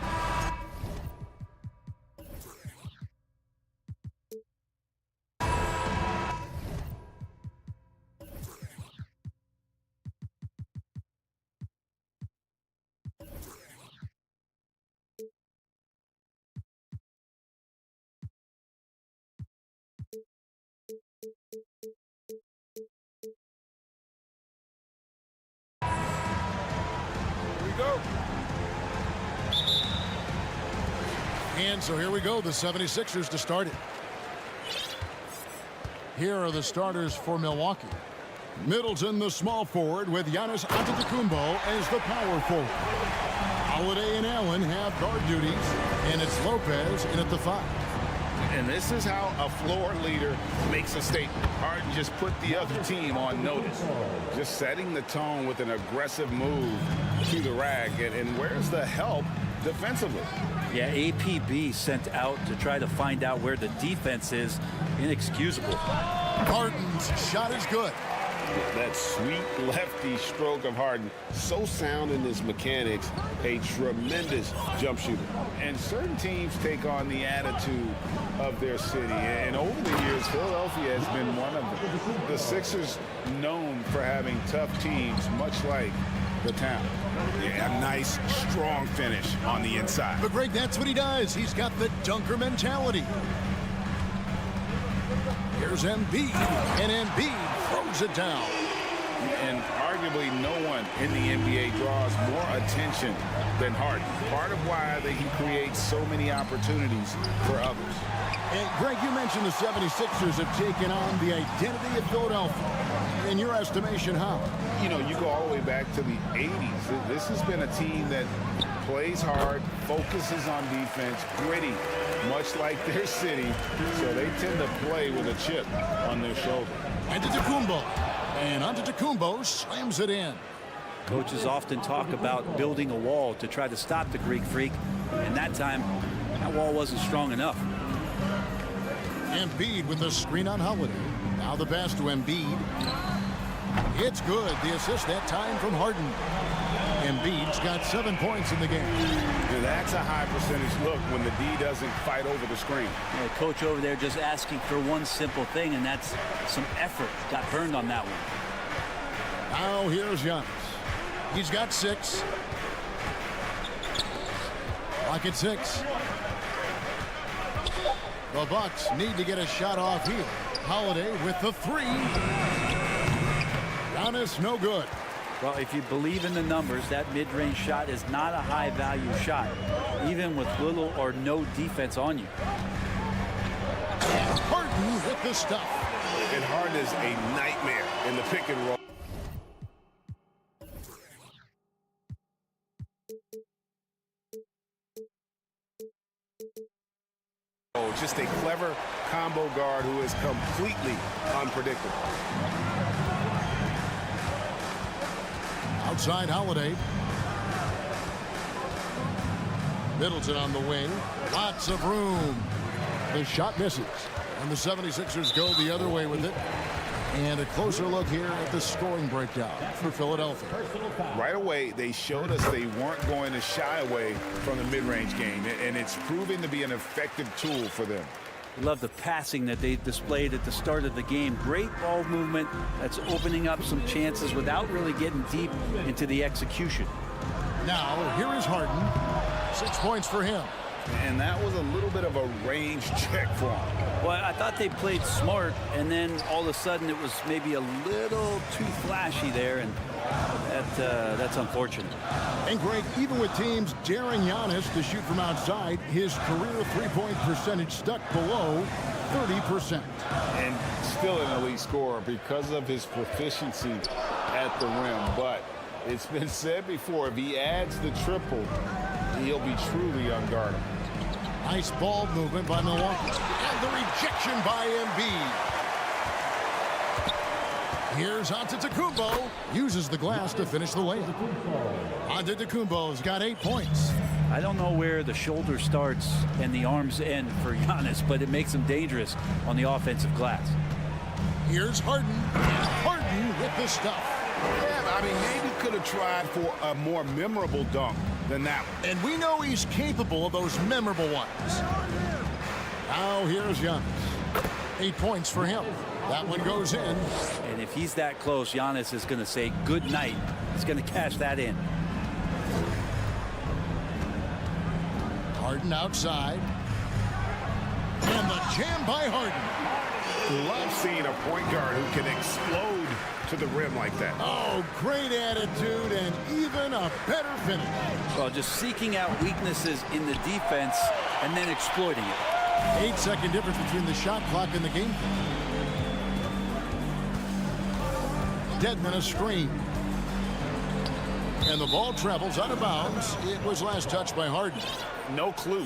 And so here we go, the 76ers to start it. Here are the starters for Milwaukee. Middleton, the small forward, with Giannis Antetokounmpo as the power forward. Holiday and Allen have guard duties, and it's Lopez in at the 5. And this is how a floor leader makes a statement. Harden just put the other team on notice. Just setting the tone with an aggressive move to the rack. And where's the help defensively? Yeah, APB sent out to try to find out where the defense is. Inexcusable. Harden's shot is good. That sweet lefty stroke of Harden, so sound in his mechanics, a tremendous jump shooter. And certain teams take on the attitude of their city. And over the years, Philadelphia has been one of them. The Sixers known for having tough teams, much like the town. Yeah, a nice, strong finish on the inside. But Greg, that's what he does. He's got the dunker mentality. Here's Embiid, and Embiid throws it down. And arguably no one in the NBA draws more attention than Harden. Part of why that he creates so many opportunities for others. And Greg, you mentioned the 76ers have taken on the identity of Philadelphia. In your estimation, how? You know, you go all the way back to the 80s. This has been a team that plays hard, focuses on defense, gritty, much like their city. So they tend to play with a chip on their shoulder. Antetokounmpo. And Antetokounmpo slams it in. Coaches often talk about building a wall to try to stop the Greek Freak. And that time, that wall wasn't strong enough. Embiid with the screen on Holiday. Now the pass to Embiid. It's good. The assist that time from Harden. Embiid's got 7 points in the game. That's a high percentage look when the D doesn't fight over the screen. Yeah, coach over there just asking for one simple thing, and that's some effort. Got burned on that one. Now here's Giannis. He's got 6. Lock at 6. The Bucks need to get a shot off here. Holiday with the 3. Giannis, no good. Well, if you believe in the numbers, that mid-range shot is not a high-value shot, even with little or no defense on you. Harden with the stuff. And Harden is a nightmare in the pick and roll. Just a clever combo guard who is completely unpredictable. Outside Holiday. Middleton on the wing. Lots of room. The shot misses. And the 76ers go the other way with it. And a closer look here at the scoring breakdown for Philadelphia. Right away, they showed us they weren't going to shy away from the mid-range game, and it's proven to be an effective tool for them. I love the passing that they displayed at the start of the game. Great ball movement that's opening up some chances without really getting deep into the execution. Now, here is Harden. 6 points for him. And that was a little bit of a range check for him. Well, I thought they played smart, and then all of a sudden it was maybe a little too flashy there, and that's unfortunate. And Greg, even with teams daring Giannis to shoot from outside, his career three-point percentage stuck below 30%. And still an elite scorer because of his proficiency at the rim. But it's been said before, if he adds the triple, he'll be truly unguardable. Nice ball movement by Milwaukee. And the rejection by Embiid. Here's Antetokounmpo. Uses the glass to finish the layup. Antetokounmpo's got 8 points. I don't know where the shoulder starts and the arms end for Giannis, but it makes him dangerous on the offensive glass. Here's Harden. And Harden with the stuff. Yeah, I mean, maybe could have tried for a more memorable dunk than that one. And we know he's capable of those memorable ones. Now here's Giannis. 8 points for him. That one goes in. And if he's that close, Giannis is going to say good night. He's going to cash that in. Harden outside. And the jam by Harden. Love seeing a point guard who can explode to the rim like that. Oh, great attitude and even a better finish. Well, just seeking out weaknesses in the defense and then exploiting it. 8-second difference between the shot clock and the game. Deadman a screen. And the ball travels out of bounds. It was last touched by Harden. No clue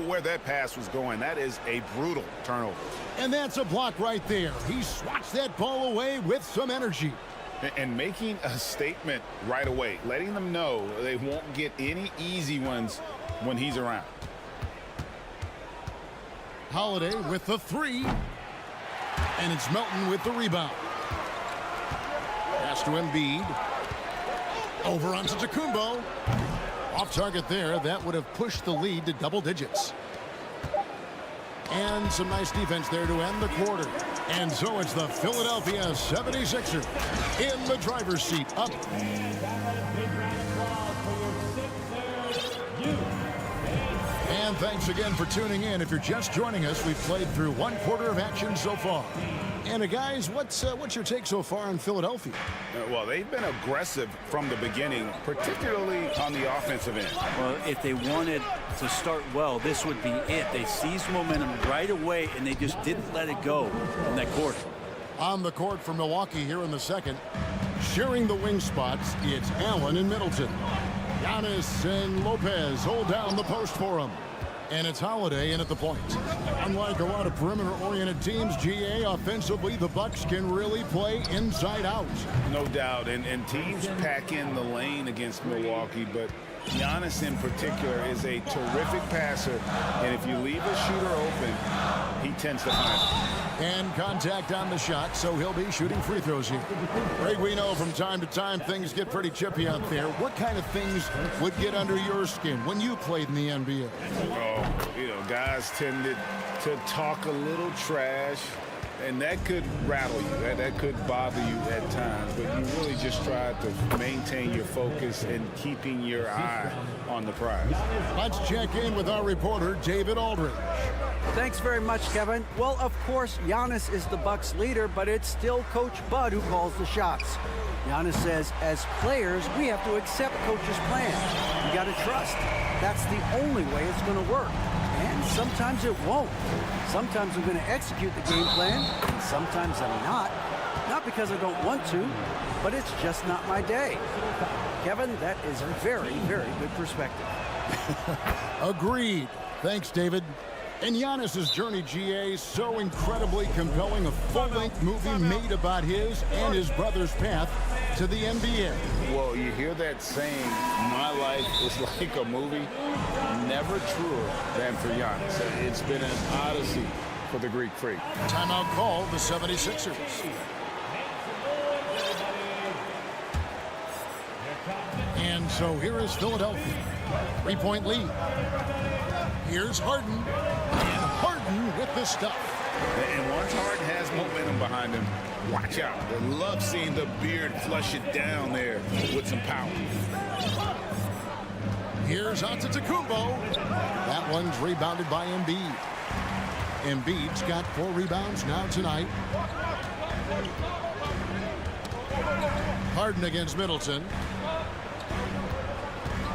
where that pass was going. That is a brutal turnover. And that's a block right there. He swats that ball away with some energy. And making a statement right away, letting them know they won't get any easy ones when he's around. Holiday with the three. And it's Melton with the rebound. Pass to Embiid. Over onto Tacumbo. Off target there. That would have pushed the lead to double digits. And some nice defense there to end the quarter. And so it's the Philadelphia 76ers in the driver's seat, up. And thanks again for tuning in. If you're just joining us, we've played through one quarter of action so far. And guys, what's your take so far on Philadelphia? Well, they've been aggressive from the beginning, particularly on the offensive end. Well, if they wanted to start well, this would be it. They seized momentum right away, and they just didn't let it go in that quarter. On the court for Milwaukee here in the second. Sharing the wing spots, it's Allen and Middleton. Giannis and Lopez hold down the post for him. And it's Holiday in at the point. Unlike a lot of perimeter-oriented teams, GA, offensively, the Bucks can really play inside out. No doubt, and teams pack in the lane against Milwaukee, but Giannis in particular is a terrific passer, and if you leave a shooter open, he tends to find it. And contact on the shot, so he'll be shooting free throws here. Greg, we know from time to time things get pretty chippy out there. What kind of things would get under your skin when you played in the NBA? Oh, guys tended to talk a little trash, and that could rattle you. That could bother you at times, but you really just try to maintain your focus and keeping your eye on the prize. Let's check in with our reporter, David Aldridge. Thanks very much, Kevin. Well, of course, Giannis is the Bucks leader, but it's still Coach Bud who calls the shots. Giannis says, as players, we have to accept Coach's plan. You got to trust. That's the only way it's going to work. And sometimes it won't. Sometimes I'm going to execute the game plan, and sometimes I'm not. Not because I don't want to, but it's just not my day. Kevin, that is a very, very good perspective. Agreed. Thanks, David. And Giannis's journey, GA, so incredibly compelling. A full-length movie made about his and his brother's path to the NBA. Well, you hear that saying, my life is like a movie. Never truer than for Giannis. It's been an odyssey for the Greek freak. Timeout call, the 76ers. And so here is Philadelphia. 3-point lead. Here's Harden. And Harden with the stuff. And once Harden has momentum behind him, watch out. I love seeing the beard flush it down there with some power. Here's Antetokounmpo. That one's rebounded by Embiid. Embiid's got 4 rebounds now tonight. Harden against Middleton.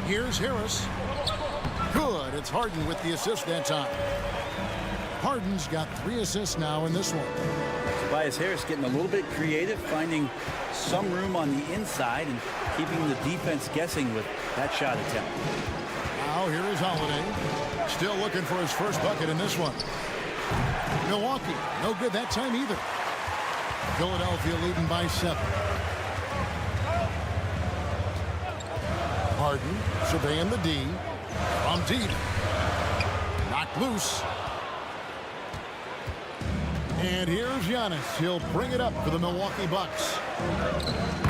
Here's Harris. Good. It's Harden with the assist that time. Harden's got 3 assists now in this one. Tobias Harris getting a little bit creative, finding some room on the inside and keeping the defense guessing with that shot attempt. Now here is Holiday. Still looking for his first bucket in this one. Milwaukee, no good that time either. Philadelphia leading by 7. Harden surveying the D. From deep. Knocked loose. And here's Giannis. He'll bring it up for the Milwaukee Bucks.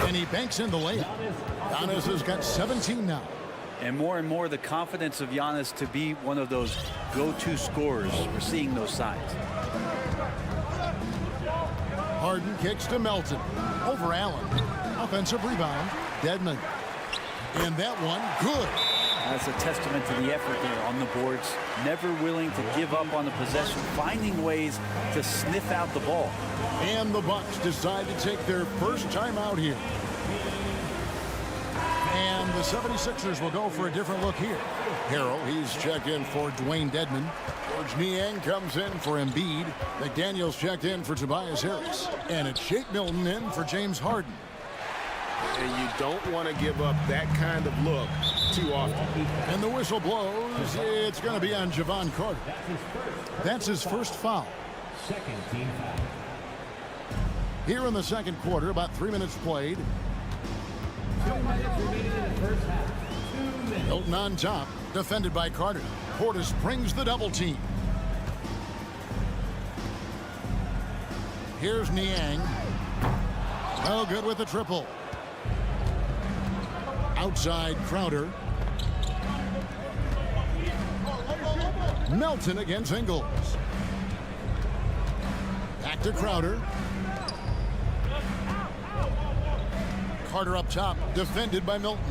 And he banks in the layup. Giannis has got 17 now. And more the confidence of Giannis to be one of those go-to scorers. We're seeing those signs. Harden kicks to Melton. Over Allen. Offensive rebound. Dedmon. And that one, good. That's a testament to the effort there on the boards. Never willing to give up on the possession, finding ways to sniff out the ball. And the Bucks decide to take their first time out here. And the 76ers will go for a different look here. Harrell, he's checked in for Dwayne Dedmon. George Niang comes in for Embiid. McDaniel's checked in for Tobias Harris. And it's Shake Milton in for James Harden. And you don't want to give up that kind of look too often. And the whistle blows. It's going to be on Javon Carter. That's his first foul. Second team foul. Here in the second quarter, about 3 minutes played. 2 minutes remaining in the first half. 2 minutes. Milton on top, defended by Carter. Portis brings the double team. Here's Niang. Oh, good with the triple. Outside Crowder. Melton against Ingles. Back to Crowder. Carter up top, defended by Milton.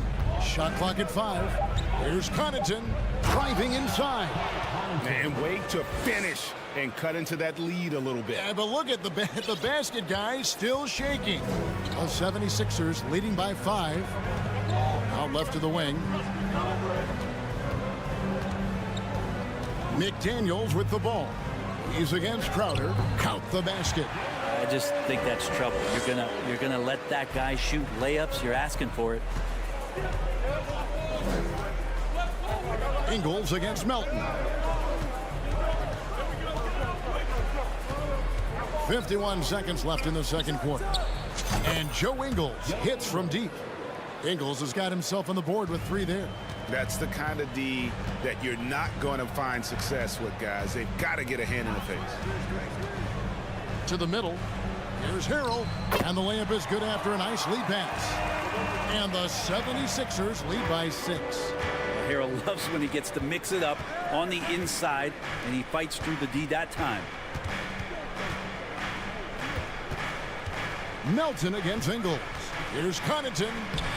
Shot clock at 5. Here's Connaughton driving inside. And wait to finish and cut into that lead a little bit. Yeah, but look at the basket, guys, still shaking. The 76ers leading by 5. Out left to the wing. McDaniels with the ball. He's against Crowder. Count the basket. I just think that's trouble. You're gonna let that guy shoot layups. You're asking for it. Ingles against Melton. 51 seconds left in the second quarter. And Joe Ingles hits from deep. Ingles has got himself on the board with 3 there. That's the kind of D that you're not going to find success with, guys. They've got to get a hand in the face. To the middle. Here's Harrell. And the layup is good after a nice lead pass. And the 76ers lead by 6. Harrell loves when he gets to mix it up on the inside, and he fights through the D that time. Melton against Ingles. Here's Connaughton.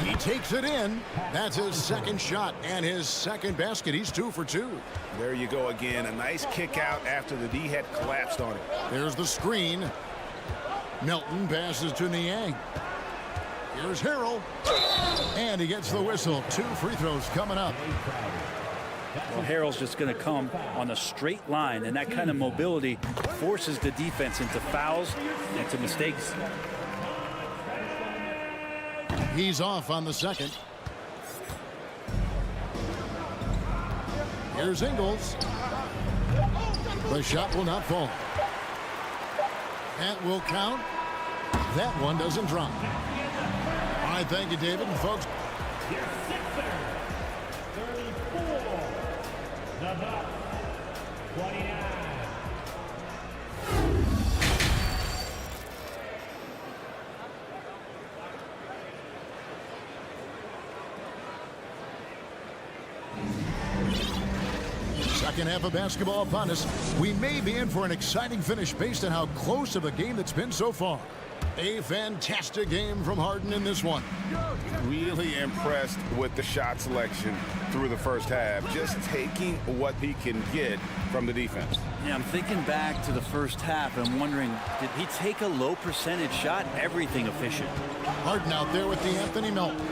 He takes it in. That's his second shot and his second basket. He's 2 for 2. There you go again. A nice kick out after the D had collapsed on it. There's the screen. Melton passes to Niang. Here's Harrell. And he gets the whistle. 2 free throws coming up. Well, Harrell's just going to come on a straight line, and that kind of mobility forces the defense into fouls and to mistakes. He's off on the second. Here's Ingles. The shot will not fall. That will count. That one doesn't drop. All right, thank you, David. And folks, Your Sixers, 34. The Bucks, 29. second half of basketball upon us. We may be in for an exciting finish based on how close of a game that's been so far. A fantastic game from Harden in this one. Really impressed with the shot selection through the first half. Just taking what he can get from the defense. Yeah, I'm thinking back to the first half and wondering, did he take a low percentage shot? Everything efficient. Harden out there with the Anthony Melton.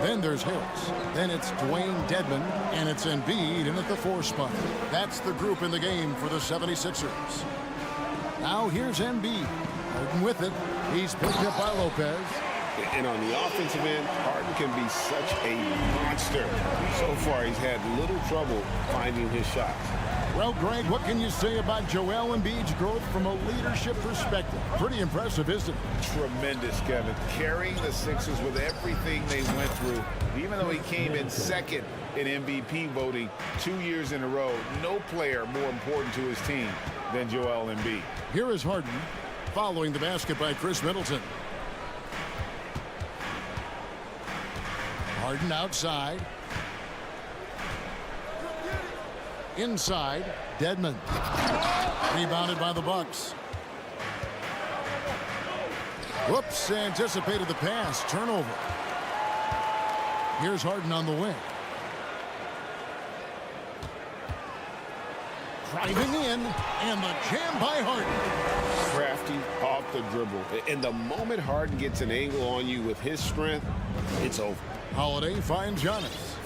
Then there's Harris. Then it's Dwayne Dedmon. And it's Embiid in at the 4 spot. That's the group in the game for the 76ers. Now here's Embiid. Harden with it. He's picked up by Lopez. And on the offensive end, Harden can be such a monster. So far, he's had little trouble finding his shots. Well, Greg, what can you say about Joel Embiid's growth from a leadership perspective? Pretty impressive, isn't it? Tremendous, Kevin. Carrying the Sixers with everything they went through. Even though he came in second in MVP voting 2 years in a row, no player more important to his team than Joel Embiid. Here is Harden following the basket by Chris Middleton. Harden outside. Inside, Dedmon. Rebounded by the Bucks. Whoops, anticipated the pass. Turnover. Here's Harden on the wing. Driving in, and the jam by Harden. Crafty off the dribble. And the moment Harden gets an angle on you with his strength, it's over. Holiday finds Giannis.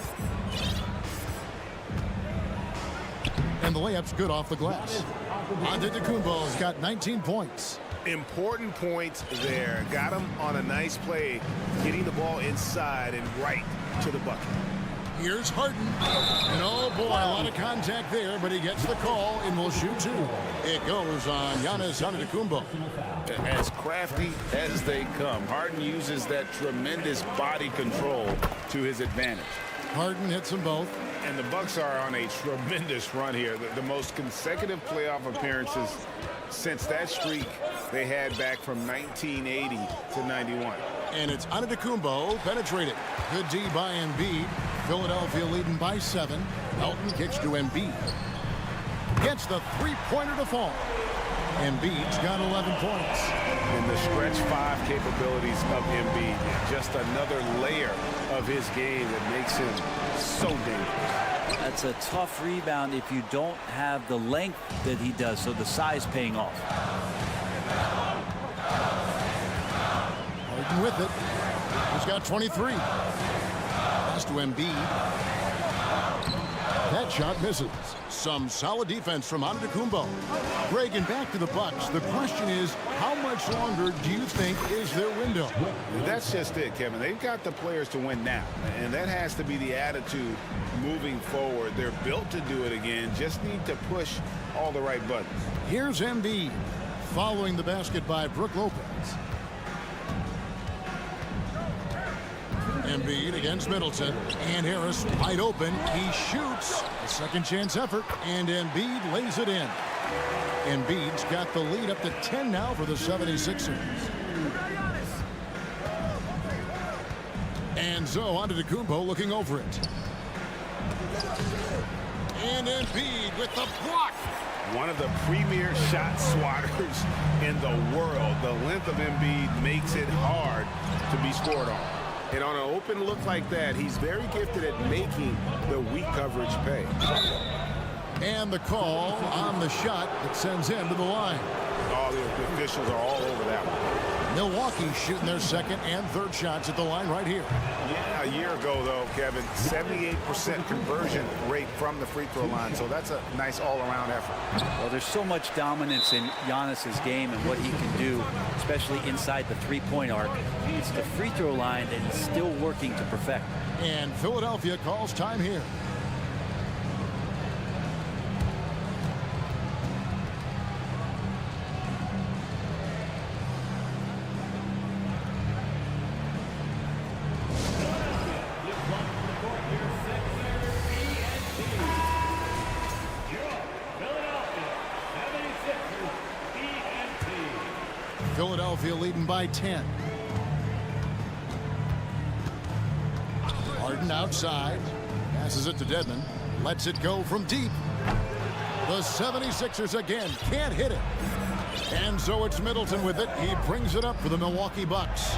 And the layup's good off the glass. Antetokounmpo's got 19 points. Important points there. Got him on a nice play, getting the ball inside and right to the bucket. Here's Harden. And oh boy, a lot of contact there, but he gets the call and will shoot two. It goes on Giannis Antetokounmpo. As crafty as they come, Harden uses that tremendous body control to his advantage. Harden hits them both. And the Bucks are on a tremendous run here. The most consecutive playoff appearances since that streak they had back from 1980 to 91. And it's Antetokounmpo penetrated. Good D by Embiid. Philadelphia leading by 7. Elton kicks to Embiid. Gets the three-pointer to fall. Embiid's got 11 points. And the stretch 5 capabilities of Embiid, just another layer of his game that makes him so dangerous. That's a tough rebound if you don't have the length that he does, so the size paying off. Harden with it. He's got 23. Pass to Embiid. That shot misses. Some solid defense from Antetokounmpo. Greg, and back to the Bucks. The question is, how much longer do you think is their window? That's just it, Kevin. They've got the players to win now, and that has to be the attitude moving forward. They're built to do it again. Just need to push all the right buttons. Here's Embiid following the basket by Brook Lopez. Embiid against Middleton, and Harris wide open. He shoots. A second chance effort, and Embiid lays it in. Embiid's got the lead up to 10 now for the 76ers. And so Antetokounmpo looking over it. And Embiid with the block. One of the premier shot swatters in the world. The length of Embiid makes it hard to be scored on. And on an open look like that, he's very gifted at making the weak coverage pay. And the call on the shot that sends him to the line. Oh, the officials are all over that one. Milwaukee shooting their second and third shots at the line right here. Yeah, a year ago, though, Kevin, 78% conversion rate from the free throw line. So that's a nice all-around effort. Well, there's so much dominance in Giannis's game and what he can do, especially inside the three-point arc. It's the free throw line that he's still working to perfect. And Philadelphia calls time here. Philadelphia leading by 10. Harden outside. Passes it to Dedmon. Lets it go from deep. The 76ers again can't hit it. And so it's Middleton with it. He brings it up for the Milwaukee Bucks.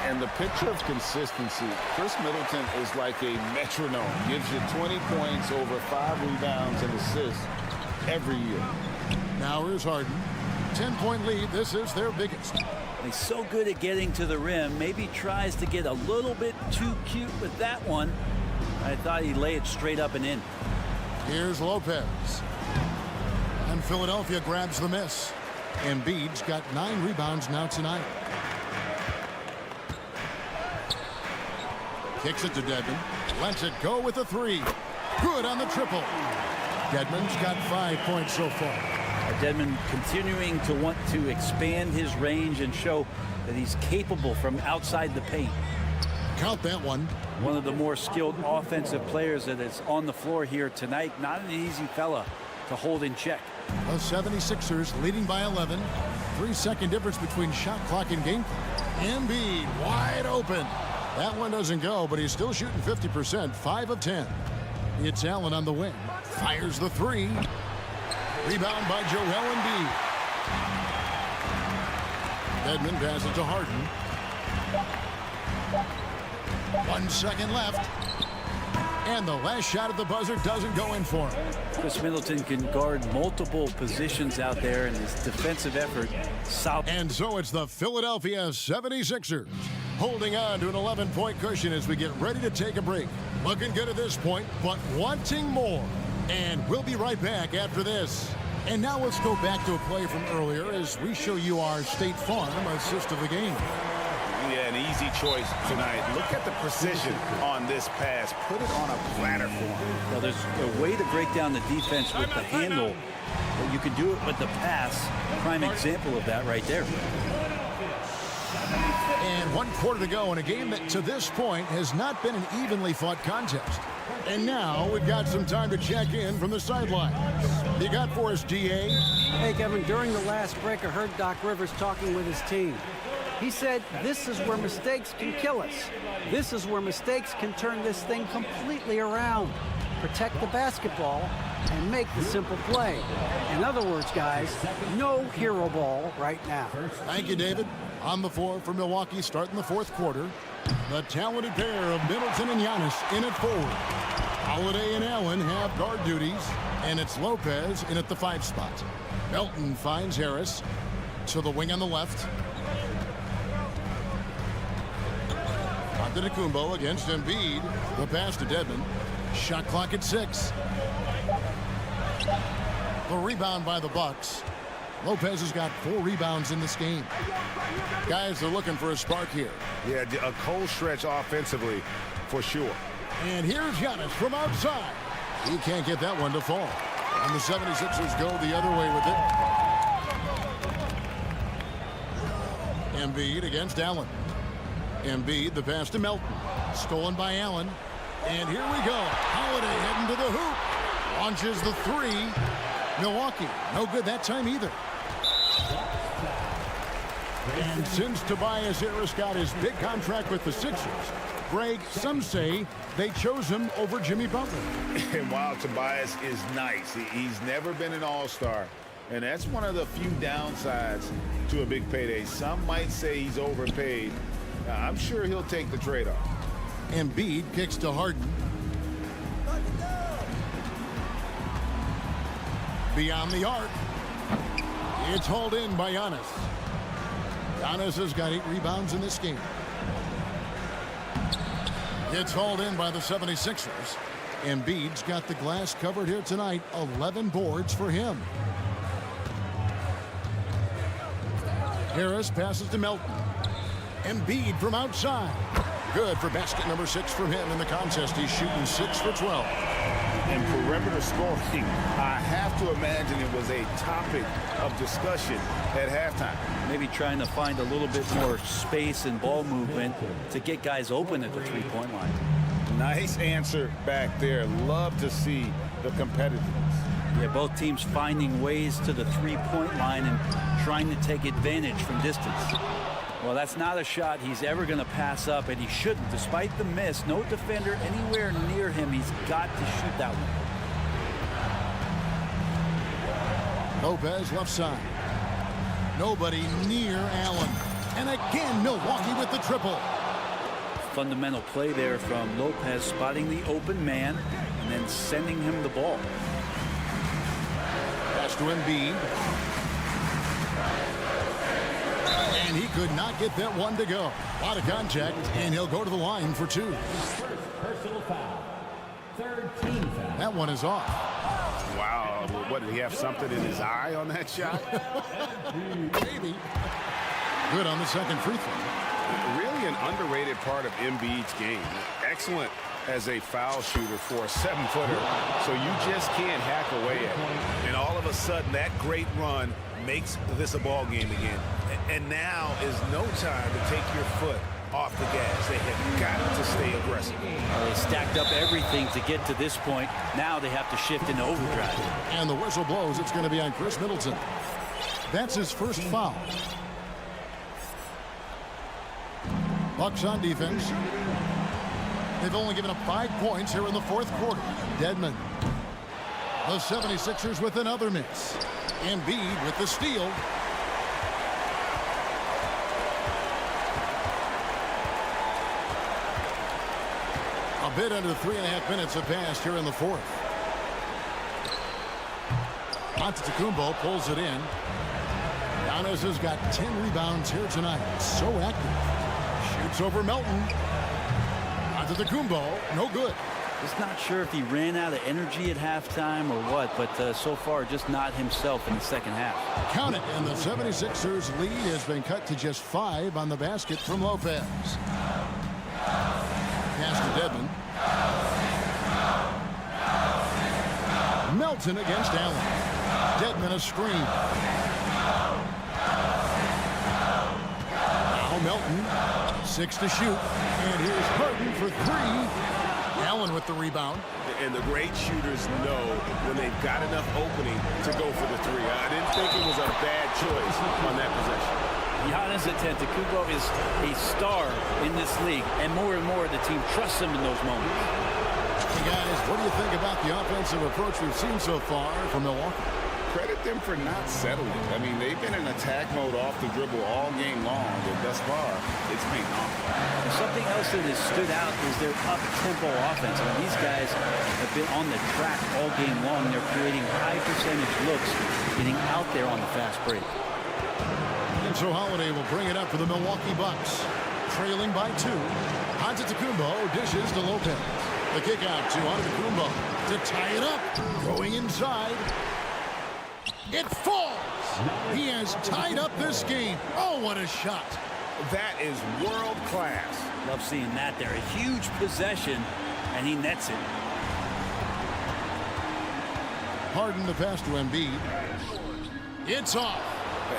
And the picture of consistency, Chris Middleton is like a metronome. Gives you 20 points, over 5 rebounds and assists every year. Now here's Harden. 10-point lead. This is their biggest. He's so good at getting to the rim. Maybe tries to get a little bit too cute with that one. I thought he'd lay it straight up and in. Here's Lopez. And Philadelphia grabs the miss. Embiid's got 9 rebounds now tonight. Kicks it to Dedmon. Lets it go with a 3. Good on the triple. Dedmon's got 5 points so far. Dedmon continuing to want to expand his range and show that he's capable from outside the paint. Count that one. One of the more skilled offensive players that is on the floor here tonight. Not an easy fella to hold in check. The 76ers leading by 11. 3-second difference between shot clock and game clock. Embiid wide open. That one doesn't go, but he's still shooting 50%, 5 of 10. It's Allen on the wing. Fires the three. Rebound by Joel Embiid. Dedmon passes to Harden. 1 second left. And the last shot at the buzzer doesn't go in for him. Chris Middleton can guard multiple positions out there in his defensive effort. And so it's the Philadelphia 76ers holding on to an 11-point cushion as we get ready to take a break. Looking good at this point, but wanting more. And we'll be right back after this. And now let's go back to a play from earlier as we show you our State Farm assist of the game. Yeah, an easy choice tonight. Look at the precision on this pass. Put it on a platter for him. Well, there's a way to break down the defense with the handle, but you can do it with the pass. Prime example of that right there. And 1 quarter to go in a game that to this point has not been an evenly fought contest. And now we've got some time to check in from the sidelines. You got for us, DA? Hey, Kevin, during the last break, I heard Doc Rivers talking with his team. He said, this is where mistakes can kill us. This is where mistakes can turn this thing completely around. Protect the basketball and make the simple play. In other words, guys, no hero ball right now. Thank you, David. On the floor for Milwaukee starting the fourth quarter. The talented pair of Middleton and Giannis in at forward. Holiday and Allen have guard duties, and it's Lopez in at the 5 spot. Melton finds Harris to the wing on the left. Antetokounmpo against Embiid. The pass to Dedmon. Shot clock at 6. The rebound by the Bucks. Lopez has got 4 rebounds in this game. Guys are looking for a spark here. Yeah, a cold stretch offensively for sure. And here's Giannis from outside. He can't get that one to fall. And the 76ers go the other way with it. Embiid against Allen. Embiid, the pass to Melton. Stolen by Allen. And here we go. Holiday heading to the hoop. Launches the 3. Milwaukee, no good that time either. And since Tobias Harris got his big contract with the Sixers, Greg, some say they chose him over Jimmy Butler. And while Tobias is nice, he's never been an all-star. And that's one of the few downsides to a big payday. Some might say he's overpaid. I'm sure he'll take the trade-off. Embiid kicks to Harden. Beyond the arc. It's hauled in by Giannis. Giannis has got 8 rebounds in this game. It's hauled in by the 76ers. Embiid's got the glass covered here tonight. 11 boards for him. Harris passes to Melton. Embiid from outside. Good for basket number 6 from him in the contest. He's shooting 6 for 12. And perimeter scoring, I have to imagine it was a topic of discussion at halftime. Maybe trying to find a little bit more space and ball movement to get guys open at the three-point line. Nice answer back there. Love to see the competitiveness. Yeah, both teams finding ways to the three-point line and trying to take advantage from distance. Well, that's not a shot he's ever going to pass up, and he shouldn't. Despite the miss, no defender anywhere near him. He's got to shoot that one. Lopez left side. Nobody near Allen. And again, Milwaukee with the triple. Fundamental play there from Lopez, spotting the open man and then sending him the ball. Pass to Embiid. And he could not get that one to go. A lot of contact, and he'll go to the line for 2. Personal foul. Third team foul. That one is off. Wow, what, did he have something in his eye on that shot? Maybe. Good on the second free throw. Really an underrated part of Embiid's game. Excellent as a foul shooter for a 7-footer, so you just can't hack away at it. And all of a sudden, that great run makes this a ball game again. And now is no time to take your foot off the gas. They have got to stay aggressive. They stacked up everything to get to this point. Now they have to shift into overdrive. And the whistle blows. It's going to be on Chris Middleton. That's his first foul. Bucks on defense. They've only given up 5 points here in the fourth quarter. Dedmon. The 76ers with another miss. Embiid with the steal. A bit under 3.5 minutes have passed here in the fourth. Antetokounmpo pulls it in. Giannis has got 10 rebounds here tonight. So active. Shoots over Melton. Antetokounmpo, no good. Just not sure if he ran out of energy at halftime or what, but so far just not himself in the second half. Count it, and the 76ers lead has been cut to just 5 on the basket from Lopez. Pass to Dedmon. Melton against Allen. Dedmon a screen. Now Melton, 6 to shoot, and here's Harden for 3. Allen with the rebound. And the great shooters know when they've got enough opening to go for the 3. I didn't think it was a bad choice on that possession. Giannis Antetokounmpo is a star in this league, and more the team trusts him in those moments. Hey guys, what do you think about the offensive approach we've seen so far from Milwaukee? Credit them for not settling. I mean, they've been in attack mode off the dribble all game long, but thus far, it's been off. Something else that has stood out is their up-tempo offense. I mean, these guys have been on the track all game long. They're creating high-percentage looks, getting out there on the fast break. And so Holiday will bring it up for the Milwaukee Bucks. Trailing by 2. Antetokounmpo dishes to Lopez. The kick out to Antetokounmpo to tie it up. Going inside. It falls. He has tied up this game. Oh, what a shot. That is world class. Love seeing that there. A huge possession, and he nets it. Harden the pass to Embiid. It's off.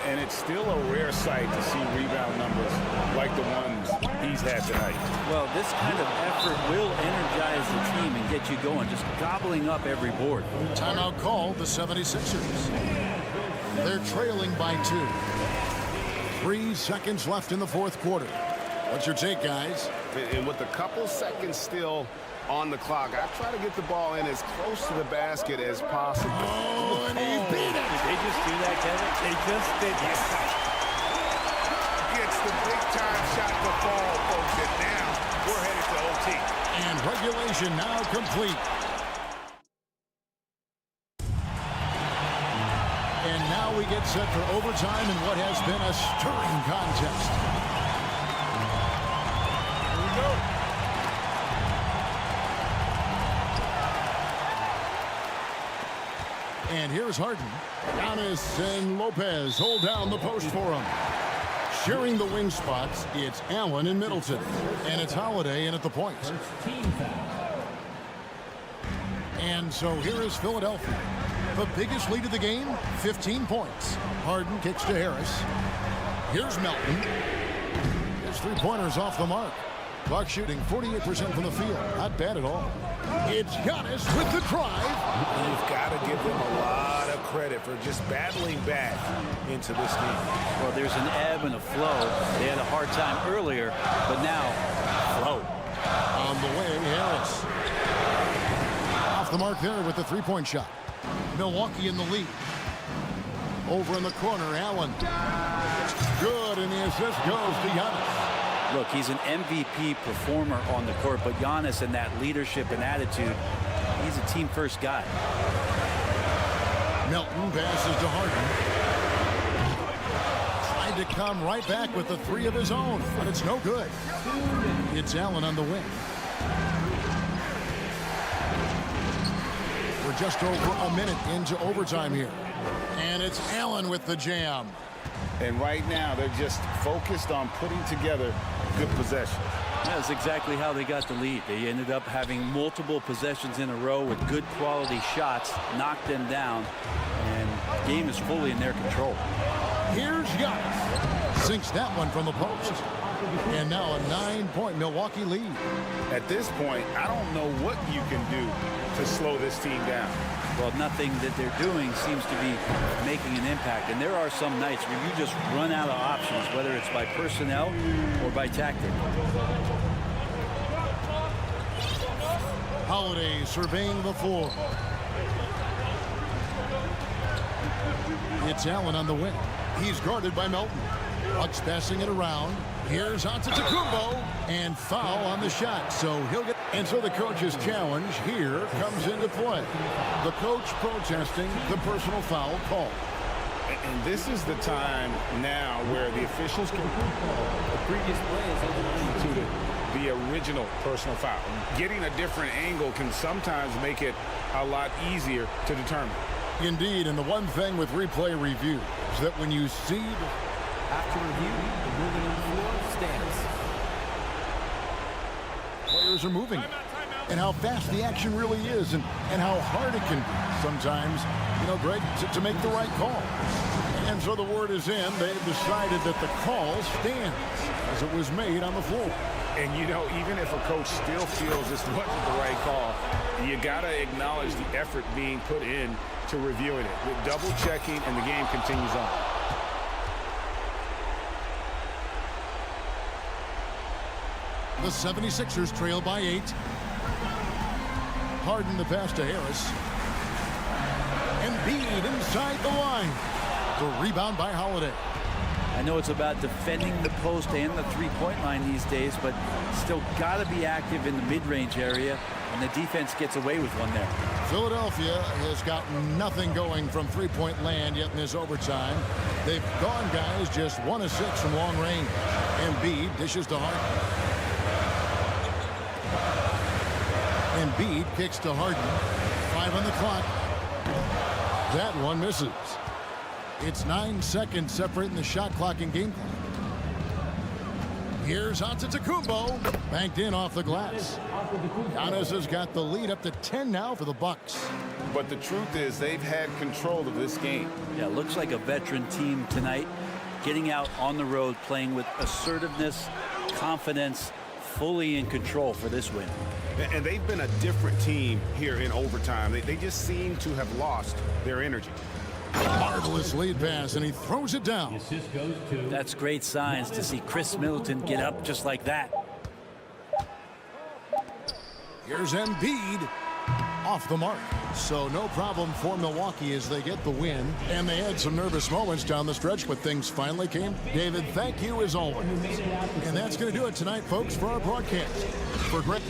And it's still a rare sight to see rebound numbers like the ones he's had tonight. Well, this kind of effort will energize the team and get you going, just gobbling up every board. Timeout called the 76ers. They're trailing by 2. 3 seconds left in the fourth quarter. What's your take, guys? And with a couple seconds still on the clock, I try to get the ball in as close to the basket as possible. Oh, and he beat it. Did they just do that, Kevin? They just did. Gets the big-time shot to fall, folks, and now we're headed to OT. And regulation now complete. And now we get set for overtime in what has been a stirring contest. Here we go. And here's Harden. Giannis and Lopez hold down the post for him. Sharing the wing spots, it's Allen and Middleton. And it's Holiday in at the point. And so here is Philadelphia. The biggest lead of the game, 15 points. Harden kicks to Harris. Here's Melton. His three-pointers off the mark. Buck shooting 48% from the field. Not bad at all. It's Giannis with the drive. You've got to give them a lot of credit for just battling back into this game. Well, there's an ebb and a flow. They had a hard time earlier, but now, flow. On the way, Harris. Off the mark there with the three-point shot. Milwaukee in the lead. Over in the corner, Allen. Good, and the assist goes to Giannis. Look, he's an MVP performer on the court, but Giannis and that leadership and attitude, he's a team-first guy. Melton passes to Harden. Tried to come right back with the 3 of his own, but it's no good. It's Allen on the wing. We're just over a minute into overtime here. And it's Allen with the jam. And right now, they're just focused on putting together good possession. That's exactly how they got the lead. They ended up having multiple possessions in a row with good quality shots, knocked them down, and the game is fully in their control. Here's Giannis. Sinks that one from the post. And now a 9-point Milwaukee lead. At this point, I don't know what you can do to slow this team down. Well, nothing that they're doing seems to be making an impact. And there are some nights where you just run out of options, whether it's by personnel or by tactic. Holiday surveying the floor. It's Allen on the wing. He's guarded by Melton. Bucks passing it around. Here's Antetokounmpo, and foul on the shot. So he'll get. And so the coach's challenge here comes into play. The coach protesting the personal foul call. And this is the time now where the officials can The previous play is instituted the original personal foul. Getting a different angle can sometimes make it a lot easier to determine. Indeed, and the one thing with replay review is that when you see After review, the ruling on the floor stands. players are moving and how fast the action really is and how hard it can be sometimes, Greg, to make the right call. And so the word is in. They've decided that the call stands as it was made on the floor. And, even if a coach still feels this wasn't the right call, you got to acknowledge the effort being put in to reviewing it. With double checking, and the game continues on. The 76ers trail by 8. Harden the pass to Harris. Embiid inside the line. The rebound by Holiday. I know it's about defending the post and the three-point line these days, but still got to be active in the mid-range area, and the defense gets away with one there. Philadelphia has got nothing going from three-point land yet in this overtime. They've gone, guys, just 1 of 6 from long range. Embiid dishes to Harden. Embiid kicks to Harden. 5 on the clock. That one misses. It's 9 seconds separating the shot clock and game clock. Here's Antetokounmpo, banked in off the glass. Giannis has got the lead up to 10 now for the Bucks. But the truth is they've had control of this game. Yeah, looks like a veteran team tonight, getting out on the road, playing with assertiveness, confidence, fully in control for this win. And they've been a different team here in overtime. They just seem to have lost their energy. Marvelous lead pass, and he throws it down. That's great signs to see Chris Middleton get up just like that. Here's Embiid off the mark. So no problem for Milwaukee as they get the win. And they had some nervous moments down the stretch, but things finally came. David, thank you as always. And that's going to do it tonight, folks, for our broadcast. For Greg.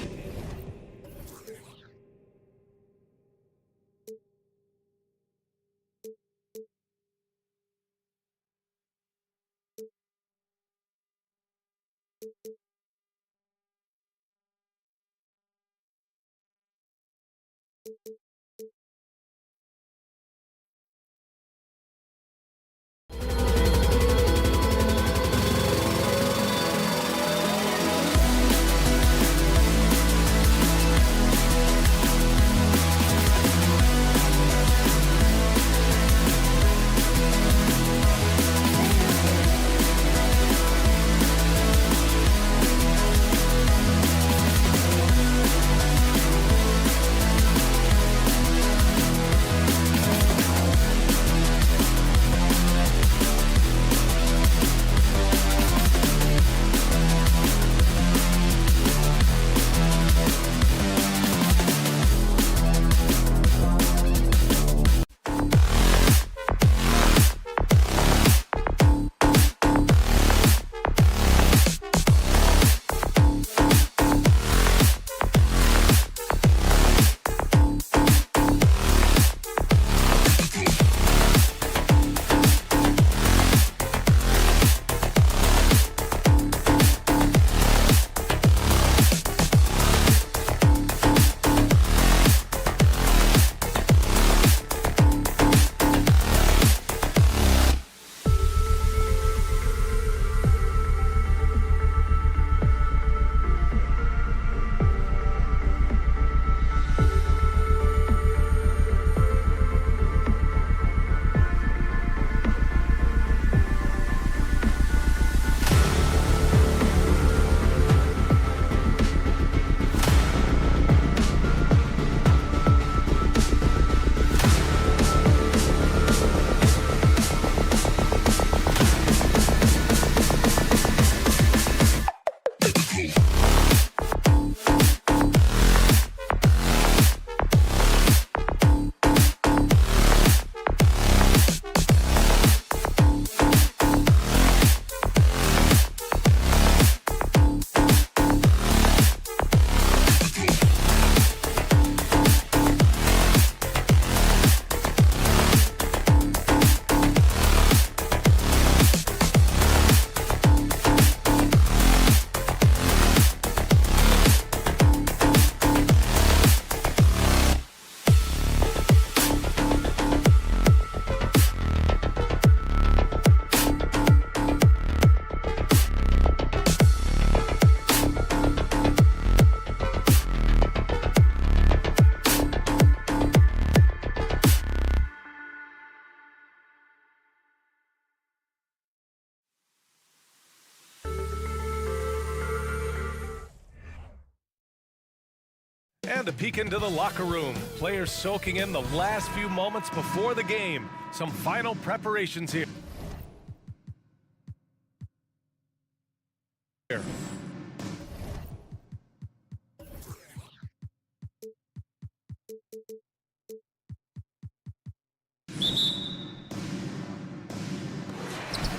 And a peek into the locker room. Players soaking in the last few moments before the game. Some final preparations here.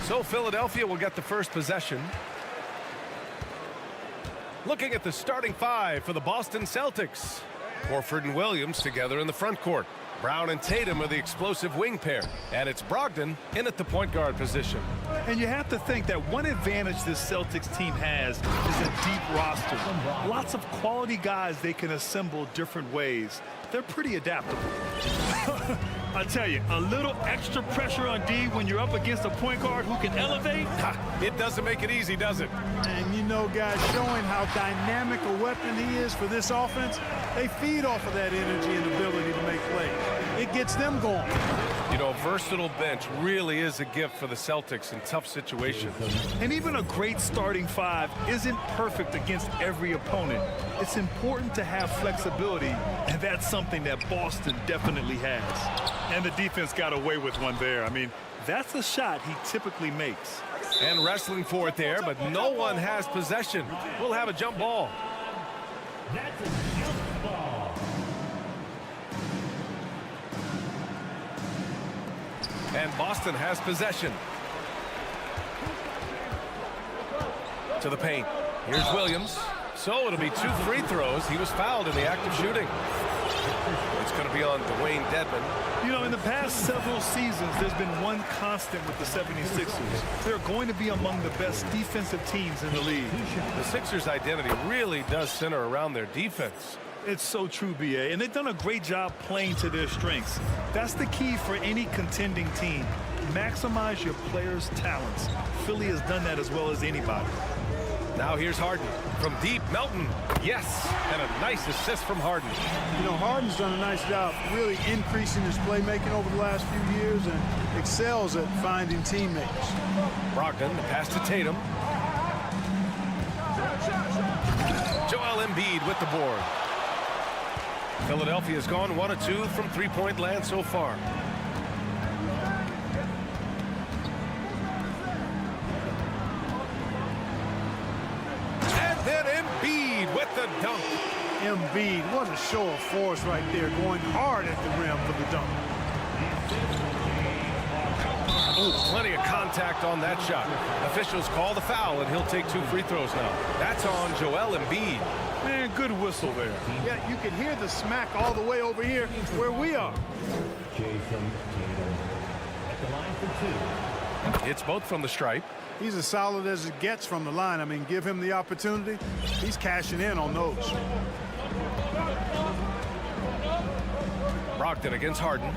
So Philadelphia will get the first possession. Looking at the starting five for the Boston Celtics. Horford and Williams together in the front court. Brown and Tatum are the explosive wing pair. And it's Brogdon in at the point guard position. And you have to think that one advantage this Celtics team has is a deep roster. Lots of quality guys they can assemble different ways. They're pretty adaptable. I tell you, a little extra pressure on D when you're up against a point guard who can elevate. It doesn't make it easy, does it? And you know, guys, showing how dynamic a weapon he is for this offense, they feed off of that energy and ability to make plays. It gets them going. You know, versatile bench really is a gift for the Celtics in tough situations. And even a great starting five isn't perfect against every opponent. It's important to have flexibility, and that's something that Boston definitely has. And the defense got away with one there. I mean, that's a shot he typically makes. And wrestling for it there, but no one has possession. We'll have a jump ball. That's a jump ball. And Boston has possession. To the paint. Here's Williams. So it'll be 2 free throws. He was fouled in the act of shooting. It's going to be on Dwayne Dedmon. You know, in the past several seasons, there's been one constant with the 76ers. They're going to be among the best defensive teams in the league. The Sixers' identity really does center around their defense. It's so true, B.A., and they've done a great job playing to their strengths. That's the key for any contending team. Maximize your players' talents. Philly has done that as well as anybody. Now here's Harden. From deep, Melton. Yes, and a nice assist from Harden. You know, Harden's done a nice job really increasing his playmaking over the last few years and excels at finding teammates. Brogdon, the pass to Tatum. Joel Embiid with the board. Philadelphia's gone 1 of 2 from three-point land so far. And then Embiid with the dunk. Embiid, what a show of force right there, going hard at the rim for the dunk. Oh, plenty of contact on that shot. Officials call the foul, and he'll take 2 free throws now. That's on Joel Embiid. Man, good whistle there. Yeah, you can hear the smack all the way over here where we are. It's both from the stripe. He's as solid as it gets from the line. I mean, give him the opportunity. He's cashing in on those. Brogdon against Harden.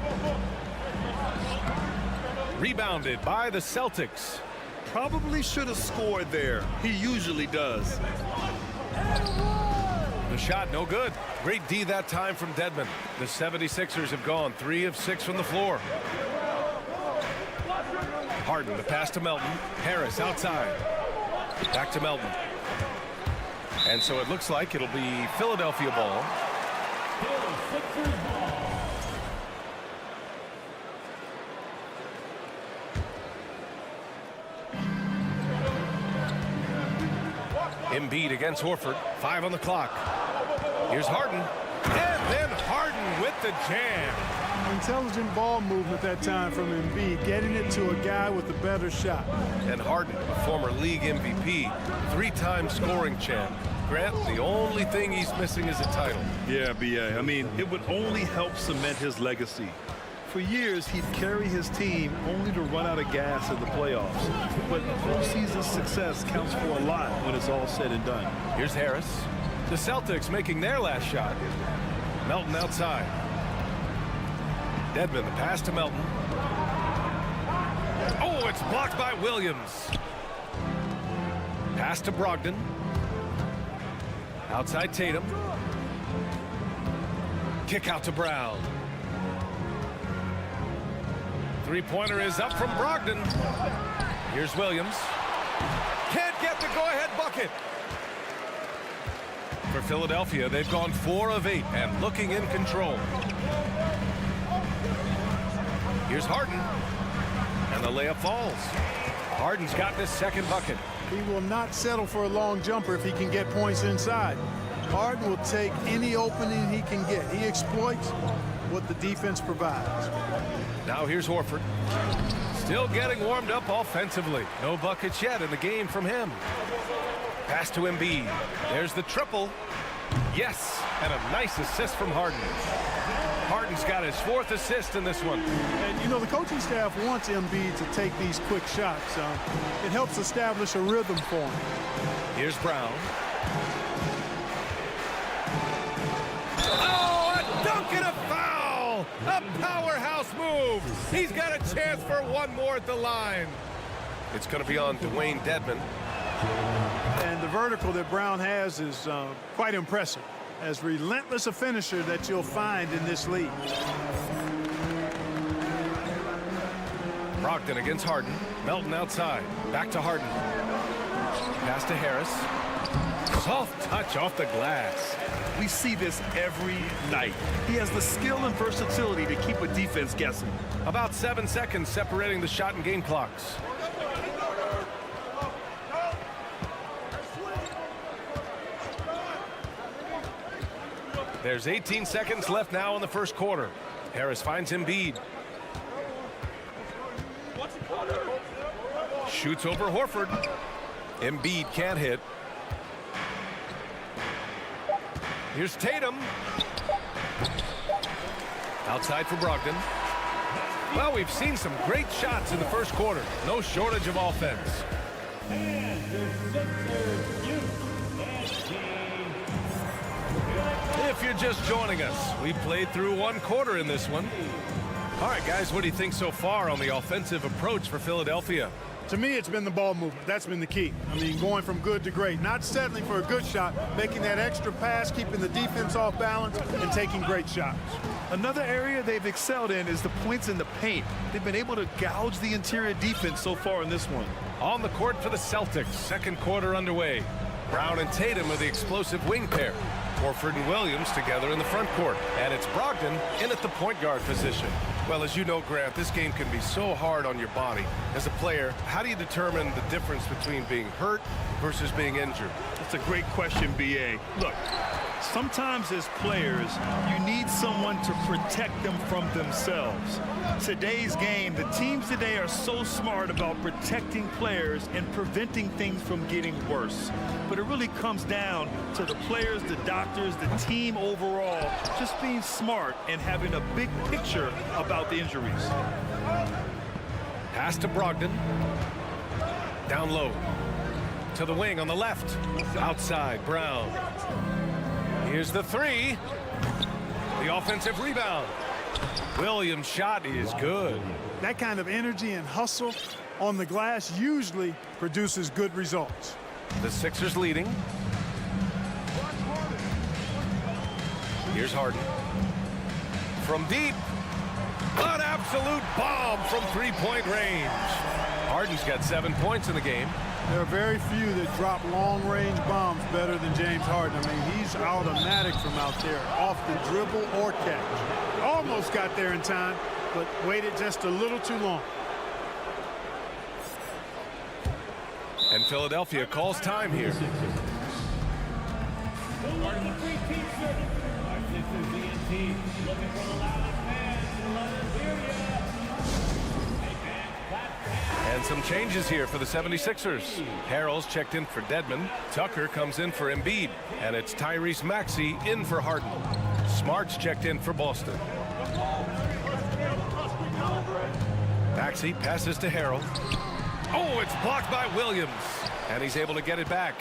Rebounded by the Celtics. Probably should have scored there. He usually does. The shot no good. Great D that time from Dedmon. The 76ers have gone 3 of 6 from the floor. Harden, the pass to Melton. Harris outside. Back to Melton. And so it looks like it'll be Philadelphia ball. Embiid against Horford. 5 on the clock. Here's Harden. And then Harden with the jam. Intelligent ball movement that time from Embiid, getting it to a guy with a better shot. And Harden, a former league MVP, 3-time scoring champ. Grant, the only thing he's missing is a title. Yeah, B.A. I mean, it would only help cement his legacy. For years, he'd carry his team only to run out of gas in the playoffs. But postseason success counts for a lot when it's all said and done. Here's Harris. The Celtics making their last shot. Melton outside. Dedmon, the pass to Melton. Oh, it's blocked by Williams. Pass to Brogdon. Outside Tatum. Kick out to Brown. Three-pointer is up from Brogdon. Here's Williams. Can't get the go-ahead bucket. For Philadelphia, they've gone 4 of 8 and looking in control. Here's Harden. And the layup falls. Harden's got this second bucket. He will not settle for a long jumper if he can get points inside. Harden will take any opening he can get. He exploits what the defense provides. Now here's Horford. Still getting warmed up offensively. No buckets yet in the game from him. Pass to Embiid. There's the triple. Yes, and a nice assist from Harden. Harden's got his 4th assist in this one. And, you know, the coaching staff wants Embiid to take these quick shots. It helps establish a rhythm for him. Here's Brown. Oh, a dunk and a foul! A powerhouse move. He's got a chance for one more at the line. It's going to be on Dwayne Dedmon. And the vertical that Brown has is quite impressive. As relentless a finisher that you'll find in this league. Brogdon against Harden. Melton outside. Back to Harden. Pass to Harris. Soft touch off the glass. We see this every night. He has the skill and versatility to keep a defense guessing. About 7 seconds separating the shot and game clocks. There's 18 seconds left now in the first quarter. Harris finds Embiid. Shoots over Horford. Embiid can't hit. Here's Tatum. Outside for Brogdon. Well, we've seen some great shots in the first quarter. No shortage of offense. If you're just joining us, we played through 1 quarter in this one. All right, guys, what do you think so far on the offensive approach for Philadelphia? To me, it's been the ball movement. That's been the key. I mean, going from good to great. Not settling for a good shot, making that extra pass, keeping the defense off balance, and taking great shots. Another area they've excelled in is the points in the paint. They've been able to gouge the interior defense so far in this one. On the court for the Celtics, second quarter underway. Brown and Tatum are the explosive wing pair. Horford and Williams together in the front court. And it's Brogdon in at the point guard position. Well, as you know, Grant, this game can be so hard on your body. As a player, how do you determine the difference between being hurt versus being injured? That's a great question, B.A. Look, sometimes as players, you need someone to protect them from themselves. Today's game, the teams today are so smart about protecting players and preventing things from getting worse. But it really comes down to the players, the doctors, the team overall, just being smart and having a big picture about the injuries. Pass to Brogdon. Down low. To the wing on the left. Outside, Brown. Here's the 3. The offensive rebound. Williams' shot is good. That kind of energy and hustle on the glass usually produces good results. The Sixers leading. Here's Harden. From deep. An absolute bomb from three-point range. Harden's got 7 points in the game. There are very few that drop long-range bombs better than James Harden. I mean, he's automatic from out there, off the dribble or catch. Almost got there in time, but waited just a little too long. And Philadelphia calls time here. And some changes here for the 76ers. Harrell's checked in for Dedmon. Tucker comes in for Embiid. And it's Tyrese Maxey in for Harden. Smart's checked in for Boston. Maxey passes to Harrell. Oh, it's blocked by Williams. And he's able to get it back.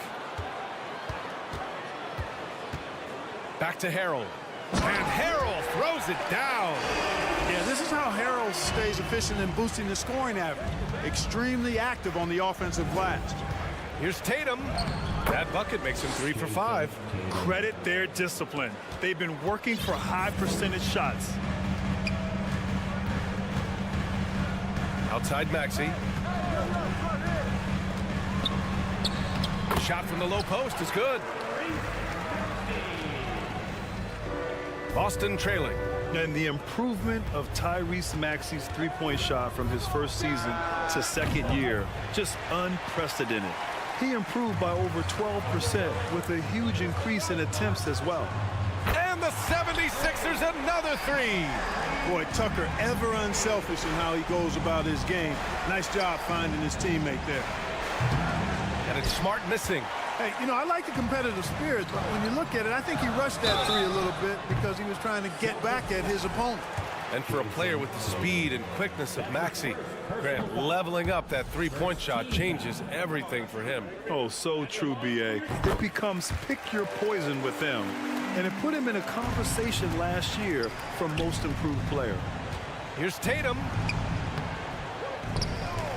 Back to Harrell. And Harrell throws it down. Yeah, this is how Harrell stays efficient in boosting the scoring average. Extremely active on the offensive glass. Here's Tatum. That bucket makes him 3 for 5. Credit their discipline. They've been working for high percentage shots. Outside Maxey. Shot from the low post is good. Boston trailing. And the improvement of Tyrese Maxey's three-point shot from his first season to second year, just unprecedented. He improved by over 12% with a huge increase in attempts as well. And the 76ers another three. Boy, Tucker ever unselfish in how he goes about his game. Nice job finding his teammate there. And it's Smart missing. Hey, you know, I like the competitive spirit, but when you look at it, I think he rushed that three a little bit because he was trying to get back at his opponent. And for a player with the speed and quickness of Maxey, Grant, leveling up that three-point shot changes everything for him. Oh, so true, B.A. It becomes pick your poison with them. And it put him in a conversation last year for most improved player. Here's Tatum.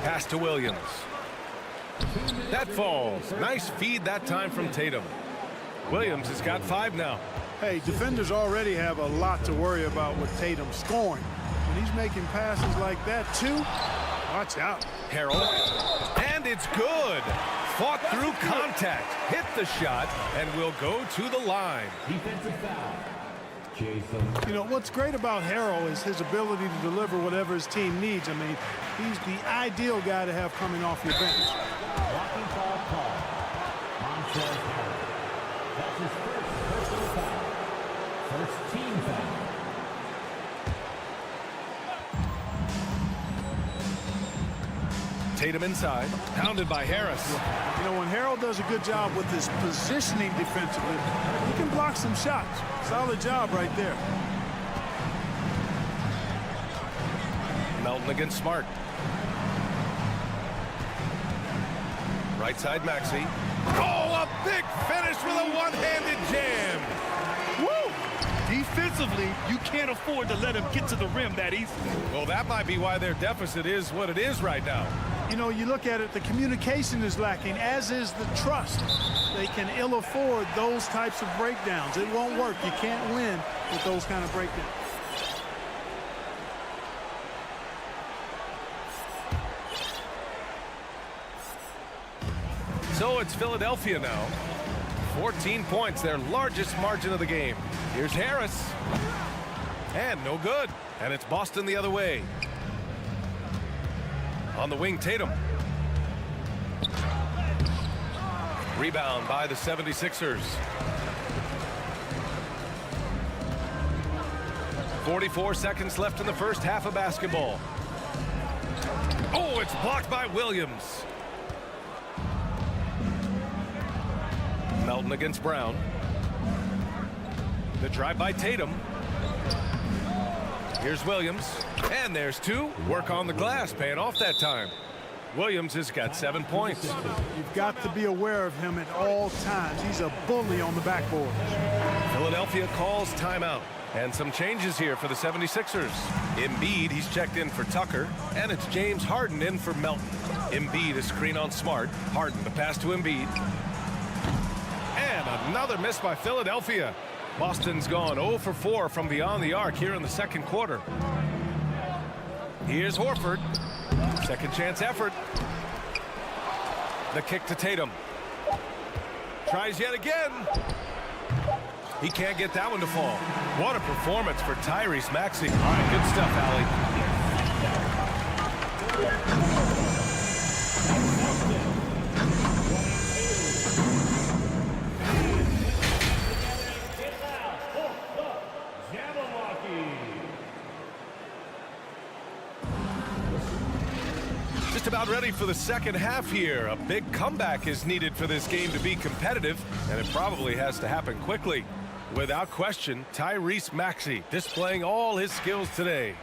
Pass to Williams. That falls. Nice feed that time from Tatum. Williams has got 5 now. Hey, defenders already have a lot to worry about with Tatum scoring. When he's making passes like that, too, watch out. Harrell. And it's good. Fought through contact. Hit the shot and will go to the line. Defensive foul. You know, what's great about Harrell is his ability to deliver whatever his team needs. I mean, he's the ideal guy to have coming off your bench. Blocking foul call. Montrezl Harrell. That's his first personal foul. First team foul. Tatum inside, pounded by Harris. You know, when Harrell does a good job with his positioning defensively, he can block some shots. Solid job right there. Melton against Smart. Right side Maxey. Oh, a big finish with a one-handed jam. Woo! Defensively, you can't afford to let him get to the rim that easily. Well, that might be why their deficit is what it is right now. You know, you look at it, the communication is lacking, as is the trust. They can ill afford those types of breakdowns. It won't work. You can't win with those kind of breakdowns. So it's Philadelphia now. 14 points, their largest margin of the game. Here's Harris. And no good. And it's Boston the other way. On the wing, Tatum. Rebound by the 76ers. 44 seconds left in the first half of basketball. Oh, it's blocked by Williams. Melton against Brown. The drive by Tatum. Here's Williams. And there's 2. Work on the glass, paying off that time. Williams has got 7 points. You've got to be aware of him at all times. He's a bully on the backboard. Philadelphia calls timeout. And some changes here for the 76ers. Embiid, he's checked in for Tucker. And it's James Harden in for Melton. Embiid, a screen on Smart. Harden, the pass to Embiid. And another miss by Philadelphia. Boston's gone 0 for 4 from beyond the arc here in the second quarter. Here's Horford. Second chance effort. The kick to Tatum. Tries yet again. He can't get that one to fall. What a performance for Tyrese Maxey. All right, good stuff, Allie. Just about ready for the second half here. A big comeback is needed for this game to be competitive, and it probably has to happen quickly. Without question, Tyrese Maxey displaying all his skills today.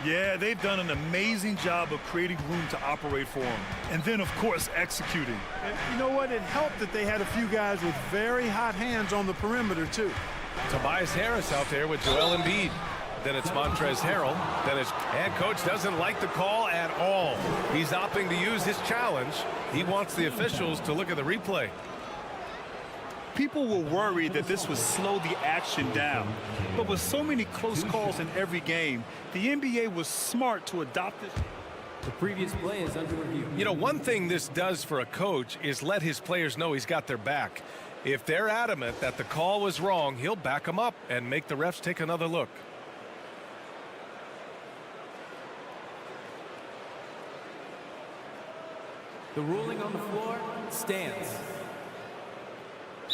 Yeah, they've done an amazing job of creating room to operate for him. And then, of course, executing. And you know what? It helped that they had a few guys with very hot hands on the perimeter, too. Tobias Harris out there with Joel Embiid. Then it's Montrezl Harrell. Then his head coach doesn't like the call at all. He's opting to use his challenge. He wants the officials to look at the replay. People were worried that this would slow the action down. But with so many close calls in every game, the NBA was smart to adopt it. The previous play is under review. You know, one thing this does for a coach is let his players know he's got their back. If they're adamant that the call was wrong, he'll back them up and make the refs take another look. The ruling on the floor stands.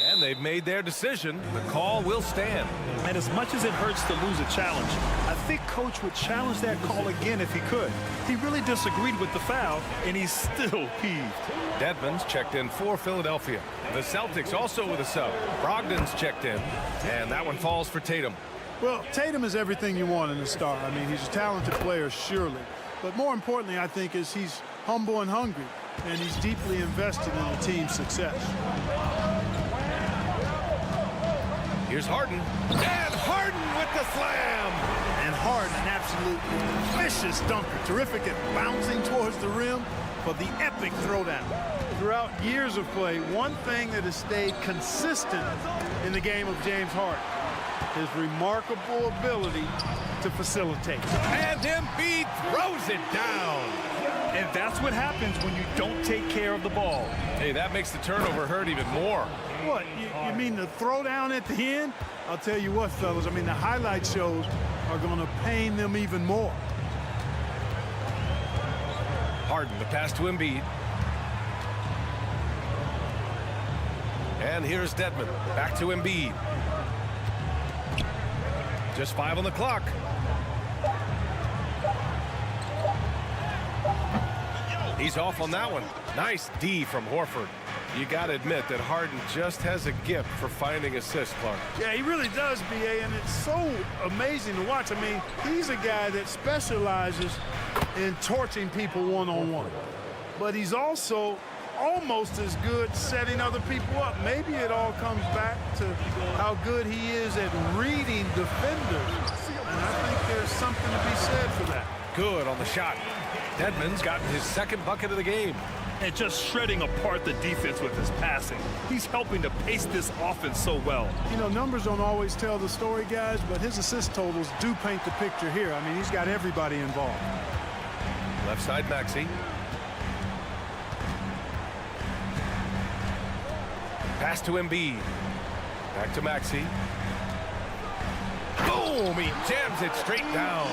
And they've made their decision. The call will stand. And as much as it hurts to lose a challenge, I think Coach would challenge that call again if he could. He really disagreed with the foul, and he's still peeved. Dedmon's checked in for Philadelphia. The Celtics also with a sub. Brogdon's checked in, and that one falls for Tatum. Well, Tatum is everything you want in a star. I mean, he's a talented player, surely. But more importantly, I think, is he's humble and hungry, and he's deeply invested in the team's success. Here's Harden. And Harden with the slam. And Harden, an absolute vicious dunker. Terrific at bouncing towards the rim for the epic throwdown. Throughout years of play, one thing that has stayed consistent in the game of James Harden, his remarkable ability to facilitate. And Embiid throws it down. And that's what happens when you don't take care of the ball. Hey, that makes the turnover hurt even more. What, you mean the throwdown at the end? I'll tell you what, fellas, I mean, the highlight shows are going to pain them even more. Harden, the pass to Embiid. And here's Dedmon. Back to Embiid. Just 5 on the clock. He's off on that one. Nice D from Horford. You got to admit that Harden just has a gift for finding assists, Clark. Yeah, he really does, B.A., and it's so amazing to watch. I mean, he's a guy that specializes in torching people one-on-one. But he's also almost as good setting other people up. Maybe it all comes back to how good he is at reading defenders. And I think there's something to be said for that. Good on the shot. Dedmon's gotten his second bucket of the game. And just shredding apart the defense with his passing. He's helping to pace this offense so well. You know, numbers don't always tell the story, guys, but his assist totals do paint the picture here. I mean, he's got everybody involved. Left side, Maxey. Pass to Embiid. Back to Maxey. Boom! He jams it straight down.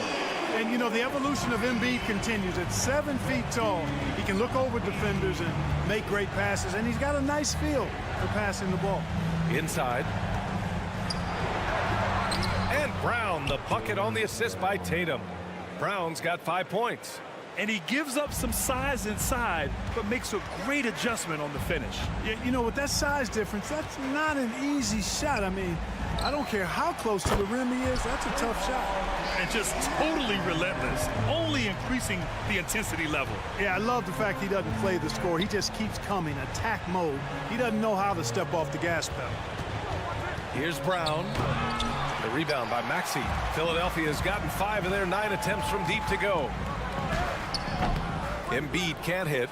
And, you know, the evolution of Embiid continues. At 7 feet tall, he can look over defenders and make great passes, and he's got a nice feel for passing the ball. Inside. And Brown, the bucket on the assist by Tatum. Brown's got 5 points. And he gives up some size inside, but makes a great adjustment on the finish. You know, with that size difference, that's not an easy shot. I mean, I don't care how close to the rim he is, that's a tough shot. And just totally relentless, only increasing the intensity level. Yeah, I love the fact he doesn't play the score. He just keeps coming, attack mode. He doesn't know how to step off the gas pedal. Here's Brown. The rebound by Maxey. Philadelphia has gotten 5 of their 9 attempts from deep to go. Embiid can't hit.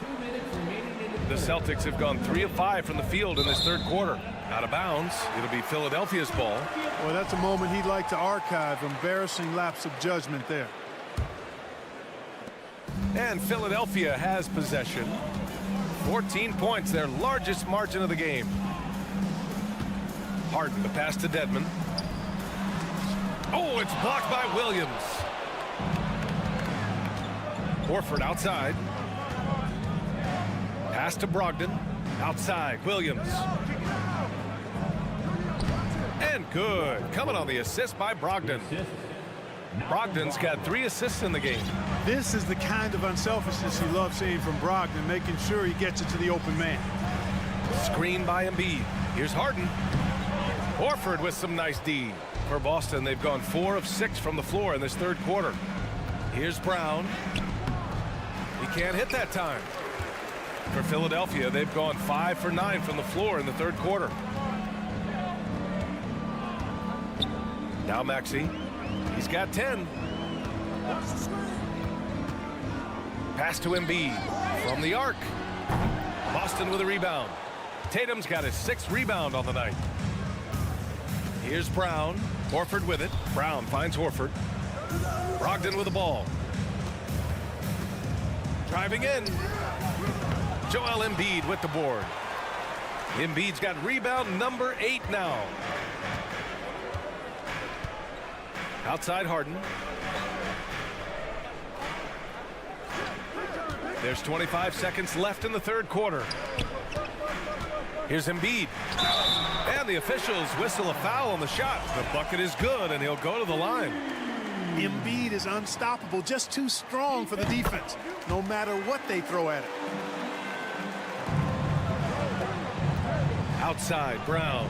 The Celtics have gone 3 of 5 from the field in this third quarter. Out of bounds. It'll be Philadelphia's ball. Well, that's a moment he'd like to archive. Embarrassing lapse of judgment there. And Philadelphia has possession. 14 points, their largest margin of the game. Harden, the pass to Dedmon. Oh, it's blocked by Williams. Horford outside. Pass to Brogdon. Outside, Williams. And good. Coming on the assist by Brogdon. Brogdon's got 3 assists in the game. This is the kind of unselfishness you love seeing from Brogdon, making sure he gets it to the open man. Screen by Embiid. Here's Harden. Horford with some nice D. For Boston, they've gone 4 of 6 from the floor in this third quarter. Here's Brown. He can't hit that time. For Philadelphia, they've gone 5 for 9 from the floor in the third quarter. Now Maxey. He's got 10. Pass to Embiid from the arc. Boston with a rebound. Tatum's got his 6th rebound on the night. Here's Brown. Horford with it. Brown finds Horford. Brogdon with the ball. Driving in. Joel Embiid with the board. Embiid's got rebound number 8 now. Outside Harden. There's 25 seconds left in the third quarter. Here's Embiid. And the officials whistle a foul on the shot. The bucket is good, and he'll go to the line. Embiid is unstoppable, just too strong for the defense, no matter what they throw at it. Outside, Brown.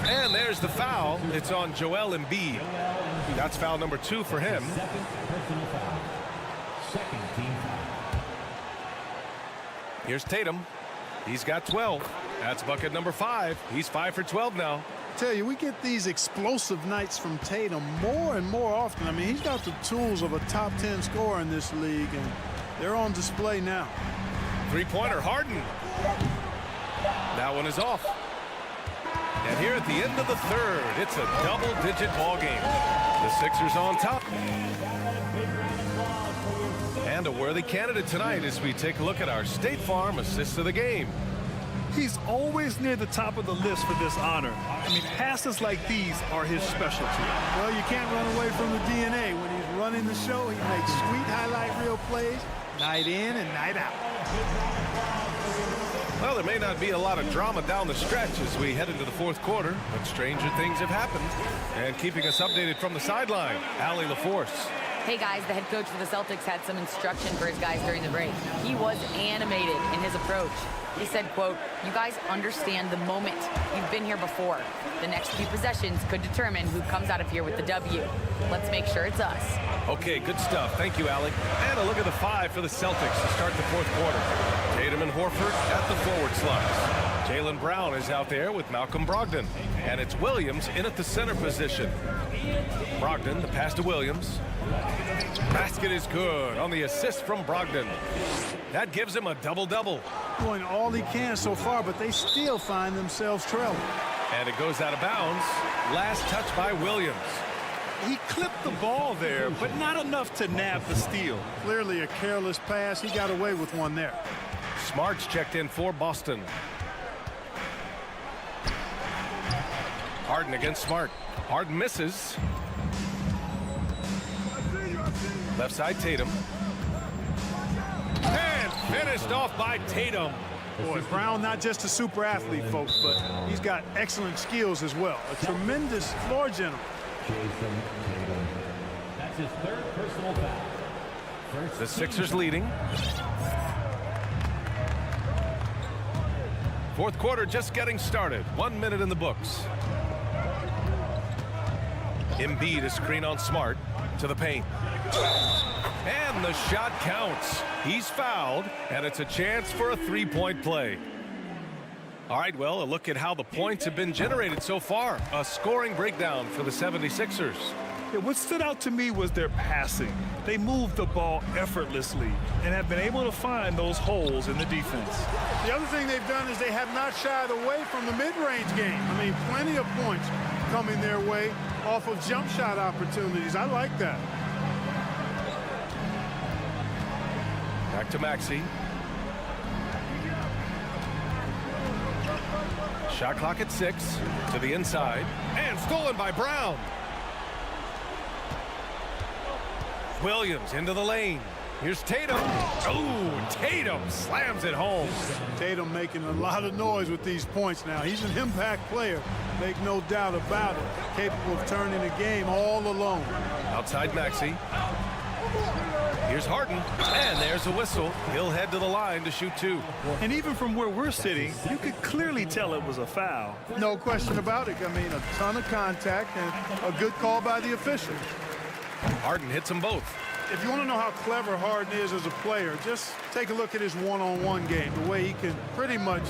And there's the foul. It's on Joel Embiid. That's foul number 2 for him. Here's Tatum. He's got 12. That's bucket number 5. He's 5 for 12 now. I tell you, we get these explosive nights from Tatum more and more often. I mean, he's got the tools of a top 10 scorer in this league, and they're on display now. Three-pointer, Harden. That one is off. And here at the end of the third, it's a double-digit ball game. The Sixers on top. And a worthy candidate tonight as we take a look at our State Farm assist of the game. He's always near the top of the list for this honor. I mean, passes like these are his specialty. Well, you can't run away from the DNA. When he's running the show, he makes sweet highlight reel plays night in and night out. Well, there may not be a lot of drama down the stretch as we head into the fourth quarter, but stranger things have happened. And keeping us updated from the sideline, Allie LaForce. Hey guys, the head coach for the Celtics had some instruction for his guys during the break. He was animated in his approach. He said, quote, "You guys understand the moment. You've been here before. The next few possessions could determine who comes out of here with the W. Let's make sure it's us." Okay, good stuff. Thank you, Allie. And a look at the 5 for the Celtics to start the fourth quarter. Tatum and Horford at the forward slots. Jaylen Brown is out there with Malcolm Brogdon. And it's Williams in at the center position. Brogdon, the pass to Williams. Basket is good on the assist from Brogdon. That gives him a double-double. Doing all he can so far, but they still find themselves trailing. And it goes out of bounds. Last touch by Williams. He clipped the ball there, but not enough to nab the steal. Clearly a careless pass. He got away with one there. Smart's checked in for Boston. Harden against Smart. Harden misses. Left side, Tatum. And finished off by Tatum. Boy, Brown not just a super athlete, folks, but he's got excellent skills as well. A tremendous floor general. That's his 3rd personal foul. The Sixers leading. Fourth quarter just getting started. 1 minute in the books. Embiid a screen on Smart to the paint. And the shot counts. He's fouled, and it's a chance for a three-point play. All right, well, a look at how the points have been generated so far. A scoring breakdown for the 76ers. Yeah, what stood out to me was their passing. They moved the ball effortlessly and have been able to find those holes in the defense. The other thing they've done is they have not shied away from the mid-range game. I mean, plenty of points coming their way off of jump shot opportunities. I like that. Back to Maxey. Shot clock at 6 to the inside and stolen by Brown. Williams into the lane. Here's Tatum. Oh, Tatum slams it home. Tatum making a lot of noise with these points now. He's an impact player, make no doubt about it. Capable of turning the game all alone. Outside Maxey. Here's Harden, and there's a whistle. He'll head to the line to shoot 2. And even from where we're sitting, you could clearly tell it was a foul. No question about it. I mean, a ton of contact and a good call by the official. Harden hits them both. If you want to know how clever Harden is as a player, just take a look at his one-on-one game. The way he can pretty much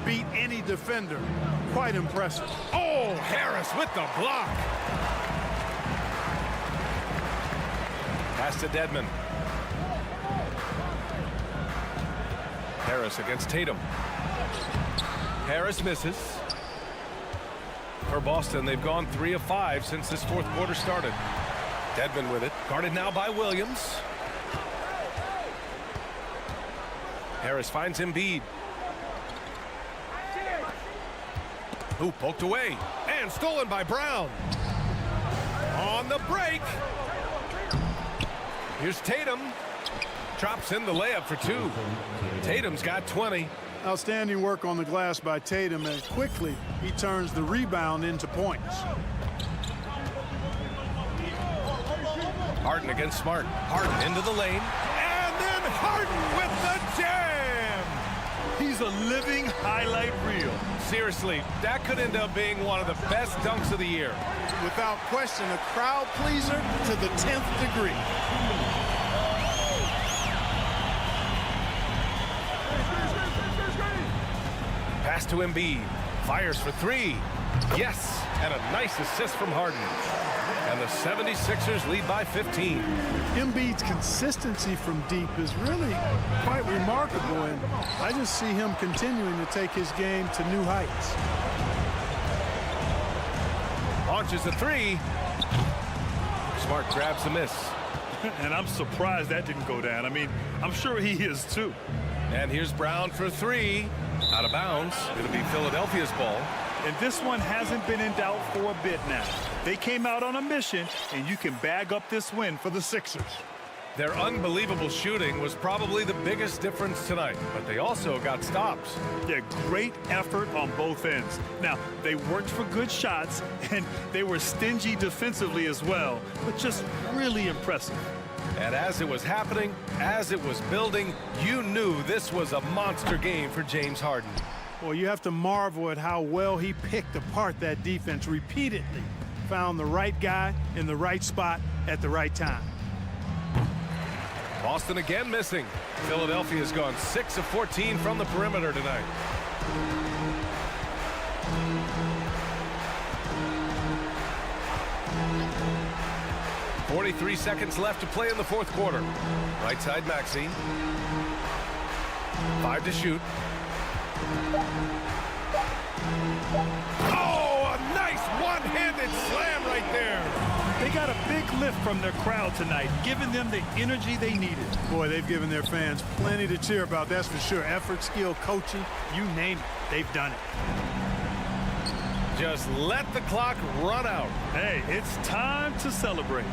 beat any defender. Quite impressive. Oh, Harris with the block. Pass to Dedmon. Harris against Tatum. Harris misses. For Boston, they've gone 3 of 5 since this fourth quarter started. Dedmon with it. Guarded now by Williams. Harris finds Embiid. Who poked away and stolen by Brown. On the break. Here's Tatum. Drops in the layup for 2. Tatum's got 20. Outstanding work on the glass by Tatum, and quickly he turns the rebound into points. Harden against Smart. Harden into the lane. And then Harden with the jam. He's a living highlight reel. Seriously, that could end up being one of the best dunks of the year. Without question, a crowd pleaser to the 10th degree. Pass to Embiid. Fires for 3. Yes, and a nice assist from Harden. And the 76ers lead by 15. Embiid's consistency from deep is really quite remarkable, and I just see him continuing to take his game to new heights. Launches a 3. Smart grabs the miss. And I'm surprised that didn't go down. I mean, I'm sure he is too. And here's Brown for 3. Out of bounds. It'll be Philadelphia's ball. And this one hasn't been in doubt for a bit now. They came out on a mission, and you can bag up this win for the Sixers. Their unbelievable shooting was probably the biggest difference tonight, but they also got stops. Yeah, great effort on both ends. Now, they worked for good shots, and they were stingy defensively as well, but just really impressive. And as it was happening, as it was building, you knew this was a monster game for James Harden. Well, you have to marvel at how well he picked apart that defense repeatedly. Found the right guy in the right spot at the right time. Boston again missing. Philadelphia's gone 6 of 14 from the perimeter tonight. .43 seconds left to play in the fourth quarter. Right side Maxey. 5 to shoot. Oh, a nice one-handed slam right there. They got a big lift from their crowd tonight, giving them the energy they needed. Boy, they've given their fans plenty to cheer about, that's for sure. Effort, skill, coaching, you name it, they've done it. Just let the clock run out. Hey, it's time to celebrate.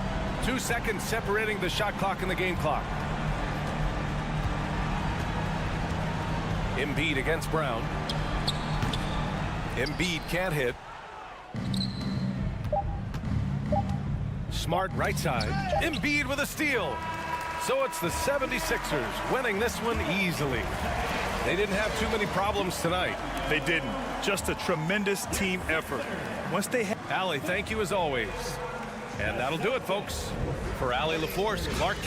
2 seconds separating the shot clock and the game clock. Embiid against Brown. Embiid can't hit. Smart right side. Embiid with a steal. So it's the 76ers winning this one easily. They didn't have too many problems tonight. They didn't. Just a tremendous team effort. Once they had... Allie, thank you as always. And that'll do it, folks. For Allie LaForce, Clark